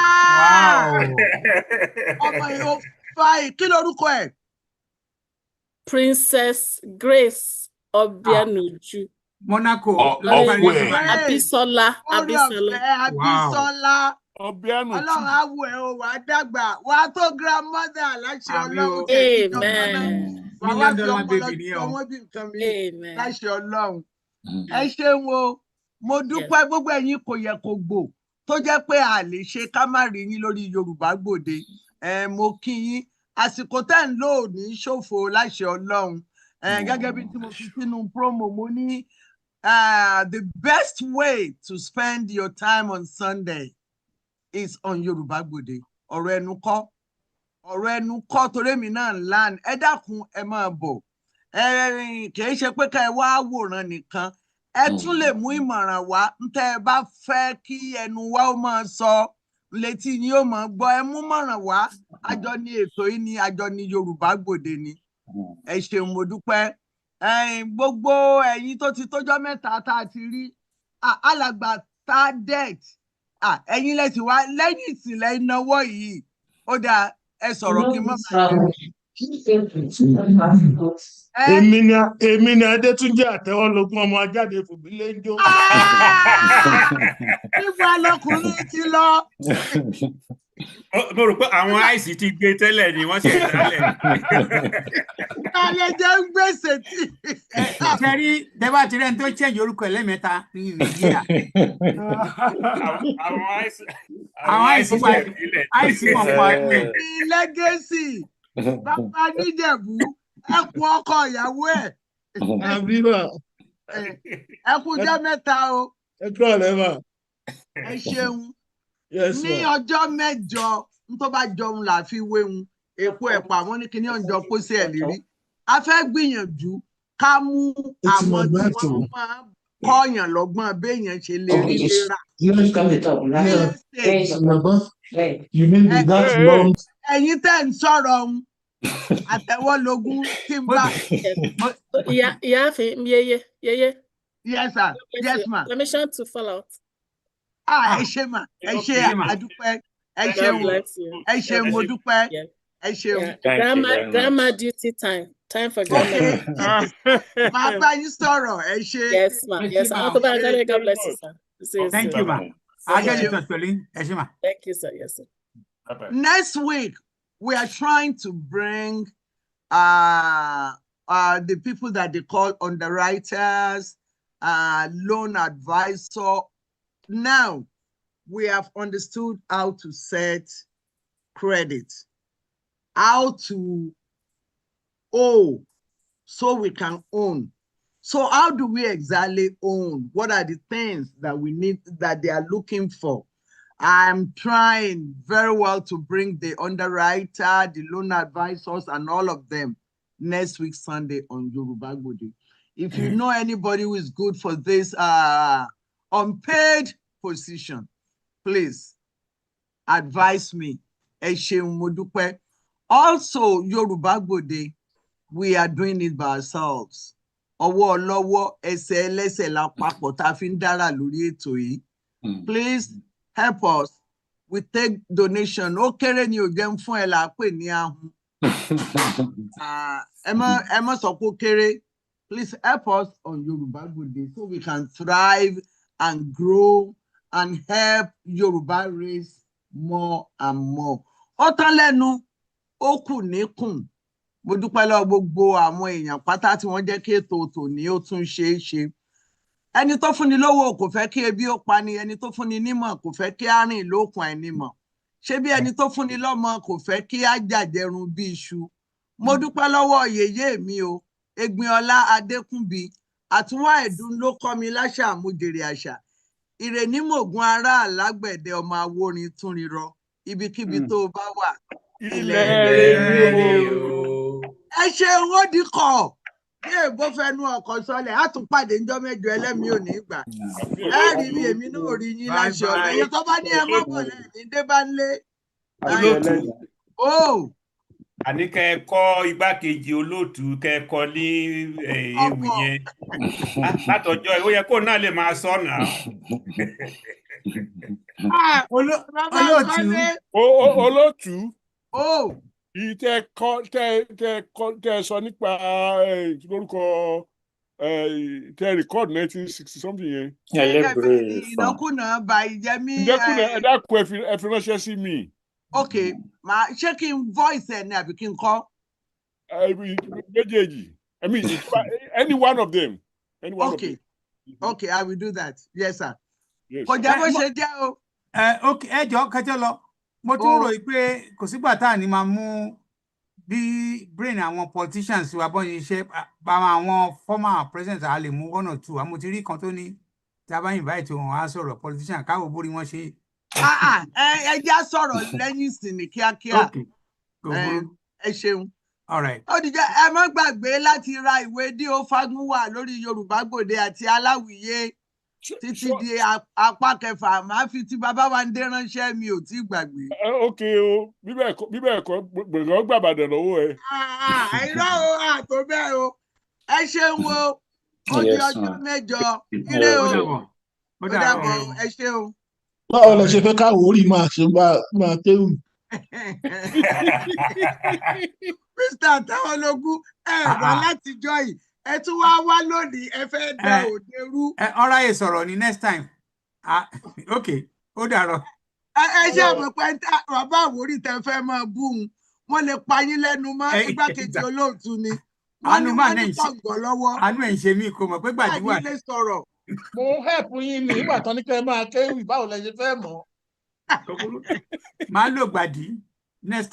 Ọmọ ìhó fáyì kí lorúkọ ẹ̀? Princess Grace Obianuju. Monaco. Abisola. Obianuju. Ọlọ́run á wò ẹ́ o, wà á dàgbà, wà á tó grandmother láṣẹ Ọlọ́run. Amen. Wà á fi ọpọlọ tí ọmọ bí nǹkan mi láṣẹ Ọlọ́run. Ẹ ṣeun o, mo dúpẹ́ gbogbo ẹ̀yin kò yẹ kó gbò tó jẹ́ pé a lè ṣe ká má rí yín lórí Yorùbá Gbòde. Mo kí yín, àsìkò tẹ́ ń lò ní ṣòfò láṣẹ Ọlọ́run. Gẹ́gẹ́ bí tí mo fi sínú promo mo ní the best way to spend your time on Sunday is on Yoruba Gbode. Ọ̀rọ̀ ẹnu kọ́ torí èmi náà lan ẹ dákun ẹ máa bọ̀. Kì í ṣe pé ká ẹ wá wòran nìkan ẹ tún lè mú ìmọ̀ràn wá ntẹ́ ẹ bá fẹ́ kí ẹnu wa ó máa sọ létí yín ó máa gbọ́ ẹ mú mọ̀ràn wá àjọ ní ètò yìí ní àjọ ní Yorùbá Gbòde ni. Ẹ ṣeun mo dúpẹ́. Gbogbo ẹ̀yin tó ti tójọ́ mẹ́ta tá a ti rí alàgbà Tadet ẹ̀yin lẹ́sìn wá lẹ́yìn ìsìnlẹ̀ ìnáwó yìí ó dáa ẹ sọ̀rọ̀ kí n má bàa jẹ́. Èmi ni Adétúnjí Àtẹ́wọ́lógún ọmọ ajáde Fùbílẹ́ńjó. Nígbà lọkùnrin ti lọ. Mo rò pé àwọn àìsí ti gbé tẹ́lẹ̀ ni wọ́n ṣe dálẹ̀. Alẹ́ jẹ́ ń gbèsè tí. Ṣé rí Dẹ́bà tí rẹ̀ ń tó change orúkọ ẹ̀ lẹ́mẹ̀ta ní Nàìjíríà. Àwọn àìsí wọn pa ẹ̀. Ní Lẹ́gẹ́sì, bàbá Níjẹ̀bú, ẹkùn ọkọ ìyàwó ẹ̀. Ẹkùn jẹ́ mẹ́ta o. Ẹ kúrò lẹ́wà. Ẹ ṣeun. Ní ọjọ́ mẹ́jọ tó bá jọun là fi wéhun èpo ẹ̀pà wọn ní kíní ọ̀njọ́ pósí ẹ̀ lérí. A fẹ́ gbìyànjú ká mú àwọn tí wọ́n máa kọ́yàn lọ́gbọ́n béèyàn ṣe lè rí léra. Ẹ̀yin tẹ́ ń sọ̀rọ̀ ohun Àtẹ́wọ́lógún tí ń bá. Ìyáàfin yeye. Yes sir, yes ma. Permission to fall out. Ẹ ṣé mà, ẹ ṣé àdúpẹ́, ẹ ṣeun mo dúpẹ́, ẹ ṣeun. Grandma duty time for grandma. Màá bá yín sọ̀rọ̀, ẹ ṣé. Yes ma, yes. Àwọn tó bá ń kálẹ̀, God bless you sir. Thank you ma. I'll get you touch pẹ̀lú ẹ ṣé ma. Thank you sir, yes sir. Next week we are trying to bring the people that they call underwriters, loan advisor. Now, we have understood how to set credit, how to owe so we can own. So how do we exactly own? What are the things that we need, that they are looking for? I'm trying very well to bring the underwriter, the loan advisors, and all of them next week, Sunday on Yoruba Gbode. If you know anybody who is good for this unpaid position, please advise me. Ẹ ṣeun mo dúpẹ́. Also, Yoruba Gbode, we are doing it by ourselves. Ọwọ́ ọlọ́wọ́, ẹsẹ̀ ẹlẹ́sẹ̀ la papọ̀ tá a fi ń dára lórí ètò yìí. Please help us. We take donation. Ó kéré ni ò jẹun fún ẹ là á pè ní ahun. ẹ má sọ pé ó kéré. Please help us on Yoruba Gbode so we can thrive and grow and help Yoruba race more and more. Ó tán lẹ́nu, ó kù níkùn. Mo dúpẹ́ lọ́wọ́ gbogbo àwọn èèyàn pátá tí wọ́n jẹ́ kí ètò tòní ó tún ṣeé ṣe. Ẹni tó fúnni lówó kò fẹ́ kí ebi ó pani, ẹni tó fúnni nímọ̀ kò fẹ́ kí á rìn lókun àìnímọ̀. Ṣé bí ẹni tó fúnni lọ́mọ kò fẹ́ kí á jàjẹrun bí iṣu. Mo dúpẹ́ lọ́wọ́ yèyé mi o, Egbinọlá Adékúnbi, àtúnwá ẹ̀dùn ló kọ́ mi láṣà àmújèrè àṣà. Ìrènímògùn ará alágbẹ̀dẹ ọmọ awórin túnrirọ, ibikíbi tó o bá wà. Ilẹ̀ rere ni o. Ẹ ṣeun ó dikọ̀. Bí èbó fẹnu ọkọ̀ sọlẹ̀, á tún pàdé ńjọ́ mẹ́jọ ẹlẹ́mìí ò ní gbà. Ẹ rí mi, èmi náà rí yín láṣẹ ọ̀gbẹ́. Ẹ̀yin tó bá ní ẹ mọ́ bọ̀ lẹ́yìn dé bá ń lé. Olóòtú. Àní kẹ́ ẹ kọ́ igbákejì olóòtú kẹ́ ẹ kọ́ ní ewì yẹn. Látọjọ́ ó yẹ kó náà lè máa sọ náà. Olóòtú. Tẹ sọ nípa lórúkọ tẹ record 1960 something yẹn. Ìnákúnà bá ìjẹ́mí. Ìdẹ́kùnà ẹ dákun ẹ fi ránṣẹ́ sí mi. Ok, ṣé kí n voice ẹ ní àbí kí n kọ? Méjèèjì. I mean, any one of them. Okay, I will do that. Yes, sir. Kò jẹ́ bó ṣe jẹ́ o. Ok, ẹ jọ̀ọ́ kẹjọ lọ. Mo tún rò pé kò sígbà tá à ní máa mú bí brain àwọn politicians wa bọ́ yìí ṣe àwọn former presidents a lè mú 1 or 2. Àmọ́ ti rí kan tó ní tí a bá invite wọn á sọ̀rọ̀ politician káwọ́ borí wọn ṣe. Ẹ já sọ̀rọ̀ lẹ́yìn ìsìn ní kíákíá. Ẹ ṣeun. All right. Ó dìjẹ́ ẹ má gbàgbé láti ra ìwé D.O. Fágúnwà lórí Yorùbá Gbòde àti Aláwìyé títí di apá kẹfà. Màá fi ti bàbá wa ń dé ránṣẹ́, mi ò tí gbàgbé. Ok o, bíbẹ̀ ẹ̀kọ́ gbọ̀ngàn gbàbàdàn lọ́wọ́ ẹ. Àìrọ́ o, àtò bẹ́ẹ̀ o. Ẹ ṣeun o. Ó di ọjọ́ mẹ́jọ. Ire o. Ó dàbọ̀, ẹ ṣeun. Báwo lẹ ṣe fẹ́ káwọ́ orí máa kéwù? Mr. Táwọlógún, ẹ wá látijọ́ yìí, ẹ tún wá lónìí, ẹ fẹ́ dá òde rú. Ọ̀rọ̀ ayé sọ̀rọ̀ ní next time. Ok, ó dàrọ̀. Ẹ ṣe àmọ̀ pé bàbá Àwórì tẹ fẹ́ máa bú un, wọ́n lè pa yín lẹ́nu mọ́ igbákejì olóòtú ni. Wọ́n ní pọ̀ǹgọ̀ lọ́wọ́. Àánú ẹ̀ ń ṣe mí kò mọ̀ pé gbàdí wà. Àdílé sọ̀rọ̀. Mo ń help yín ní ìgbà tán ní kẹ́ ẹ máa kéwì, báwo lẹ ṣe fẹ́ mọ̀? Máa lò gbàdí next